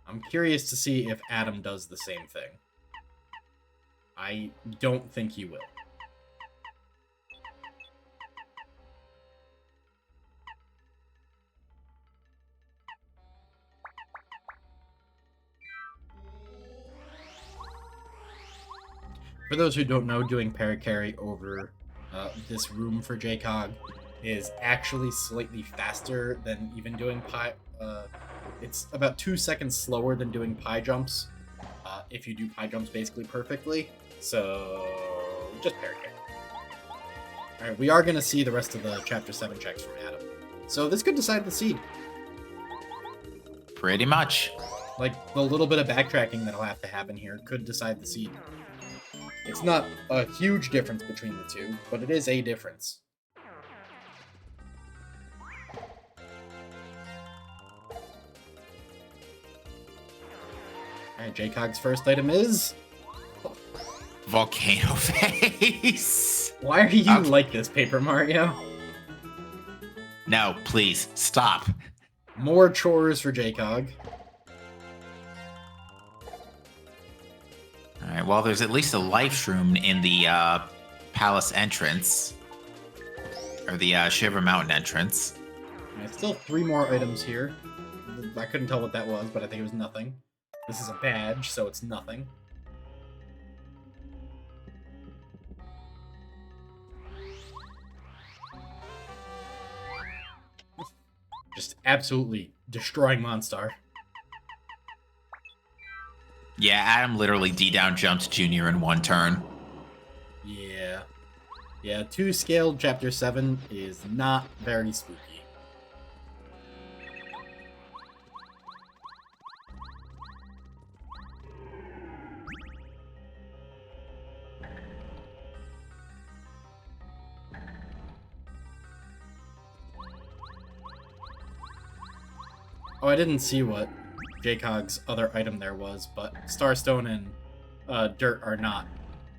I'm curious to see if Adam does the same thing. I don't think he will. For those who don't know, doing Paracarry over this room for Jaycog is actually slightly faster than even doing pie. It's about 2 seconds slower than doing pie jumps, if you do pie jumps basically perfectly. So, just Paracarry. Alright, we are going to see the rest of the Chapter 7 checks from Adam. So this could decide the seed. Pretty much. Like, the little bit of backtracking that'll have to happen here could decide the seed. It's not a huge difference between the two, but it is a difference. Alright, JCog's first item is... Volcano face. Why are you like this, Paper Mario? No, please, stop. More chores for JCog. Alright, well, there's at least a life shroom in the palace entrance. Or the Shiver Mountain entrance. Right, still 3 more items here. I couldn't tell what that was, but I think it was nothing. This is a badge, so it's nothing. Just absolutely destroying Monstar. Yeah, Adam literally D-down jumped Junior in 1 turn. Yeah. Yeah, 2 scaled Chapter 7 is not very spooky. Oh, I didn't see what JCog's other item there was, but Starstone and Dirt are not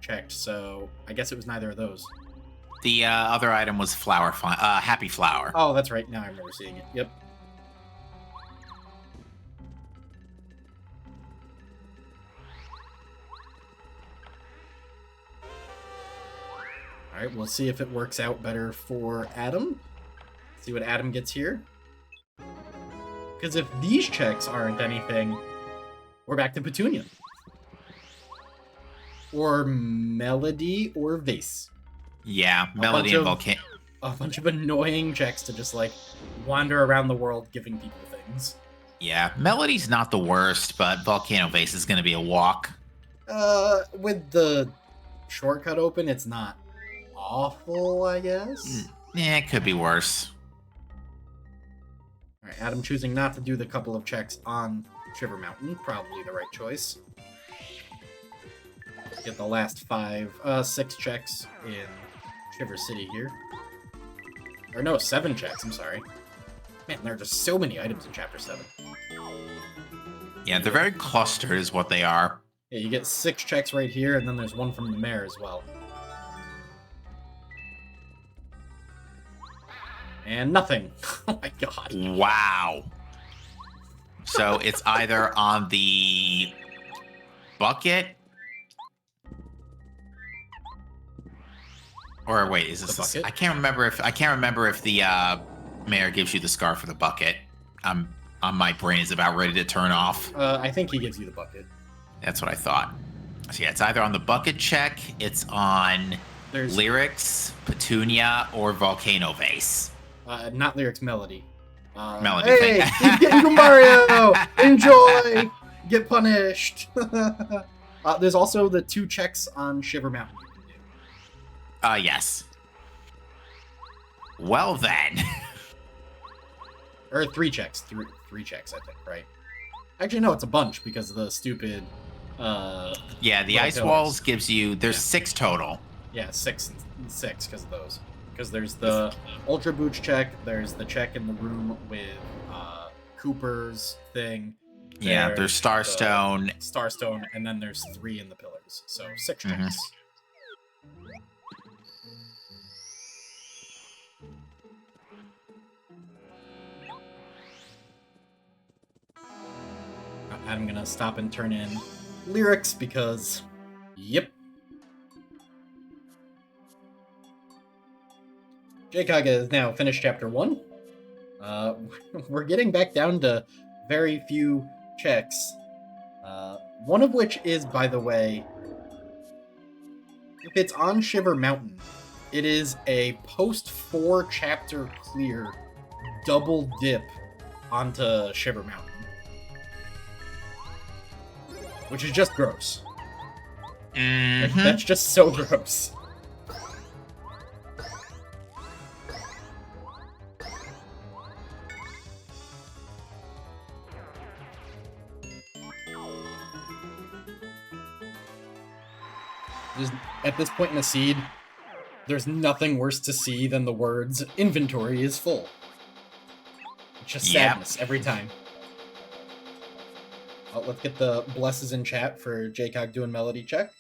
checked, so I guess it was neither of those. The other item was Happy Flower. Oh, that's right. Now I remember seeing it. Yep. Alright, we'll see if it works out better for Adam. See what Adam gets here. Because if these checks aren't anything, we're back to Petunia. Or Melody or Vase. Yeah, Melody and Volcano. A bunch of annoying checks to just, like, wander around the world giving people things. Yeah, Melody's not the worst, but Volcano Vase is going to be a walk. With the shortcut open, it's not awful, I guess. Yeah, it could be worse. Alright, Adam choosing not to do the couple of checks on Shiver Mountain. Probably the right choice. Get the last 6 checks in Shiver City here. Or no, 7 checks, I'm sorry. Man, there are just so many items in Chapter 7. Yeah, they're very clustered is what they are. Yeah, you get 6 checks right here, and then there's one from the mayor as well. And nothing. Oh my god. Wow. So it's either on the bucket, or wait, is this? I can't remember if the mayor gives you the scar for the bucket. My brain is about ready to turn off. I think he gives you the bucket. That's what I thought. So yeah, it's either on the bucket check, it's on Lyrics, Petunia, or Volcano Vase. Not Lyrics, Melody. Melody. Hey, he's getting to Mario! Enjoy! Get punished! There's also the 2 checks on Shiver Mountain you can do. Yes. Well then. Or 3 checks. 3 checks, I think, right? Actually, no, it's a bunch because of the stupid... yeah, the ice walls gives you... There's 6 total. Yeah, 6 and 6 because of those. Because there's the Ultra Boots check, there's the check in the room with Cooper's thing. Yeah, there's Starstone. Starstone, and then there's 3 in the pillars. So 6 checks. I'm gonna stop and turn in Lyrics because, yep. JCog has now finished Chapter 1. We're getting back down to very few checks. One of which is, by the way, if it's on Shiver Mountain, it is a post-4 chapter clear double dip onto Shiver Mountain. Which is just gross. Mm-hmm. That's just so gross. Just at this point in the seed, there's nothing worse to see than the words "inventory is full." It's just sadness every time. Oh, let's get the blesses in chat for JCog doing melody check.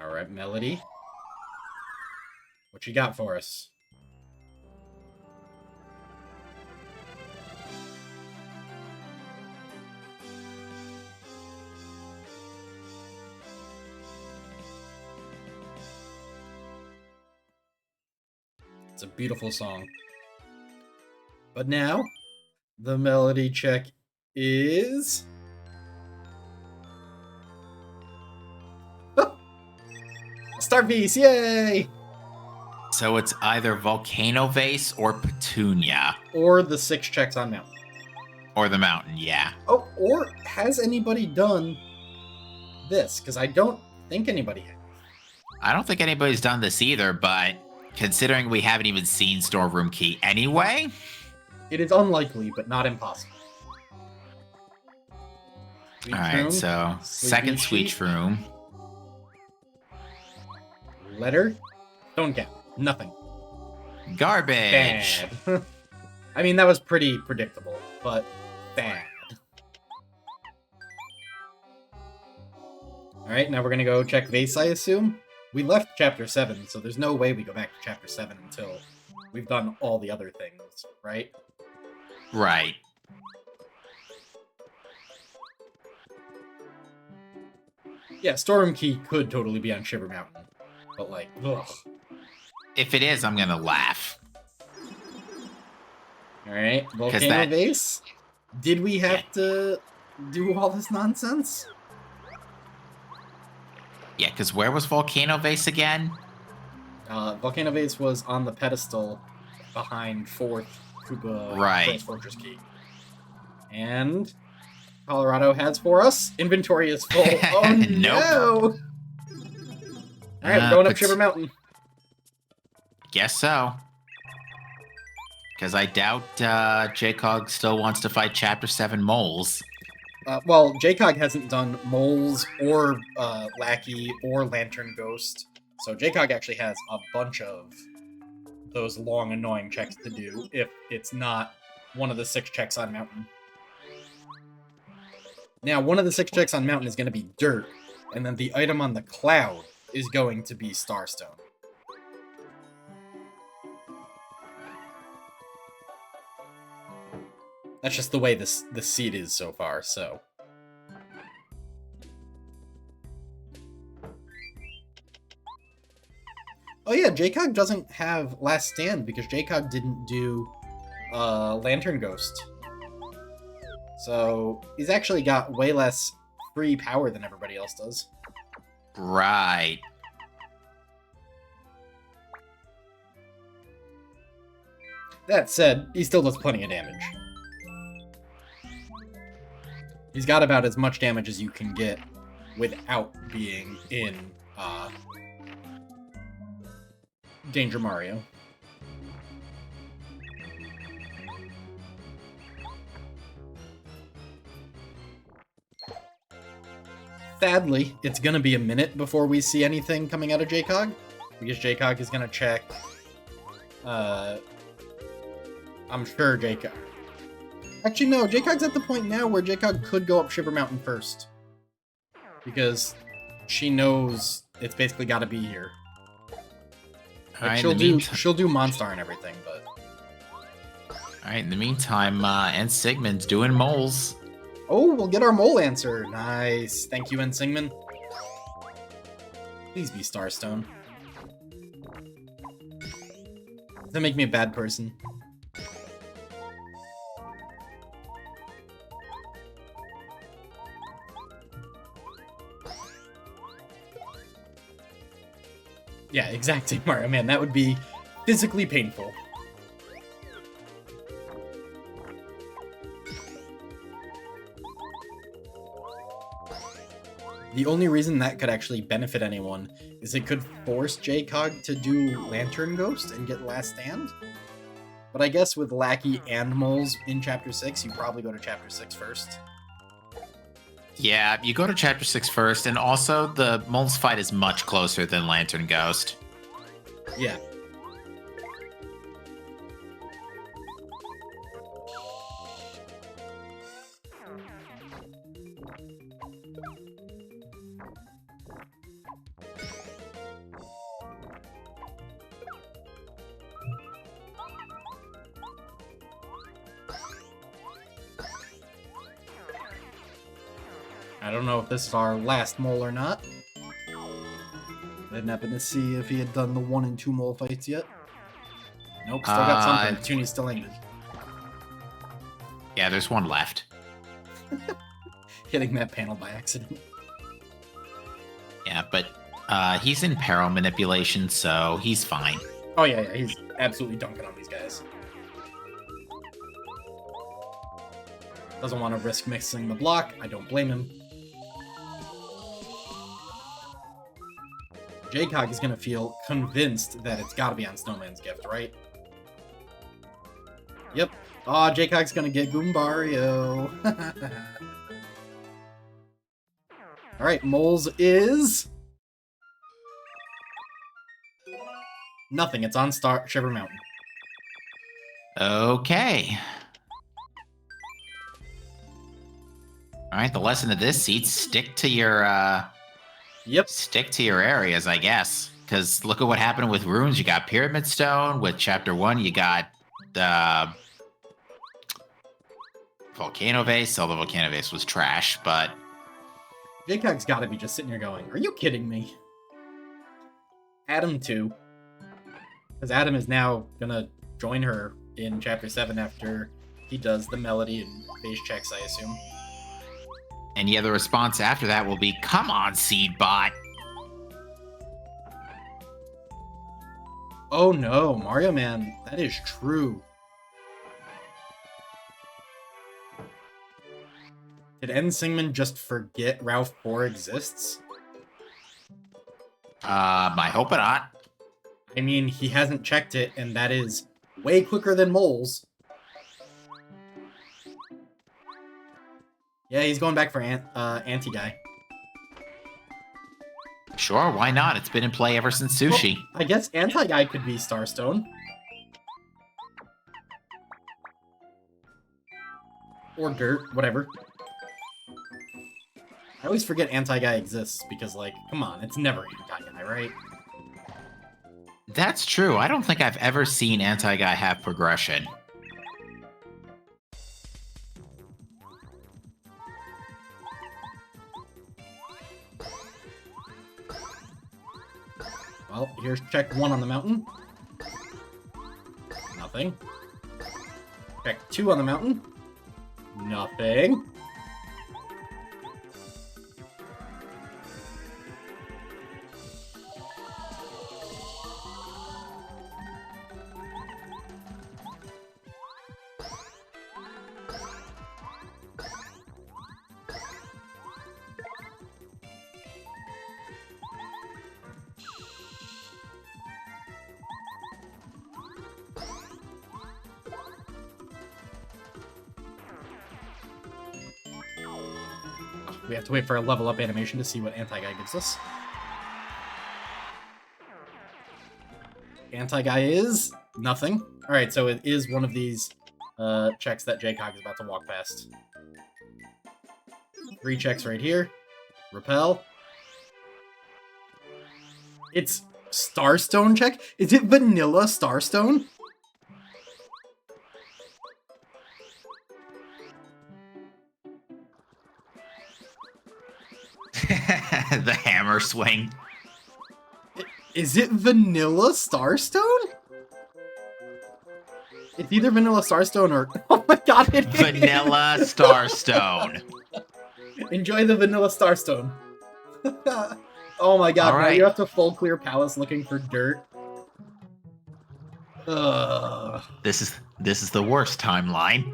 All right, Melody. What you got for us? It's a beautiful song. But now, the melody check is... Star Piece, yay! So it's either Volcano Vase or Petunia. Or the 6 checks on Mountain. Or the mountain, yeah. Oh, or has anybody done this? Because I don't think anybody has. I don't think anybody's done this either, but considering we haven't even seen Storeroom Key anyway... It is unlikely, but not impossible. Alright, so second Sweet Room. Letter? Don't count. Nothing. Garbage. Bad. I mean, that was pretty predictable, but bad. Alright, now we're gonna go check Vase, I assume. We left Chapter 7, so there's no way we go back to Chapter 7 until we've done all the other things, right? Right. Yeah, Storeroom Key could totally be on Shiver Mountain, but like, ugh. If it is, I'm gonna laugh. Alright, Volcano Vase? Did we have to do all this nonsense? Yeah, because where was Volcano Vase again? Volcano Vase was on the pedestal behind 4th Koopa First Fortress Key. And Colorado has for us, inventory is full. Oh Nope. no! Alright, we're going up Shiver Mountain. Guess so. Because I doubt JCog still wants to fight Chapter 7 moles. Well, JCog hasn't done moles or Lackey or Lantern Ghost. So JCog actually has a bunch of those long, annoying checks to do if it's not one of the 6 checks on Mountain. Now, one of the 6 checks on Mountain is going to be Dirt, and then the item on the Cloud is going to be Starstone. That's just the way the seed is so far, so... Oh yeah, JCog doesn't have Last Stand because JCog didn't do Lantern Ghost. So he's actually got way less free power than everybody else does. Right. That said, he still does plenty of damage. He's got about as much damage as you can get without being in Danger Mario. Sadly, it's going to be a minute before we see anything coming out of JCog, because JCog is going to check... I'm sure JCog... Actually, no, JCog's at the point now where JCog could go up Shiver Mountain first. Because she knows it's basically got to be here. Like, she'll do Monstar and everything, but... Alright, in the meantime, and Sigmund's doing moles. Oh, we'll get our mole answer. Nice. Thank you, Sigmund. Please be Starstone. Does that make me a bad person? Yeah, exactly, Mario. Man, that would be physically painful. The only reason that could actually benefit anyone is it could force JCog to do Lantern Ghost and get Last Stand. But I guess with Lackey and Moles in Chapter 6, you probably go to Chapter 6 first. Yeah, you go to Chapter 6 first, and also the Moles fight is much closer than Lantern Ghost. Yeah. I don't know if this is our last mole or not. I didn't happen to see if he had done the 1 and 2 mole fights yet. Nope, still got something. Toonie's still aiming. Yeah, there's one left. Hitting that panel by accident. Yeah, but he's in peril manipulation, so he's fine. Oh yeah, he's absolutely dunking on these guys. Doesn't want to risk missing the block. I don't blame him. JCog is going to feel convinced that it's got to be on Snowman's Gift, right? Yep. Aw, JCog's going to get Goombario. Alright, Moles is... nothing. It's on Shiver Mountain. Okay. Alright, the lesson of this seat, stick to your, Yep. stick to your areas, I guess. Because look at what happened with runes. You got Pyramid Stone. With Chapter 1, you got Volcano Vase. Although Volcano Vase was trash, but... JCog's gotta be just sitting here going, are you kidding me? Adam too. Because Adam is now gonna join her in Chapter 7 after he does the melody and base checks, I assume. And yeah, the response after that will be, come on, Seedbot. Oh no, Mario Man, that is true. Did N. Singman just forget Ralph 4 exists? I hope not. I mean, he hasn't checked it, and that is way quicker than Moles. Yeah, he's going back for Anti-Guy. Sure, why not? It's been in play ever since Sushi. Well, I guess Anti-Guy could be Starstone. Or Dirt, whatever. I always forget Anti-Guy exists, because, like, come on, it's never Anti-Guy, right? That's true. I don't think I've ever seen Anti-Guy have progression. Well, here's check 1 on the mountain. Nothing. Check 2 on the mountain. Nothing. We have to wait for a level up animation to see what Anti-Guy gives us. Anti-Guy is nothing. Alright, so it is one of these checks that JCog is about to walk past. 3 checks right here. Repel. It's Starstone check? Is it vanilla Starstone? The hammer swing. Is it vanilla Starstone? It's either vanilla Starstone or... oh my god, it is! Vanilla Starstone. Enjoy the vanilla Starstone. Oh my god, All now right. you have to full clear Palace looking for dirt. Ugh. This is the worst timeline.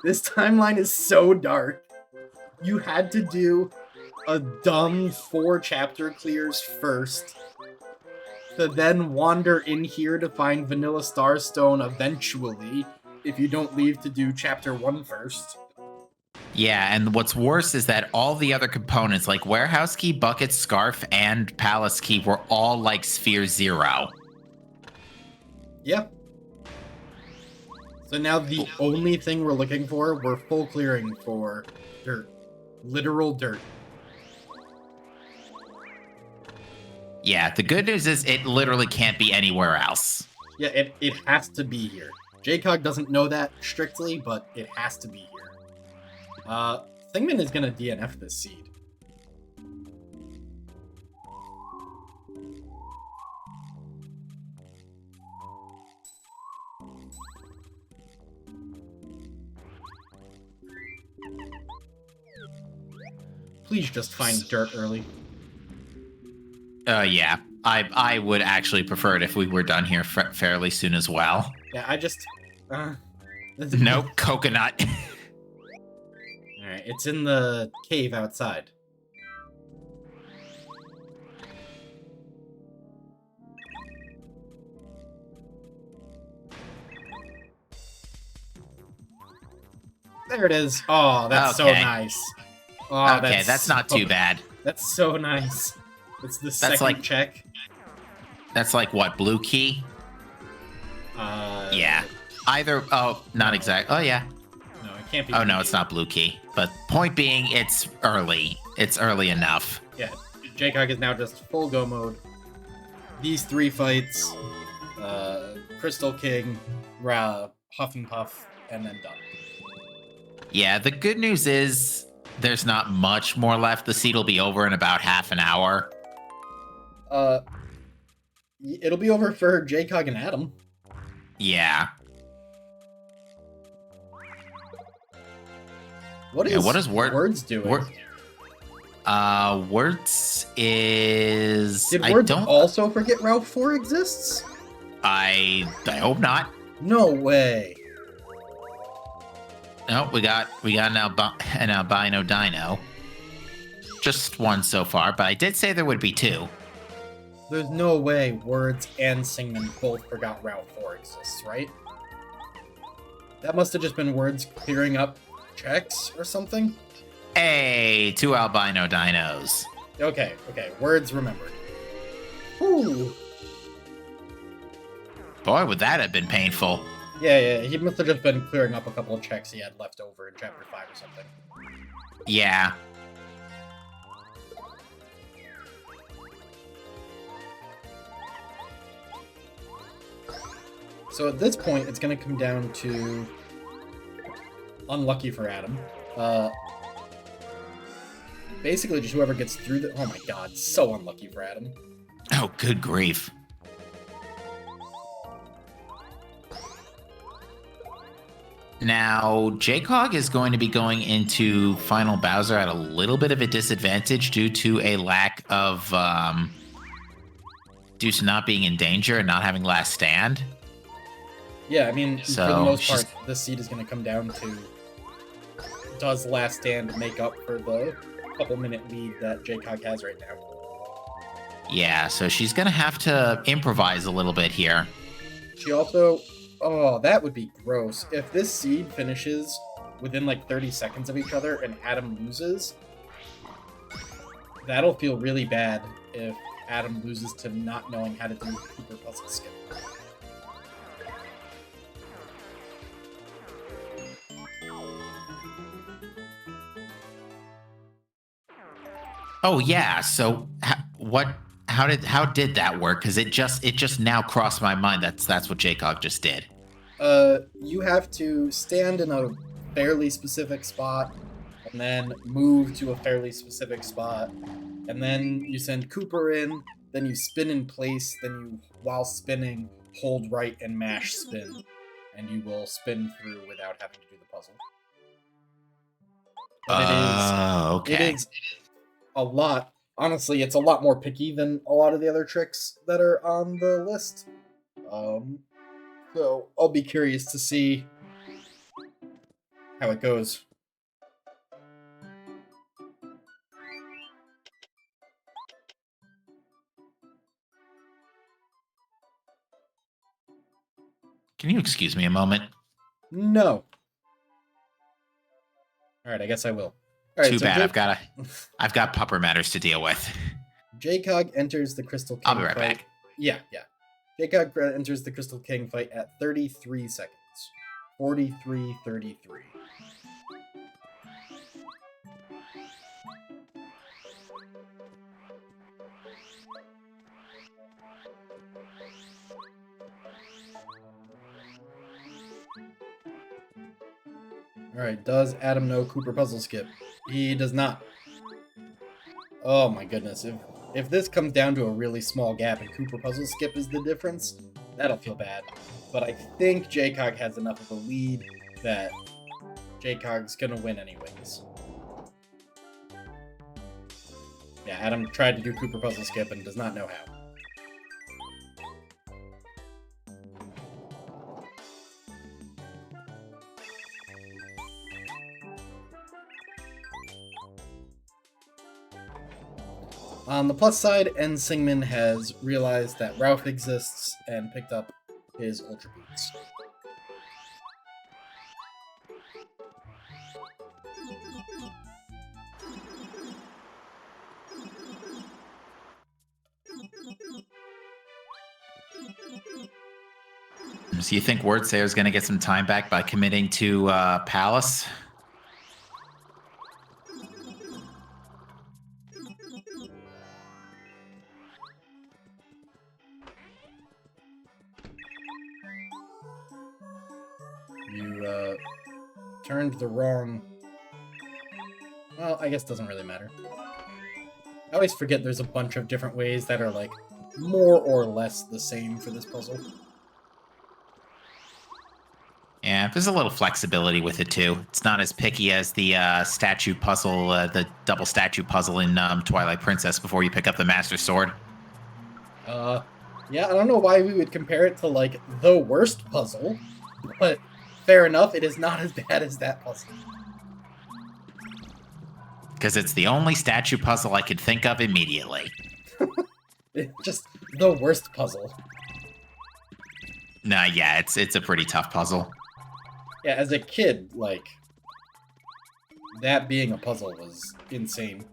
This timeline is so dark. You had to do a dumb 4 chapter clears first, to then wander in here to find Vanilla Starstone eventually, if you don't leave to do chapter 1 first. Yeah, and what's worse is that all the other components, like Warehouse Key, Bucket, Scarf, and Palace Key, were all like Sphere 0. Yeah. So now the only thing we're looking for, we're full clearing for dirt. Literal dirt. Yeah, the good news is it literally can't be anywhere else. Yeah, it has to be here. JCog doesn't know that strictly, but it has to be here. Thingman is gonna DNF this seed. Please just find dirt early. Yeah. I would actually prefer it if we were done here fairly soon as well. Yeah, I just... No, coconut. Alright, it's in the cave outside. There it is. Oh, that's so nice. Oh, okay, that's not too bad. That's so nice. It's the second check. That's like what, blue key? Yeah. Either, not exact. Oh, yeah. No, it can't be. Oh, no, it's not blue key. But point being, it's early. It's early enough. Yeah, JCog is now just full go mode. These 3 fights, Crystal King, Huff and Puff, and then done. Yeah, the good news is there's not much more left. The seed will be over in about half an hour. It'll be over for JCog and Adam. Yeah. What is Words doing? Words is... Did Words also forget Route 4 exists? I hope not. No way. No, we got an albino dino. Just one so far, but I did say there would be 2. There's no way Words and Singman both forgot Route 4 exists, right? That must have just been Words clearing up checks or something? Hey, 2 albino dinos. Okay, Words remembered. Ooh. Boy, would that have been painful. Yeah, he must have just been clearing up a couple of checks he had left over in Chapter 5 or something. Yeah. So at this point, it's going to come down to... Unlucky for Adam. Basically, just whoever gets through the... Oh my god, so unlucky for Adam. Oh, good grief. Now, JCog is going to be going into Final Bowser at a little bit of a disadvantage due to a lack of... due to not being in danger and not having last stand. Yeah, I mean, for the most part, this seed is going to come down to... Does last stand make up for the couple-minute lead that JCog has right now? Yeah, so she's going to have to improvise a little bit here. She also... Oh, that would be gross. If this seed finishes within like 30 seconds of each other and Adam loses, that'll feel really bad if Adam loses to not knowing how to do Cooper puzzle skip. Oh yeah, so how did that work? Because it just now crossed my mind that's what JCog just did. You have to stand in a fairly specific spot, and then move to a fairly specific spot, and then you send Cooper in, then you spin in place, then you, while spinning, hold right and mash spin, and you will spin through without having to do the puzzle. But okay. It is a lot. Honestly, it's a lot more picky than a lot of the other tricks that are on the list. So I'll be curious to see how it goes. Can you excuse me a moment? No. All right, I guess I will. All right, Too so bad. I've got pupper matters to deal with. Jcog enters the Crystal King I'll be right fight. back. Yeah. Jcog enters the Crystal King fight at 33 seconds. 43-33. Alright, does Adam know Cooper Puzzle Skip? He does not. Oh my goodness. If this comes down to a really small gap and Cooper Puzzle Skip is the difference, that'll feel bad. But I think Jcog has enough of a lead that Jcog's gonna win anyways. Yeah, Adam tried to do Cooper Puzzle Skip and does not know how. On the plus side, N. Singman has realized that Ralph exists and picked up his Ultra Boots. So you think Wordsayer is going to get some time back by committing to Palace? You turned the wrong... Well, I guess it doesn't really matter. I always forget there's a bunch of different ways that are, like, more or less the same for this puzzle. Yeah, there's a little flexibility with it, too. It's not as picky as the statue puzzle, the double statue puzzle in Twilight Princess before you pick up the Master Sword. Yeah, I don't know why we would compare it to, like, the worst puzzle, but fair enough, it is not as bad as that puzzle. Because it's the only statue puzzle I could think of immediately. It's just the worst puzzle. Nah, yeah, it's a pretty tough puzzle. Yeah, as a kid, like, that being a puzzle was insane.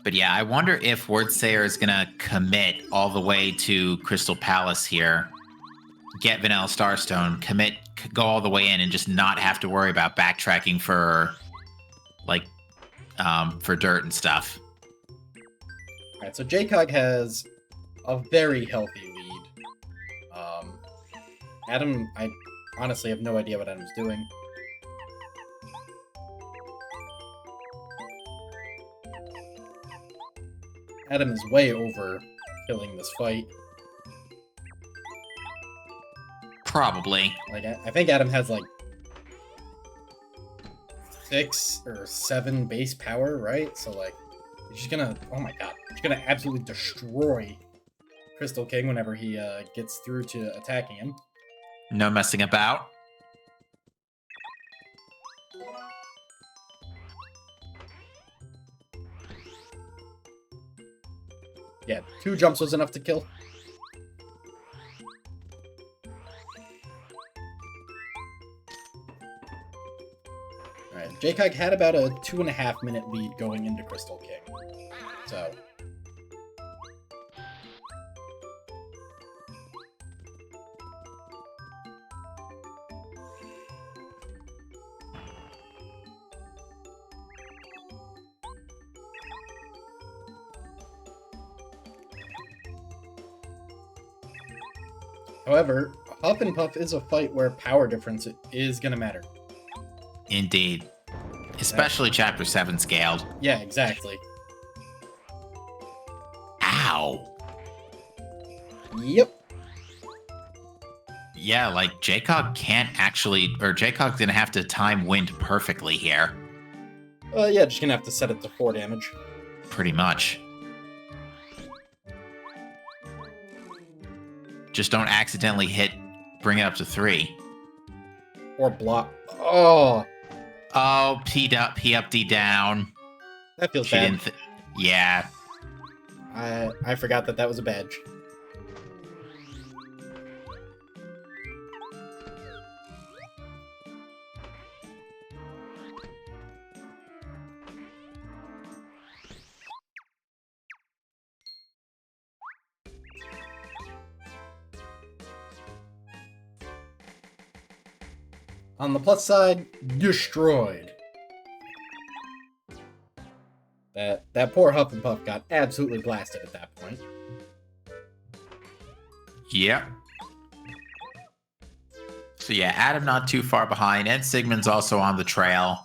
But yeah, I wonder if Wordsayer is going to commit all the way to Crystal Palace here, get Vanilla Starstone, go all the way in, and just not have to worry about backtracking for, like, for dirt and stuff. Alright, so Jcog has a very healthy lead. Adam, I honestly have no idea what Adam's doing. Adam is way over killing this fight. Probably. Like, I think Adam has, like, 6 or 7 base power, right? So, like, he's just gonna... Oh my god. He's gonna absolutely destroy Crystal King whenever he gets through to attacking him. No messing about. Yeah, 2 jumps was enough to kill. Alright, Jcog had about a 2.5 minute lead going into Crystal King. So... However, Huff and Puff is a fight where power difference is going to matter. Indeed. Especially Chapter 7 scaled. Yeah, exactly. Ow! Yep. Yeah, like, Jacog's gonna have to time wind perfectly here. Yeah, just going to have to set it to 4 damage. Pretty much. Just don't accidentally bring it up to 3. Or block. Oh! Oh, P up, D down. That feels She bad. didn't. Yeah. I forgot that was a badge. On the plus side, destroyed. That poor Hufflepuff got absolutely blasted at that point. Yep. So yeah, Adam not too far behind, and Sigmund's also on the trail.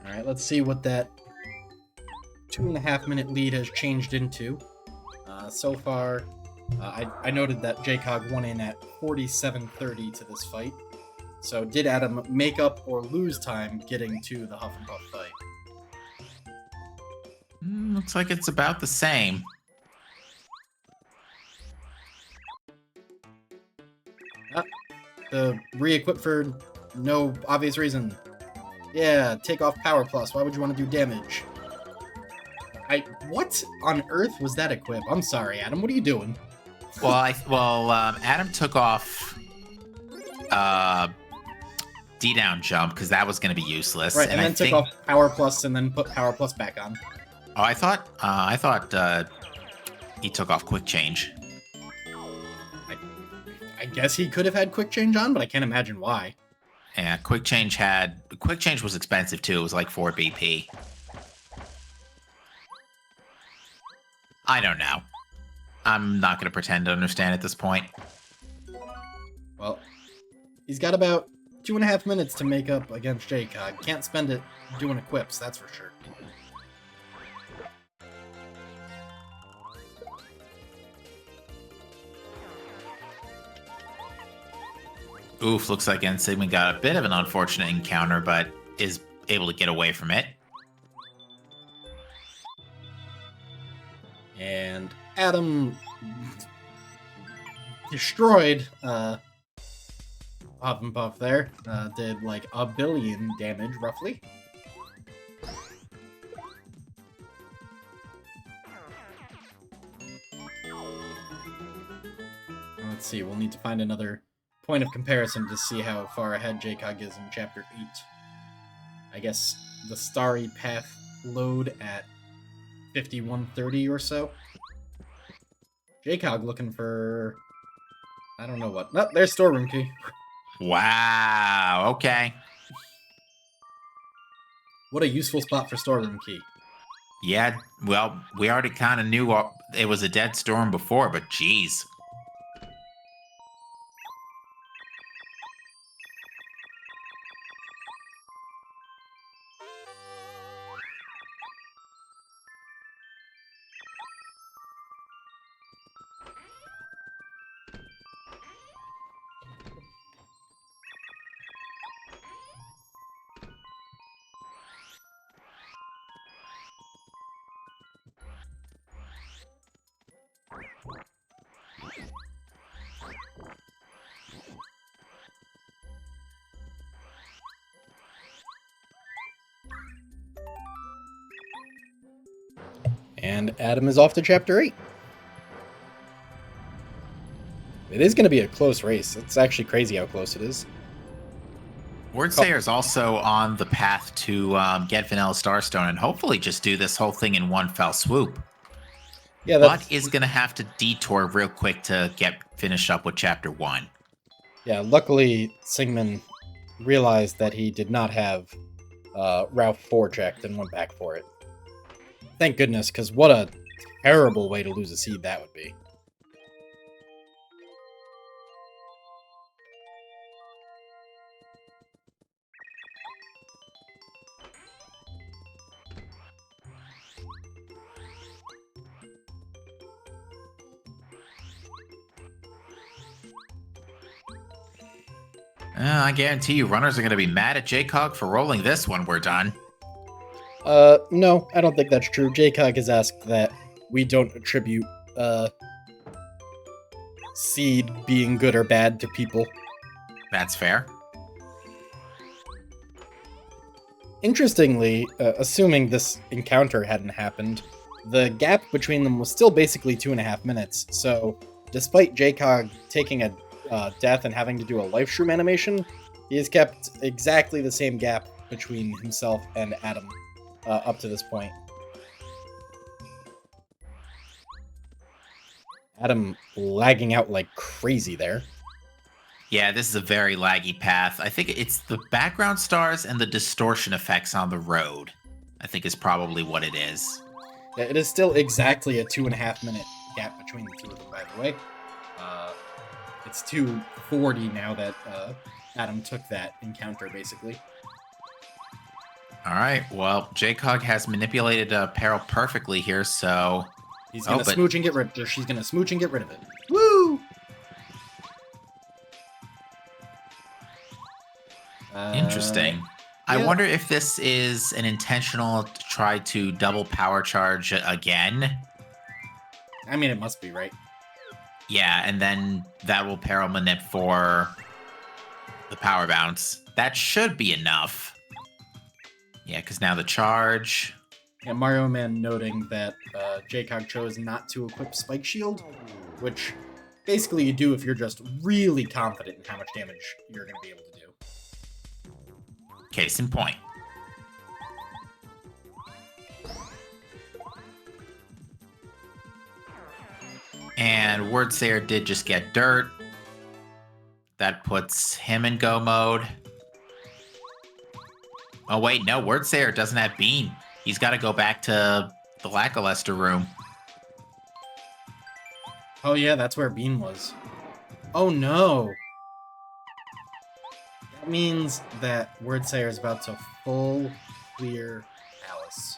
All right, let's see what that 2.5-minute lead has changed into. So far, I noted that JCog won in at 47:30 to this fight. So did Adam make up or lose time getting to the Hufflepuff fight? Looks like it's about the same. The re-equip for no obvious reason. Yeah, take off power plus. Why would you want to do damage? What on earth was that equip? I'm sorry, Adam. What are you doing? Well, Adam took off D down jump because that was going to be useless. Right, and then took off power plus and then put power plus back on. Oh, I thought he took off quick change. I guess he could have had quick change on, but I can't imagine why. Yeah, quick change was expensive too. It was like 4 BP. I don't know. I'm not going to pretend to understand at this point. Well, he's got about 2.5 minutes to make up against JCog. Can't spend it doing equips, that's for sure. Oof, looks like Sigmund got a bit of an unfortunate encounter, but is able to get away from it. And Adam destroyed Hufflepuff there. Did like 1 billion damage, roughly. Let's see, we'll need to find another point of comparison to see how far ahead JCog is in Chapter 8. I guess the Starry Path load at 51:30 or so. JCog looking for... I don't know what. Nope, there's storeroom key. Wow, okay. What a useful spot for storeroom key. Yeah, well, we already kind of knew it was a dead storm before, but geez. And Adam is off to Chapter 8. It is going to be a close race. It's actually crazy how close it is. Wordsayer is also on the path to get Vanilla Starstone and hopefully just do this whole thing in one fell swoop. Yeah, But is going to have to detour real quick to get finished up with Chapter 1. Yeah, luckily Sigmund realized that he did not have Route 4 checked and went back for it. Thank goodness, because what a terrible way to lose a seed that would be. I guarantee you runners are going to be mad at JCog for rolling this when we're done. No, I don't think that's true. JCog has asked that we don't attribute, seed being good or bad to people. That's fair. Interestingly, assuming this encounter hadn't happened, the gap between them was still basically 2.5 minutes. So, despite Jcog taking a death and having to do a life shroom animation, he has kept exactly the same gap between himself and Adam up to this point. Adam lagging out like crazy there. Yeah, this is a very laggy path. I think it's the background stars and the distortion effects on the road, I think is probably what it is. Yeah, it is still exactly a 2.5 minute gap between the two of them, by the way. It's 2:40 now that Adam took that encounter, basically. All right, well, Jcog has manipulated Peril perfectly here, so... He's gonna smooch and get rid of it, or she's gonna smooch and get rid of it. Woo! Interesting. Yeah. I wonder if this is an intentional to try to double power charge again. I mean, it must be, right? Yeah, and then that will Peril manip for the power bounce. That should be enough. Yeah, because now the charge... Yeah, Mario Man noting that Jcog chose not to equip Spike Shield, which basically you do if you're just really confident in how much damage you're going to be able to do. Case in point. And Wordsayer did just get dirt. That puts him in go mode. Oh wait, no, Wordsayer doesn't have Beam. He's got to go back to the Lackluster room. Oh yeah, that's where Beam was. Oh no! That means that Wordsayer is about to full clear Alice.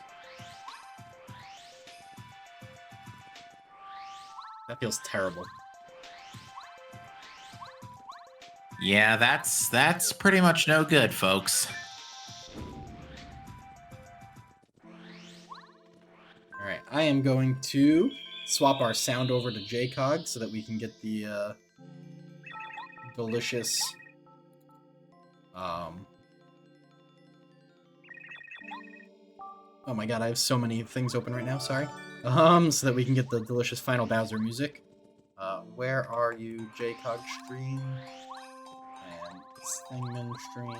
That feels terrible. Yeah, that's pretty much no good, folks. Alright, I am going to swap our sound over to Jcog so that we can get the delicious oh my god, I have so many things open right now, sorry. So that we can get the delicious Final Bowser music. Where are you, Jcog stream? And Stingman stream.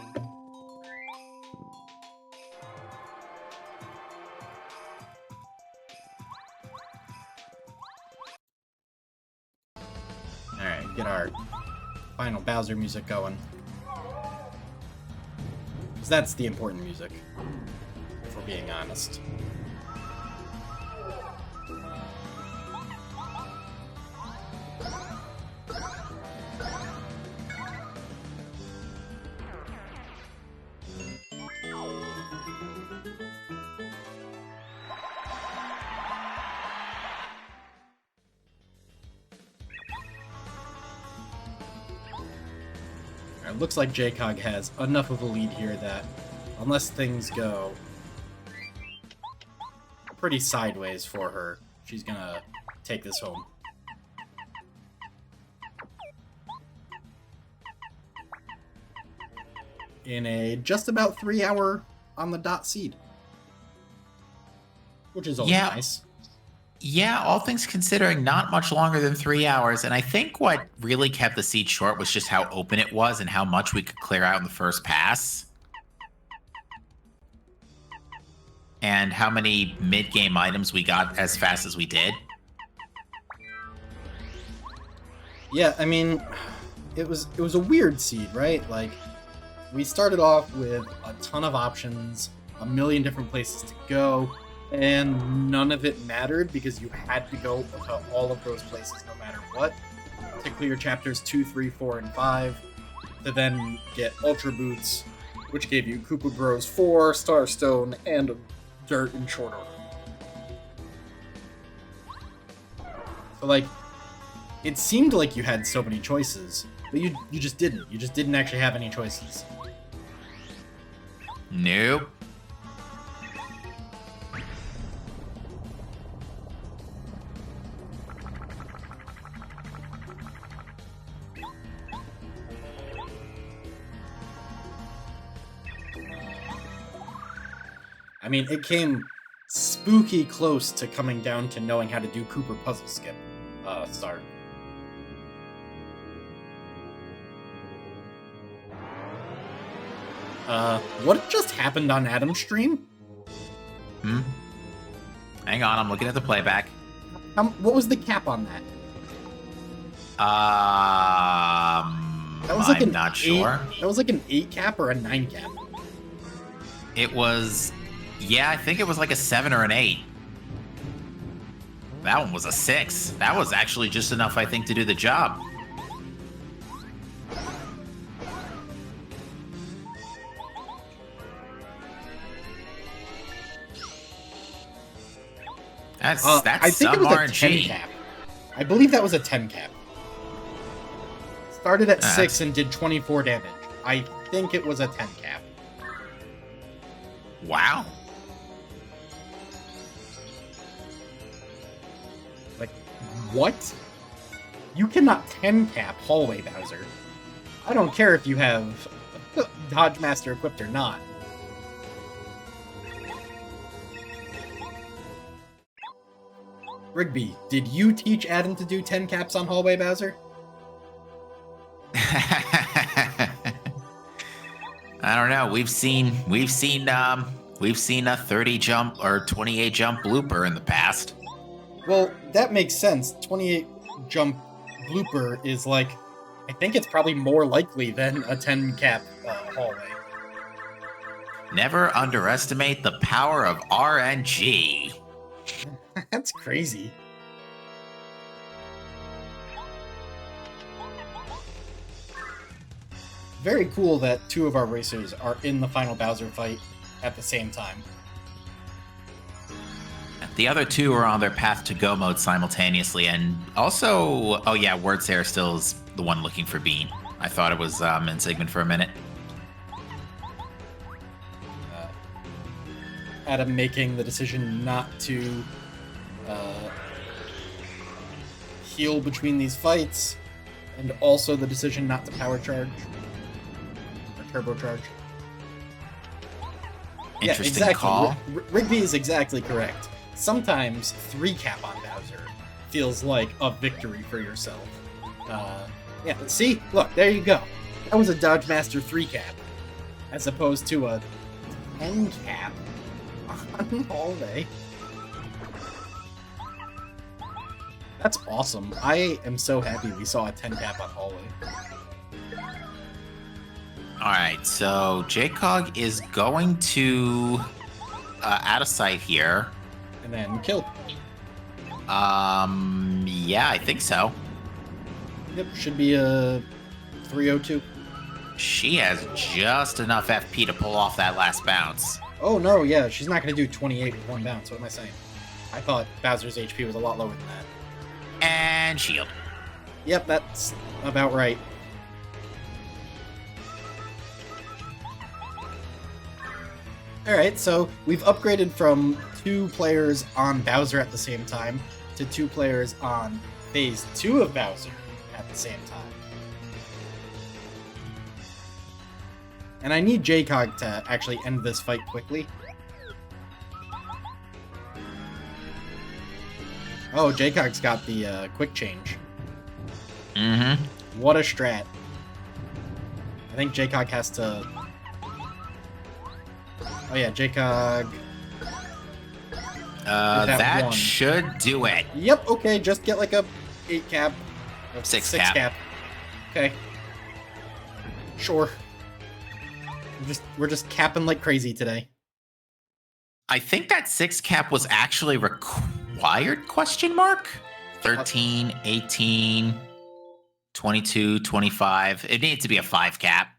Alright, get our Final Bowser music going. Because that's the important music, if we're being honest. It looks like Jcog has enough of a lead here that, unless things go pretty sideways for her, she's gonna take this home. In a just about 3-hour on the dot seed. Which is always nice. Yeah, all things considering, not much longer than 3 hours. And I think what really kept the seed short was just how open it was and how much we could clear out in the first pass. And how many mid-game items we got as fast as we did. Yeah, I mean, it was a weird seed, right? Like, we started off with a ton of options, a million different places to go, and none of it mattered because you had to go to all of those places no matter what to clear chapters 2, 3, 4, and 5, to then get Ultra Boots, which gave you Koopa Bros 4, Starstone, and Dirt in short order. So, like, it seemed like you had so many choices, but you just didn't. You just didn't actually have any choices. Nope. I mean, it came spooky close to coming down to knowing how to do Cooper puzzle skip. Start. What just happened on Adam's stream? Hang on, I'm looking at the playback. What was the cap on that? That was like I'm not sure. That was like an 8 cap or a 9 cap. It was, yeah, I think it was like a 7 or an 8. That one was a 6. That was actually just enough, I think, to do the job. That's I think some it was RNG. a 10 cap. I believe that was a 10 cap. Started at 6 and did 24 damage. I think it was a 10 cap. Wow. Like, what? You cannot 10 cap Hallway Bowser. I don't care if you have Dodge Master equipped or not. Rigby, did you teach Adam to do 10 caps on Hallway Bowser? I don't know. We've seen a 30 jump or 28 jump blooper in the past. Well, that makes sense. 28 jump blooper is like, I think it's probably more likely than a 10 cap hallway. Never underestimate the power of RNG. That's crazy. Very cool that 2 of our racers are in the final Bowser fight at the same time. The other 2 are on their path to go mode simultaneously, and also, oh yeah, Wordsair still is the one looking for Bean. I thought it was Insigmund for a minute. Adam making the decision not to heal between these fights, and also the decision not to power charge. Turbocharge. Interesting yeah, exactly. call. Rigby is exactly correct. Sometimes 3 cap on Bowser feels like a victory for yourself. Yeah, see? Look, there you go. That was a Dodge Master 3 cap, as opposed to a 10 cap on Hallway. That's awesome. I am so happy we saw a 10 cap on Hallway. Alright, so JCog is going to out of sight here. And then kill. Yeah, I think so. Yep, should be a 302. She has just enough FP to pull off that last bounce. Oh no, yeah, she's not going to do 28 with 1 bounce. What am I saying? I thought Bowser's HP was a lot lower than that. And shield. Yep, that's about right. Alright, so we've upgraded from 2 players on Bowser at the same time to 2 players on Phase 2 of Bowser at the same time. And I need JCog to actually end this fight quickly. Oh, JCog's got the quick change. Mm-hmm. What a strat. I think JCog has to... Oh yeah, JCog... that 1. should do it. Yep, okay, just get like a 8 cap. 6 cap. cap. Okay. Sure. We're just capping like crazy today. I think that 6 cap was actually required, question mark? 13, 18, 22, 25. It needs to be a 5 cap.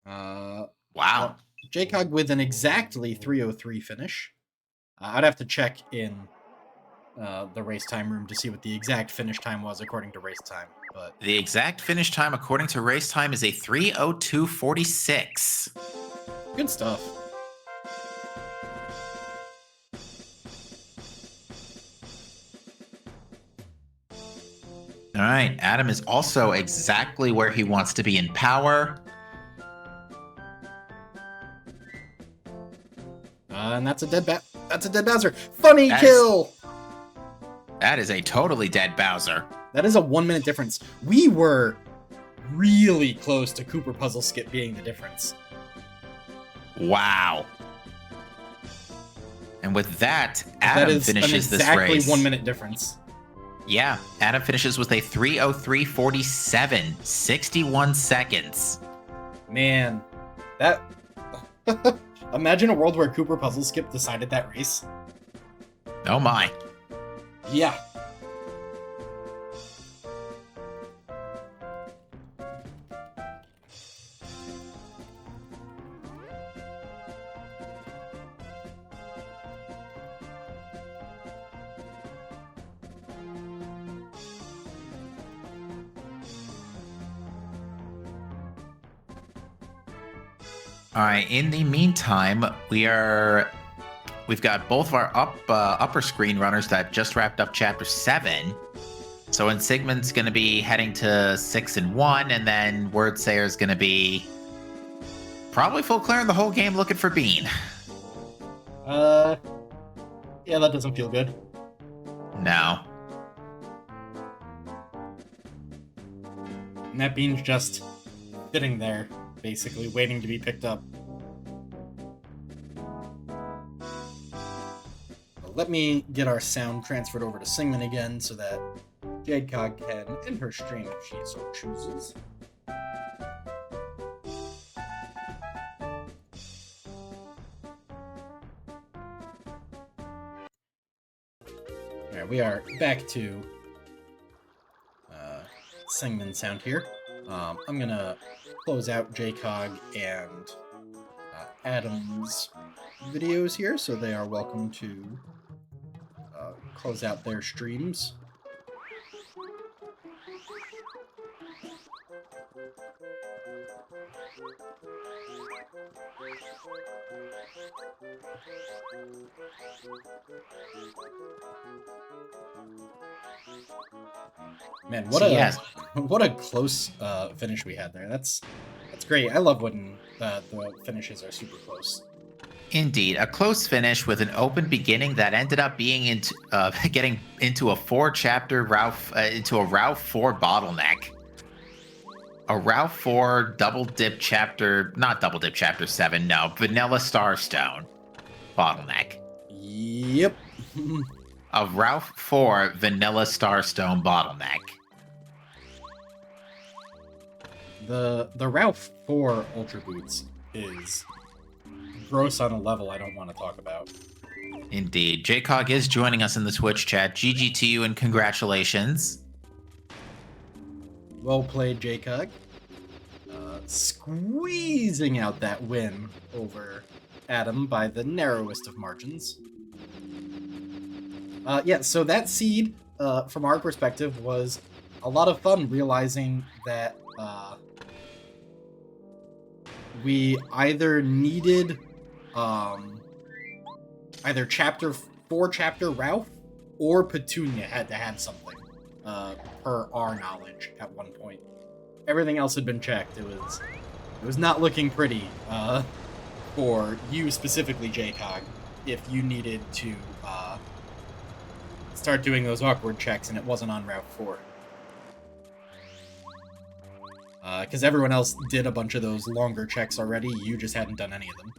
Wow. Well, JCog with an exactly 303 finish. I'd have to check in the race time room to see what the exact finish time was according to race time. But the exact finish time according to race time is a 3:02:46. Good stuff. All right, Adam is also exactly where he wants to be in power. And that's a dead Bowser. Funny kill! That is a totally dead Bowser. That is a 1 minute difference. We were really close to Cooper Puzzle Skip being the difference. Wow. And with that, Adam finishes this race. That is exactly 1 minute difference. Yeah, Adam finishes with a 3:03:47, 61 seconds. Man, that... Imagine a world where Cooper Puzzle Skip decided that race. Oh my. Yeah. All right. In the meantime, we've got both of our upper screen runners that just wrapped up Chapter 7. So Insigman's going to be heading to 6 and 1, and then Wordsayer's going to be probably full clearing the whole game looking for Bean. Yeah, that doesn't feel good. No. And that Bean's just sitting there, basically waiting to be picked up. Let me get our sound transferred over to Singman again so that Jadecog can end her stream if she so chooses. Alright, we are back to Singman sound here. I'm gonna close out Jcog and Adam's videos here, so they are welcome to close out their streams. Man, what a close finish we had there. That's great. I love when the finishes are super close. Indeed, a close finish with an open beginning that ended up being getting into a 4-chapter Route 4 bottleneck. A Route 4 not double dip chapter 7, no, Vanilla Starstone bottleneck. Yep. A Route 4 Vanilla Starstone bottleneck. The Route 4 Ultra Boots is gross on a level I don't want to talk about. Indeed. Jcog is joining us in the Twitch chat. GG to you and congratulations. Well played, Jcog. Squeezing out that win over Adam by the narrowest of margins. Yeah, so that seed, from our perspective, was a lot of fun realizing that we either needed either chapter 4 chapter Ralph or Petunia had to have something per our knowledge at one point. Everything else had been checked. It was not looking pretty for you specifically, Jcog, if you needed to start doing those awkward checks and it wasn't on Route 4. Because everyone else did a bunch of those longer checks already, you just hadn't done any of them.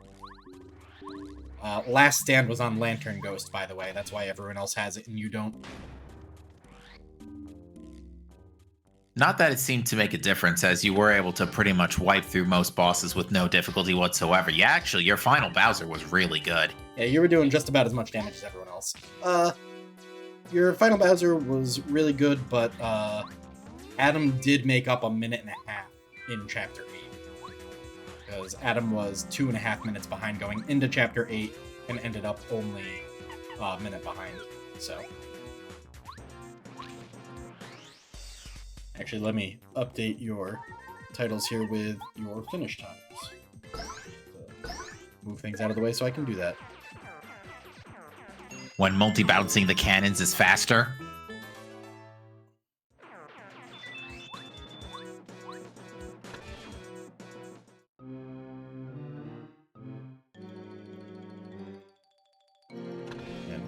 Last Stand was on Lantern Ghost, by the way. That's why everyone else has it and you don't. Not that it seemed to make a difference, as you were able to pretty much wipe through most bosses with no difficulty whatsoever. Yeah, actually, your final Bowser was really good. Yeah, you were doing just about as much damage as everyone else. Your final Bowser was really good, but Adam did make up 1.5 minutes in Chapter 8. Because Adam was 2.5 minutes behind going into Chapter 8 and ended up only a minute behind, so... Actually, let me update your titles here with your finish times. Move things out of the way so I can do that. When multi-bouncing the cannons is faster.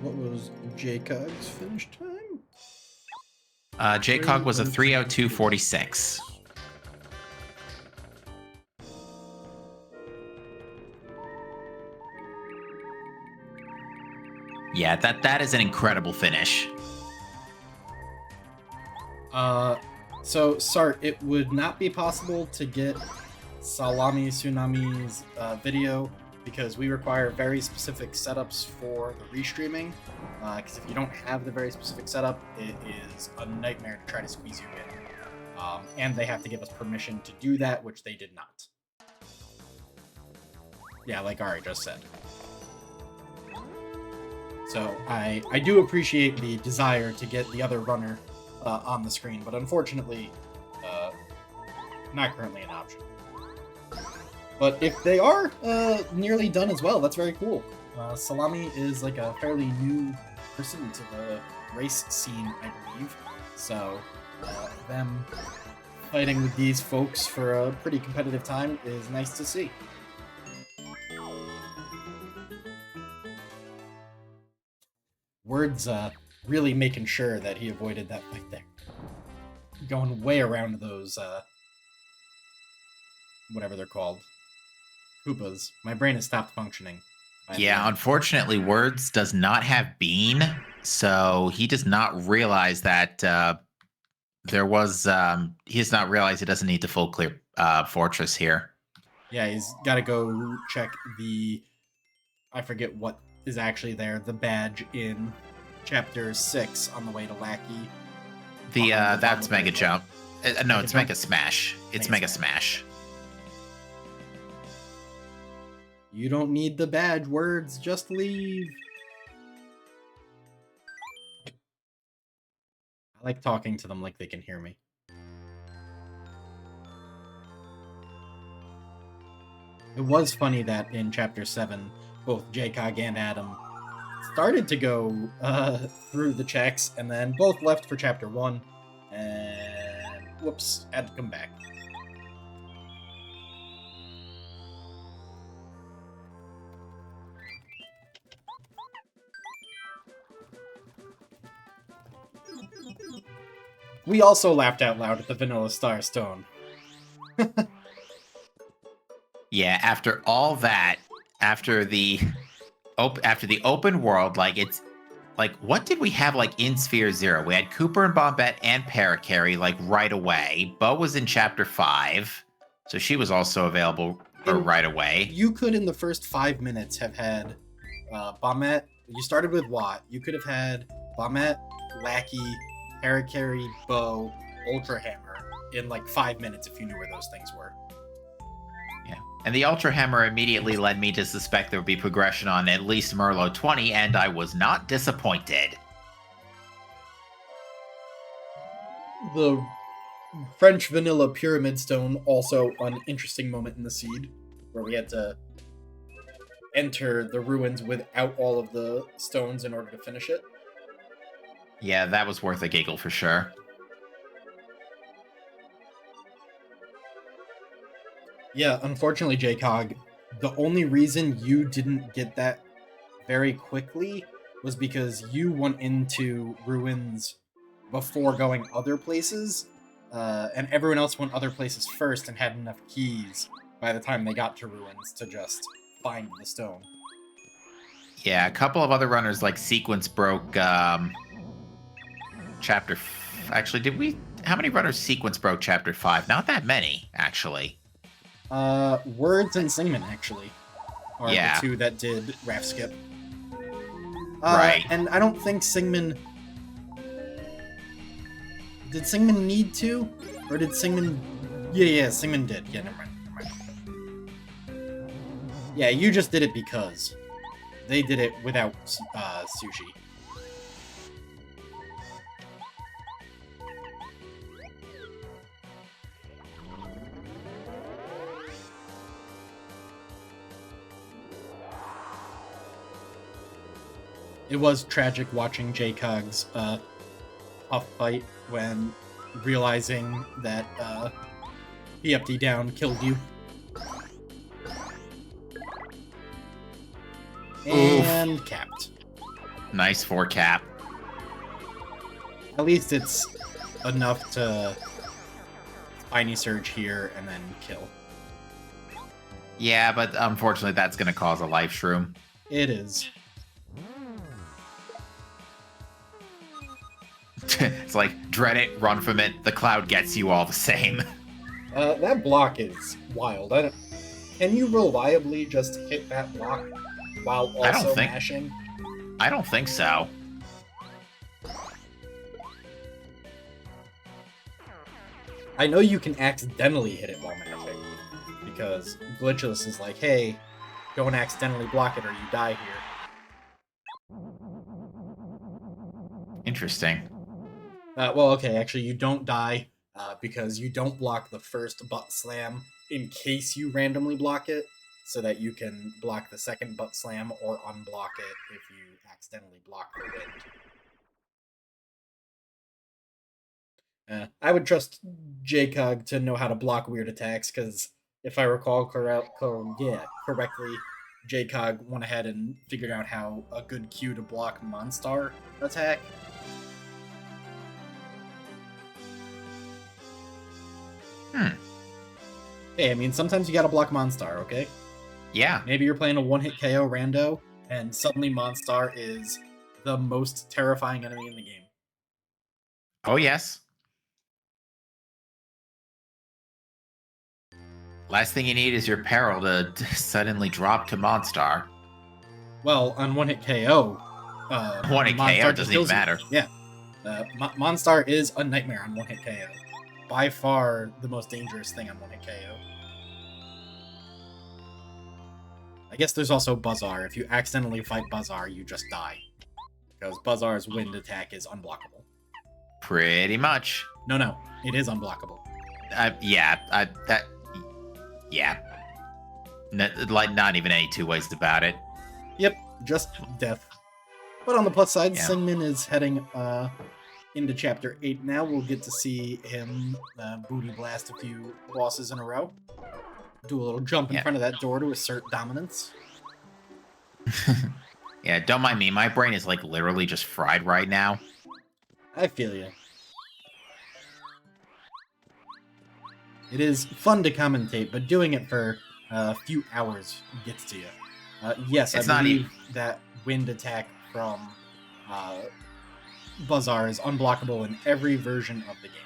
What was JCog's finish time? JCog was a 3:02:46. Yeah, that is an incredible finish. So, Sart, it would not be possible to get Salami Tsunami's video because we require very specific setups for the restreaming. Because if you don't have the very specific setup, it is a nightmare to try to squeeze you in. And they have to give us permission to do that, which they did not. Yeah, like Ari just said. So I do appreciate the desire to get the other runner on the screen, but unfortunately, not currently an option. But if they are nearly done as well, that's very cool. Salami is like a fairly new person to the race scene, I believe. So them fighting with these folks for a pretty competitive time is nice to see. Word's really making sure that he avoided that fight there. Going way around those, whatever they're called. Koopas. My brain has stopped functioning. Yeah, unfortunately, Words does not have Bean, so he does not realize that there was... he does not realize he doesn't need the full clear fortress here. Yeah, he's got to go check the... I forget what is actually there, the badge in Chapter 6 on the way to Lackey. That's Mega Jump. No, it's Mega Smash. It's Mega Smash. You don't need the badge, Words, just leave. I like talking to them like they can hear me. It was funny that in Chapter 7, both JCog and Adam started to go through the checks, and then both left for Chapter 1, and whoops, had to come back. We also laughed out loud at the Vanilla Star Stone. Yeah, after all that, after the open world, like it's like, what did we have like in Sphere Zero? We had Cooper and Bombette and Parakarry like right away. Bo was in Chapter 5, so she was also available right away. You could, in the first 5 minutes, have had Bombette. You started with Watt. You could have had Bombette, Lackey, Parakarry, Bo, Ultra Hammer in like 5 minutes if you knew where those things were. Yeah, and the Ultra Hammer immediately led me to suspect there would be progression on at least Merlot 20, and I was not disappointed. The French Vanilla Pyramid Stone, also an interesting moment in the seed, where we had to enter the ruins without all of the stones in order to finish it. Yeah, that was worth a giggle for sure. Yeah, unfortunately, JCog, the only reason you didn't get that very quickly was because you went into ruins before going other places, and everyone else went other places first and had enough keys by the time they got to ruins to just find the stone. Yeah, a couple of other runners like Sequence broke Chapter... Actually, did we... How many runners Sequence broke Chapter 5? Not that many, actually. Words and Singman, actually, are the two that did Raft Skip. Right. And I don't think Singman... Did Singman need to? Or did Singman... Yeah, Singman did. Yeah, never mind. Yeah, you just did it because. They did it without Sushi. It was tragic watching JCog's tough fight when realizing that PFD down killed you. And capped. Nice 4 cap. At least it's enough to Spiny Surge here and then kill. Yeah, but unfortunately that's going to cause a life shroom. It is. It's like, dread it, run from it, the cloud gets you all the same. That block is wild. Can you reliably just hit that block while also mashing? I don't think so. I know you can accidentally hit it while mashing, because Glitchless is like, hey, don't accidentally block it or you die here. Interesting. Well, okay, actually, you don't die because you don't block the first butt slam in case you randomly block it, so that you can block the second butt slam or unblock it if you accidentally block the wind. I would trust JCog to know how to block weird attacks, because if I recall correctly, JCog went ahead and figured out how a good cue to block Monstar attack. Hey, I mean, sometimes you gotta block Monstar, okay? Yeah. Maybe you're playing a one-hit KO rando, and suddenly Monstar is the most terrifying enemy in the game. Oh, yes. Last thing you need is your peril to suddenly drop to Monstar. Well, on one-hit KO... one-hit KO doesn't even matter. Yeah. Monstar is a nightmare on one-hit KO. By far the most dangerous thing on one-hit KO. I guess there's also Buzzar. If you accidentally fight Buzzar, you just die. Because Buzzar's wind attack is unblockable. Pretty much. No, it is unblockable. Yeah. Like, not even any two ways about it. Yep, just death. But on the plus side, Yeah. Singman is heading into Chapter 8 now. We'll get to see him booty blast a few bosses in a row. Do a little jump in front of that door to assert dominance. Yeah, don't mind me. My brain is, like, literally just fried right now. I feel you. It is fun to commentate, but doing it for a few hours gets to you. Yes, It's I not believe that wind attack from Buzzar is unblockable in every version of the game.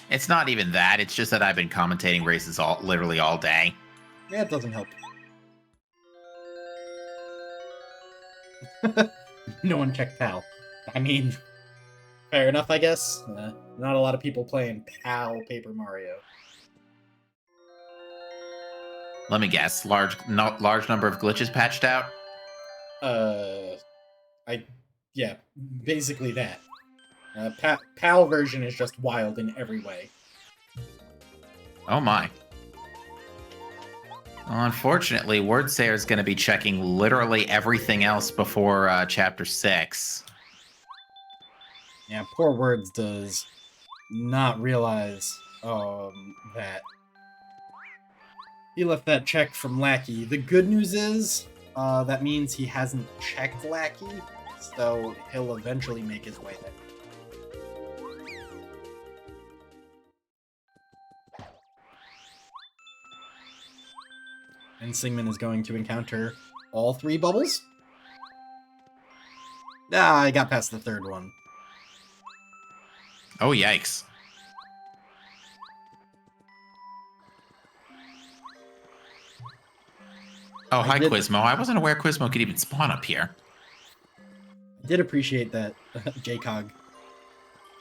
It's not even that. It's just that I've been commentating races literally all day. Yeah, it doesn't help. No one checked PAL. I mean, fair enough, I guess. Not a lot of people playing PAL Paper Mario. Let me guess. Large number of glitches patched out? Yeah, basically that. PAL version is just wild in every way. Oh my. Well, unfortunately, Wordsayer is going to be checking literally everything else before Chapter 6. Yeah, poor Words does not realize that he left that check from Lackey. The good news is that means he hasn't checked Lackey, so he'll eventually make his way there. And Singman is going to encounter all 3 bubbles? Ah, I got past the 3rd one. Oh, yikes. Oh, hi, Quizmo. I wasn't aware Quizmo could even spawn up here. I did appreciate that JCog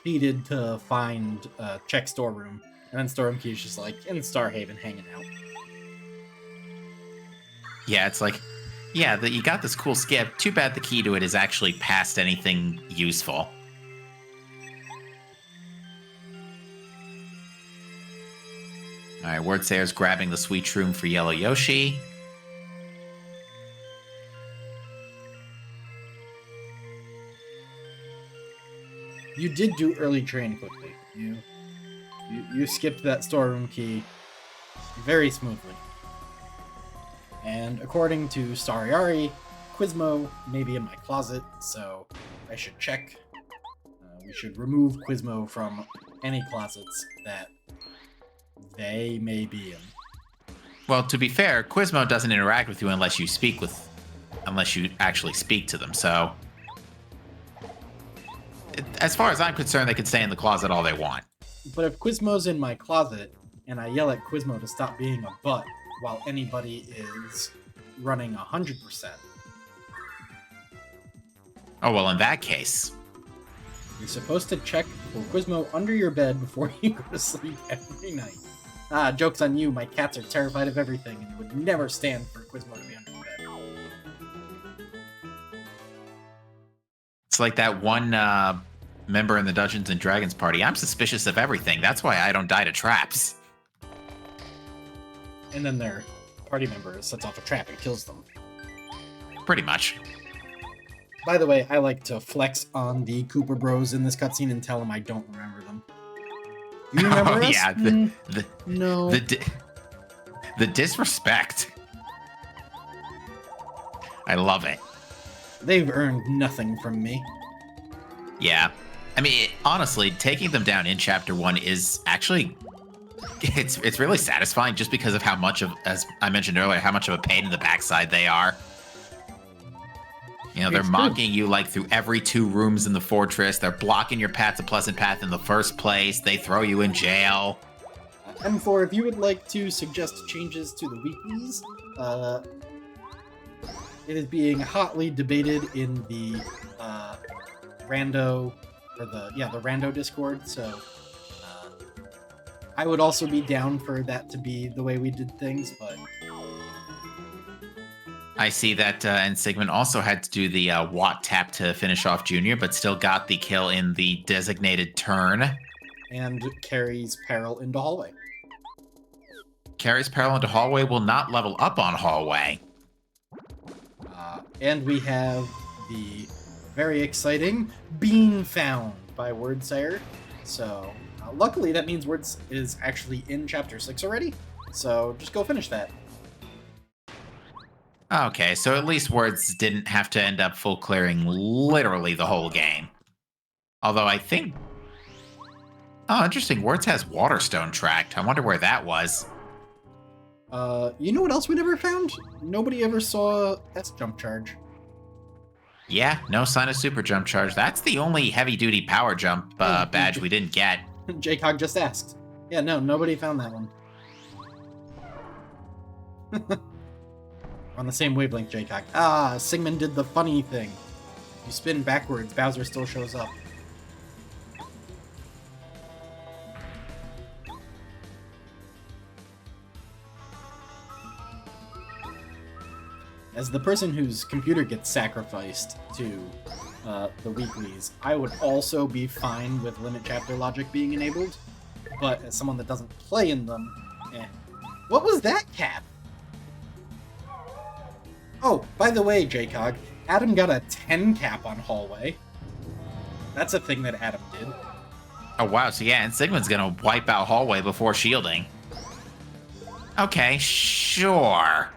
needed to find check storeroom, and then storeroom key is just like in Starhaven hanging out. Yeah, it's like, yeah, you got this cool skip. Too bad the key to it is actually past anything useful. Alright, Wordsayer's grabbing the sweet shroom for Yellow Yoshi. You did do early train quickly. You skipped that storeroom key very smoothly. And according to Stariari, Quizmo may be in my closet, so I should check. We should remove Quizmo from any closets that they may be in. Well, to be fair, Quizmo doesn't interact with you unless you actually speak to them. So, as far as I'm concerned, they can stay in the closet all they want. But if Quizmo's in my closet and I yell at Quizmo to stop being a butt while anybody is running 100%. Oh, well, in that case. You're supposed to check for Quizmo under your bed before you go to sleep every night. Ah, joke's on you, my cats are terrified of everything and would never stand for Quizmo to be under your bed. It's like that one member in the Dungeons and Dragons party. I'm suspicious of everything. That's why I don't die to traps. And then their party member sets off a trap and kills them. Pretty much. By the way, I like to flex on the Cooper Bros in this cutscene and tell them I don't remember them. Do you remember us? Yeah, no. The disrespect. I love it. They've earned nothing from me. Yeah. I mean, honestly, taking them down in Chapter 1 is actually... It's really satisfying just because of how much of, as I mentioned earlier, how much of a pain in the backside they are. You know, they're mocking you like through every 2 rooms in the fortress. They're blocking your path to Pleasant Path in the first place. They throw you in jail. M4, if you would like to suggest changes to the weeklies, it is being hotly debated in the Rando, or the Rando Discord, so I would also be down for that to be the way we did things, but... I see that Sigmund also had to do the Watt tap to finish off Junior, but still got the kill in the designated turn. And carries Peril into Hallway. Carries Peril into Hallway will not level up on Hallway. And we have the very exciting Being Found by Wordsayer. So, luckily that means Words is actually in Chapter 6 already. So, just go finish that. Okay, so at least Words didn't have to end up full clearing literally the whole game. Although I think... Oh, interesting. Words has Waterstone tracked. I wonder where that was. You know what else we never found? Nobody ever saw S jump charge. Yeah, no sign of super jump charge. That's the only heavy-duty power jump badge we didn't get. Jaycog just asked. Yeah, no, nobody found that one. On the same wavelength, Jaycog. Ah, Sigmund did the funny thing. You spin backwards, Bowser still shows up. As the person whose computer gets sacrificed to the weeklies, I would also be fine with limit chapter logic being enabled, but as someone that doesn't play in them, What was that, Cap? Oh, by the way, Jaycog, Adam got a 10 cap on Hallway. That's a thing that Adam did. Oh, wow. So, yeah, and Sigmund's going to wipe out Hallway before shielding. Okay, sure.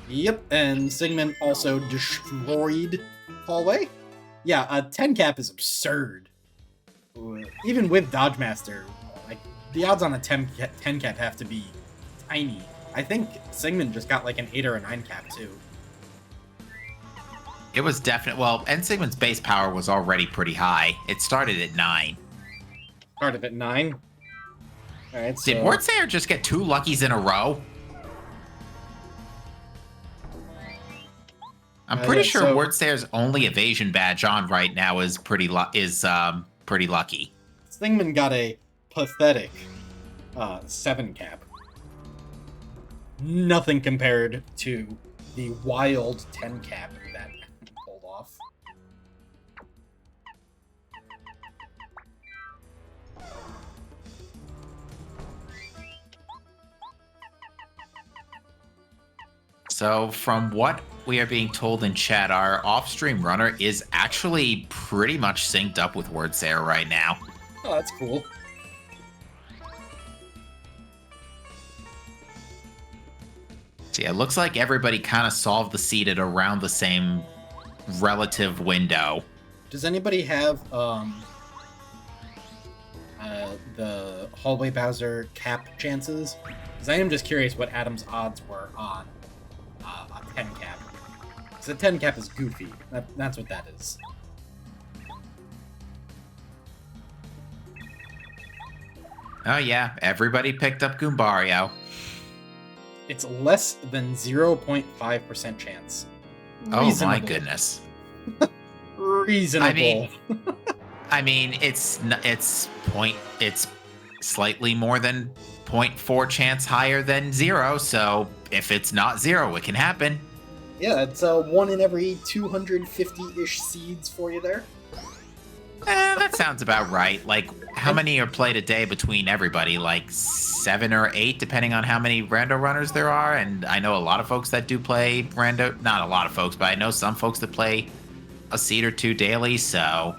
Yep, and Sigmund also destroyed Hallway. Yeah, a 10 cap is absurd. Even with Dodge Master, like, the odds on a 10 cap have to be tiny. I think Sigmund just got like an 8 or a 9 cap, too. It was definite. Well, and Sigmund's base power was already pretty high. It started at 9. Started at 9? Alright, so... Did Wardsayer just get 2 luckies in a row? I'm pretty sure Wardsayer's only evasion badge on right now is pretty lucky. Stingman got a pathetic 7 cap. Nothing compared to the wild 10 cap that pulled off. So from what we are being told in chat, our off-stream runner is actually pretty much synced up with Wordsayer right now. Oh, that's cool. So yeah, it looks like everybody kind of solved the seed at around the same relative window. Does anybody have the hallway Bowser cap chances? Because I am just curious what Adam's odds were on a 10 cap. Because a 10 cap is goofy. That's what that is. Oh yeah, everybody picked up Goombario. It's less than 0.5% chance. Oh my goodness. Reasonable. I mean, it's slightly more than 0.4 chance higher than 0. So if it's not 0, it can happen. Yeah, it's 1 in every 250-ish seeds for you there. That sounds about right. Like, how many are played a day between everybody? Like 7 or 8, depending on how many rando runners there are. And I know a lot of folks that do play rando. Not a lot of folks, but I know some folks that play a seed or 2 daily. So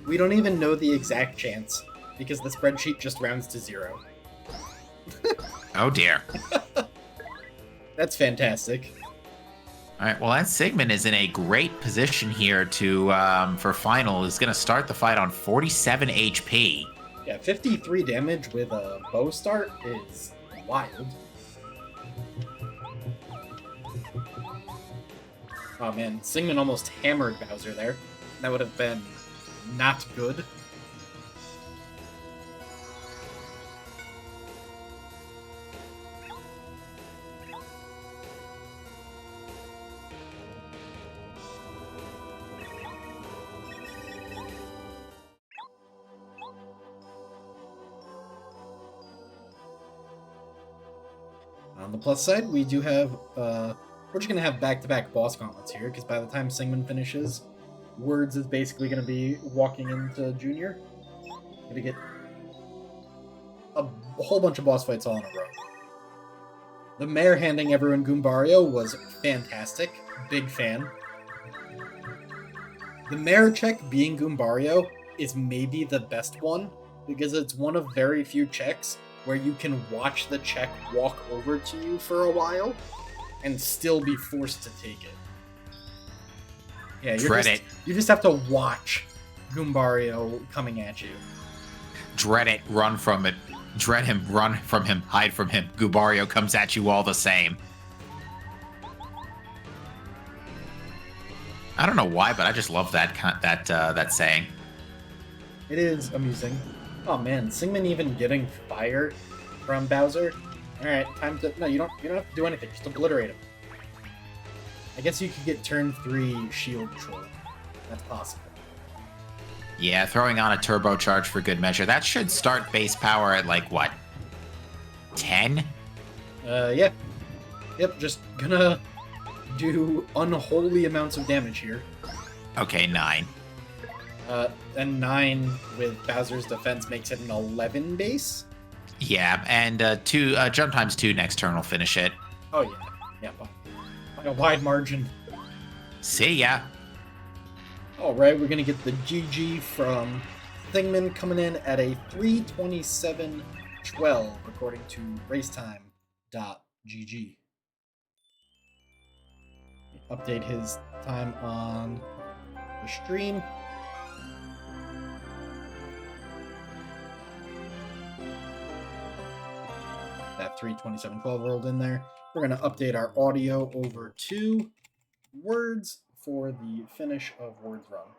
we don't even know the exact chance because the spreadsheet just rounds to 0. Oh dear. That's fantastic. All right, well, that Sigmund is in a great position here to for final. Is going to start the fight on 47 HP. Yeah, 53 damage with a bow start is wild. Oh man, Sigmund almost hammered Bowser there. That would have been not good. On the plus side, we do have, we're just going to have back-to-back boss gauntlets here, because by the time Sigmund finishes, Words is basically going to be walking into Junior. Going to get a whole bunch of boss fights all in a row. The mayor handing everyone Goombario was fantastic. Big fan. The mayor check being Goombario is maybe the best one, because it's one of very few checks where you can watch the check walk over to you for a while and still be forced to take it. Yeah, you just have to watch Goombario coming at you. Dread it, run from it. Dread him, run from him, hide from him. Goombario comes at you all the same. I don't know why, but I just love that saying. It is amusing. Oh man, Sigmund even getting fire from Bowser. All right, time to no. You don't have to do anything. Just obliterate him. I guess you could get turn 3 shield troll. That's possible. Yeah, throwing on a turbocharge for good measure. That should start base power at like what? 10? Yeah. Yep. Just gonna do unholy amounts of damage here. Okay, 9. And 9 with Bowser's defense makes it an 11 base. Yeah, and jump times 2 next turn will finish it. Oh yeah, yeah, by a wide margin. See ya. All right, we're gonna get the GG from Thingman coming in at a 3:27:12 according to racetime.gg. Update his time on the stream. That 3:27:12 rolled in there. We're going to update our audio over to Words for the finish of Words Run.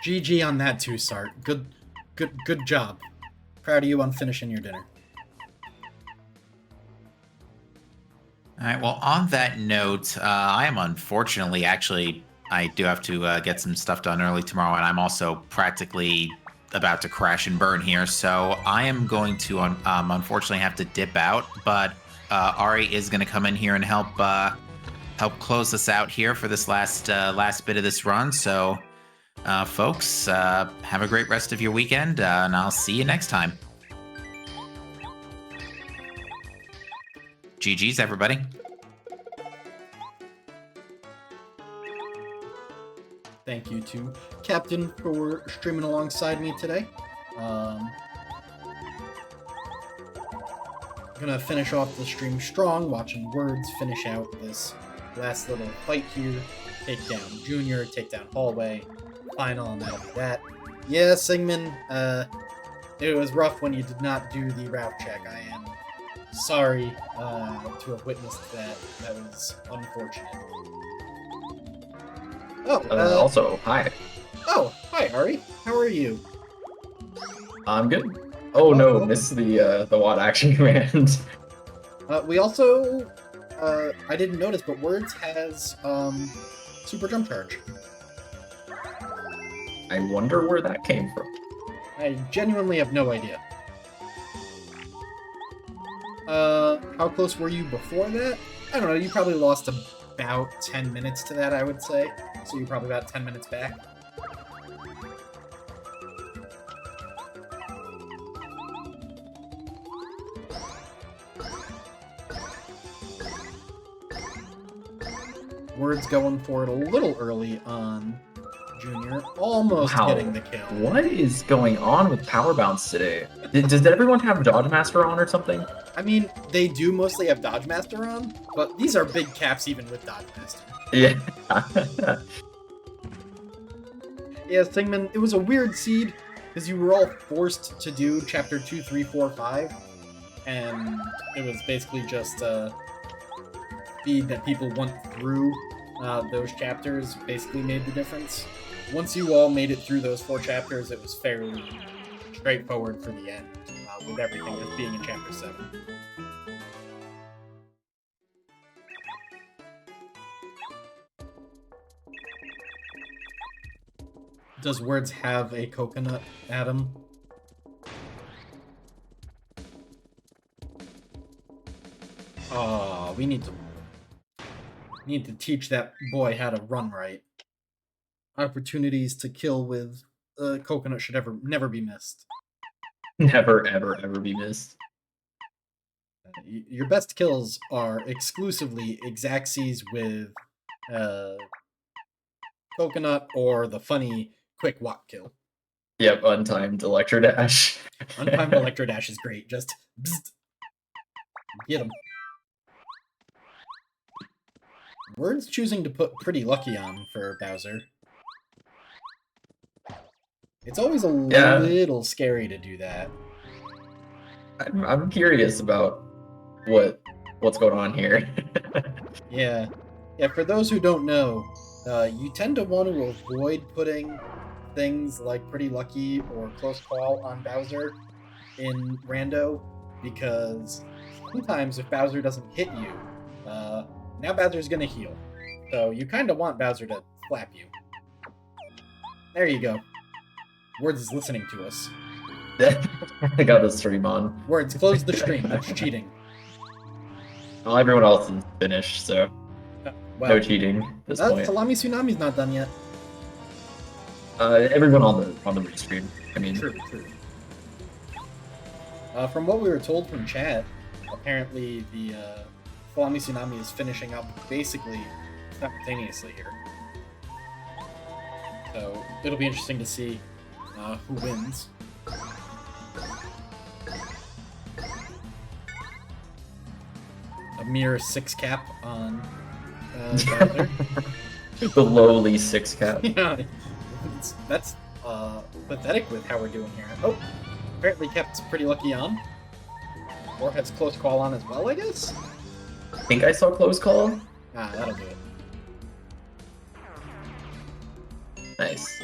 GG on that too, Sart. Good job. Proud of you on finishing your dinner. All right, well, on that note, I am unfortunately, actually, I do have to get some stuff done early tomorrow, and I'm also practically about to crash and burn here, so I am going to, unfortunately, have to dip out, but Ari is going to come in here and help close us out here for this last bit of this run. So, folks, have a great rest of your weekend, and I'll see you next time. GG's, everybody. Thank you to Captain for streaming alongside me today. Gonna finish off the stream strong, watching Words finish out this last little fight here. Take down Junior, take down Hallway, final, and that'll be that. Yeah, Sigmund, it was rough when you did not do the route check. I am sorry to have witnessed that. That was unfortunate. Oh, also, hi. Oh, hi, Ari. How are you? I'm good. Oh no, missed the WAD action command. We also, I didn't notice, but Words has super jump charge. I wonder where that came from. I genuinely have no idea. How close were you before that? I don't know, you probably lost about 10 minutes to that, I would say. So you're probably about 10 minutes back. Words going for it a little early on Junior, almost getting the kill. What is going on with Power Bounce today? Does everyone have Dodge Master on or something? I mean, they do mostly have Dodge Master on, but these are big caps even with Dodge Master. Yeah. Yeah, Thingman, it was a weird seed, because you were all forced to do Chapter 2, 3, 4, 5, and it was basically just speed that people went through those chapters basically made the difference. Once you all made it through those 4 chapters, it was fairly straightforward for the end, with everything just being in Chapter 7. Does Words have a coconut, Adam? Oh, we need to teach that boy how to run right. Opportunities to kill with coconut should never be missed. Never, ever, ever be missed. Your best kills are exclusively Exacxies with coconut or the funny quick walk kill. Yep, untimed Electro Dash. Untimed Electro Dash is great. Just bzzzt. Get him. Words choosing to put Pretty Lucky on for Bowser. It's always a little scary to do that. I'm curious about what's going on here. Yeah. For those who don't know, you tend to want to avoid putting things like Pretty Lucky or Close Call on Bowser in Rando, because sometimes if Bowser doesn't hit you, now Bowser's gonna heal. So you kind of want Bowser to slap you. There you go. Words is listening to us. I got the stream on. Words, close the stream. That's cheating. Well, everyone else is finished, so Well, no cheating at this point. Salami Tsunami's not done yet. Everyone on the restream. I mean, True. From what we were told from chat, apparently the Salami Tsunami is finishing up basically simultaneously here. So it'll be interesting to see who wins. A mere 6 cap on Bowser. the lowly 6 cap. Yeah, that's pathetic with how we're doing here. Oh, apparently kept Pretty Lucky on. Or has Close Call on as well, I guess? I think I saw Close Call. Ah, that'll do it. Nice.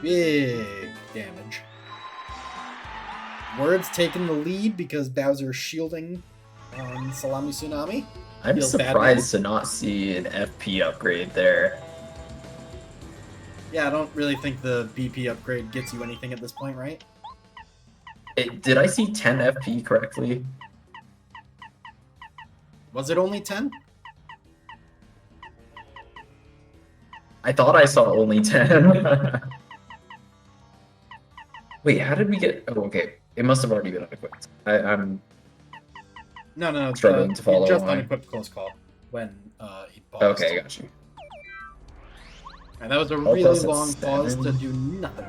Big damage. Words taking the lead because Bowser's shielding on Salami Tsunami. I'm Feels bad, surprised to not see an FP upgrade there. Yeah, I don't really think the BP upgrade gets you anything at this point, right? Did I see 10 FP correctly? Was it only 10? I thought I saw only 10. Wait, how did we get... Oh, okay. It must have already been unequipped. I'm No. struggling to follow He just along. unequipped close call when he paused. Okay, got you. And that was a All really plus at long pause to 7. do nothing.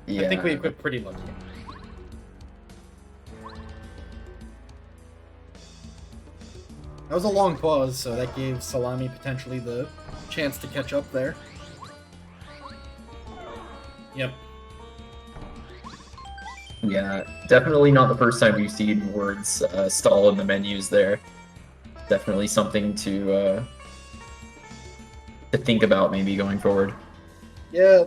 Yeah. I think we equipped pretty lucky. That was a long pause, so that gave Salami potentially the chance to catch up there. Yep. Yeah, definitely not the first time we've seen words stall in the menus there. Definitely something to think about maybe going forward. Yeah,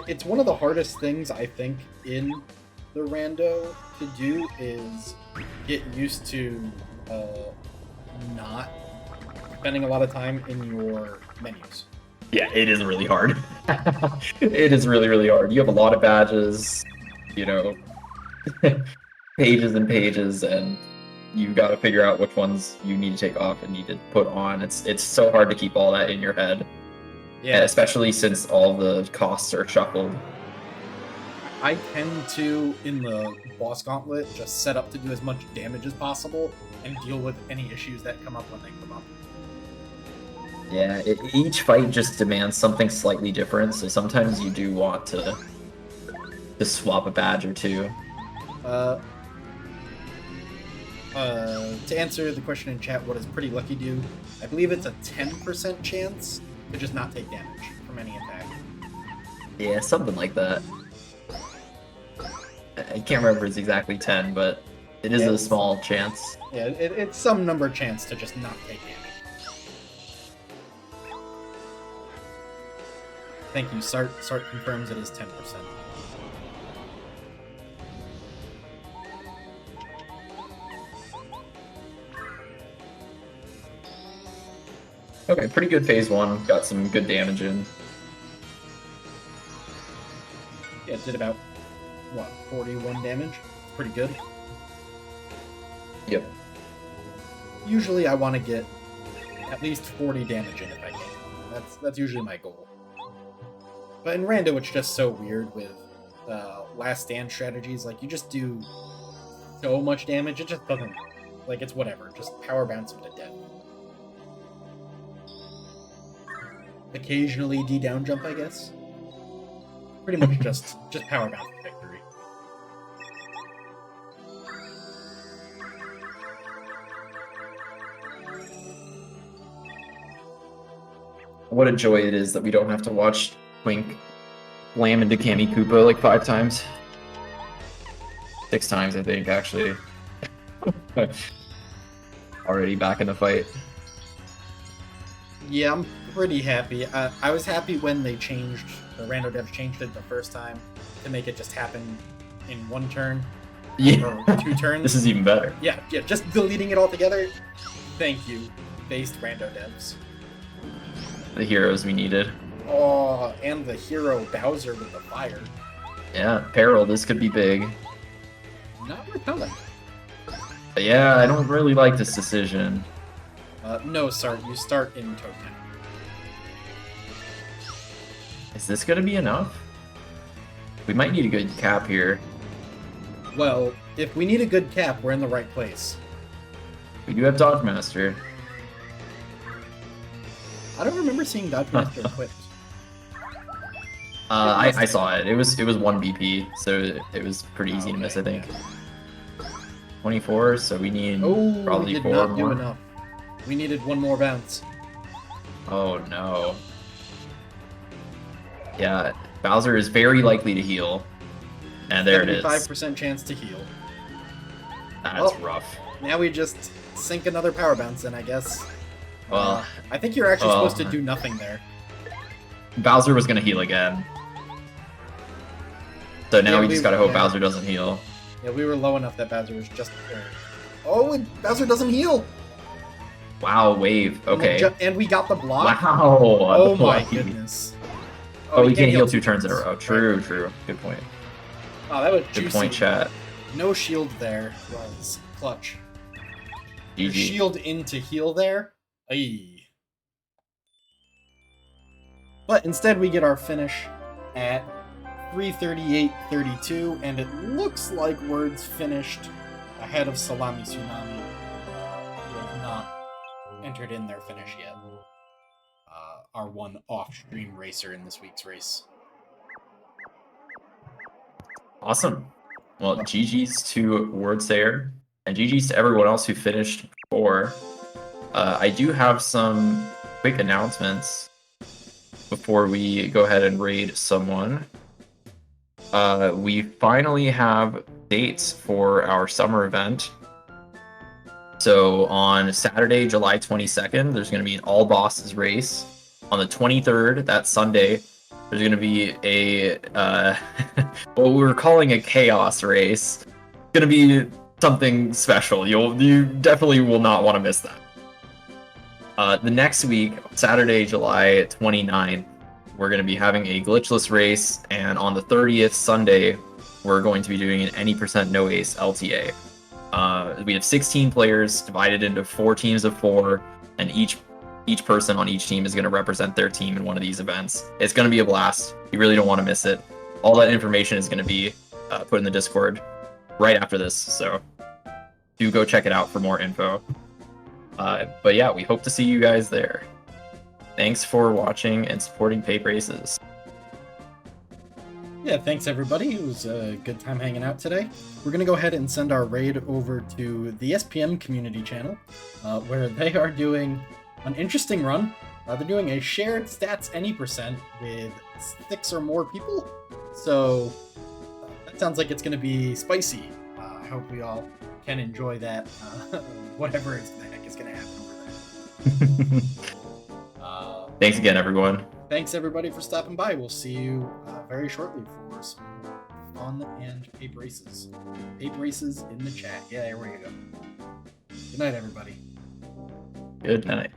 it's one of the hardest things I think in the rando to do is get used to not spending a lot of time in your menus. Yeah, it is really hard. It is really, really hard. You have a lot of badges, you know, pages and pages, and you got to figure out which ones you need to take off and need to put on. It's so hard to keep all that in your head. Yeah, And especially since all the costs are shuffled. I tend to, in the boss gauntlet, just set up to do as much damage as possible and deal with any issues that come up when they come up. Yeah, each fight just demands something slightly different, so sometimes you do want to swap a badge or two. To answer the question in chat, what does Pretty Lucky do? I believe it's a 10% chance to just not take damage from any attack. Yeah, something like that. I can't remember if it's exactly 10, but it is a small chance. Yeah, it's some number chance to just not take damage. Thank you. Sart confirms it is 10%. Okay, pretty good phase 1. Got some good damage in. Yeah, it did about, what, 41 damage? Pretty good. Yep. Usually I want to get at least 40 damage in if I can. That's usually my goal. But in Rando, it's just so weird with last stand strategies. Like, you just do so much damage, it just doesn't... Like, it's whatever. Just power bounce him to death. Occasionally D-down jump, I guess. Pretty much just power bounce to victory. What a joy it is that we don't have to watch Twink slam into Kami Koopa like 5 times. 6 times, I think, actually. Already back in the fight. Yeah, I'm pretty happy. I was happy when they changed, the Rando devs changed it the first time to make it just happen in one turn. Yeah. Or 2 turns. This is even better. Yeah, just deleting it all together. Thank you, based Rando devs. The heroes we needed. Oh, and the hero Bowser with the fire. Yeah, Peril, this could be big. Not repellent. But yeah, I don't really like this decision. No, Sart, you start in Toad Town. Is this gonna be enough? We might need a good cap here. Well, if we need a good cap, we're in the right place. We do have Dodge Master. I don't remember seeing Dodge Master equipped. I saw it. It was 1 BP, so it was pretty easy to miss, I think. 24, so we need probably we did 4 not more. do enough. We needed 1 more bounce. Oh no. Yeah, Bowser is very likely to heal. And there it is. 75% chance to heal. That's Well, rough. Now we just sink another power bounce in, I guess. Well, I think you're actually well, supposed to do nothing there. Bowser was gonna heal again. So now Yeah, we just gotta hope yeah. Bowser doesn't heal. Yeah, we were low enough that Bowser was just... Oh, and Bowser doesn't heal! Wow, wave. Okay. And we got the block. Wow. Oh the my lucky. goodness. Oh, he can't heal 2 turns in a row. True, Right. true. Good point. Oh, that was Good juicy. point, chat. No shield there was clutch. Your GG. shield into heal there. Aye. But instead we get our finish at 3:38:32, and it looks like Words finished ahead of Salami Tsunami, who have not entered in their finish yet. Our one off-stream racer in this week's race. Awesome. Well, GG's to Wordsayer, and GG's to everyone else who finished before. I do have some quick announcements before we go ahead and raid someone. We finally have dates for our summer event. So on Saturday, July 22nd, there's going to be an all bosses race. On the 23rd, that Sunday, there's going to be a what we're calling a chaos race. It's going to be something special. You definitely will not want to miss that. The next week, Saturday, July 29th, we're going to be having a glitchless race, and on the 30th, Sunday, we're going to be doing an any % no ace LTA. We have 16 players divided into 4 teams of 4, and each person on each team is going to represent their team in one of these events. It's going to be a blast. You really don't want to miss it. All that information is going to be put in the Discord right after this, so do go check it out for more info. But yeah, we hope to see you guys there. Thanks for watching and supporting Pape Races. Yeah, thanks everybody. It was a good time hanging out today. We're going to go ahead and send our raid over to the SPM community channel, where they are doing an interesting run. They're doing a shared stats any % with 6 or more people. So that sounds like it's going to be spicy. I hope we all can enjoy that, whatever the heck is going to happen over there. Thanks again, everyone. Thanks everybody for stopping by. We'll see you very shortly for some fun and Pape races. Pape races in the chat. Yeah, there we go. Good night, everybody. Good night.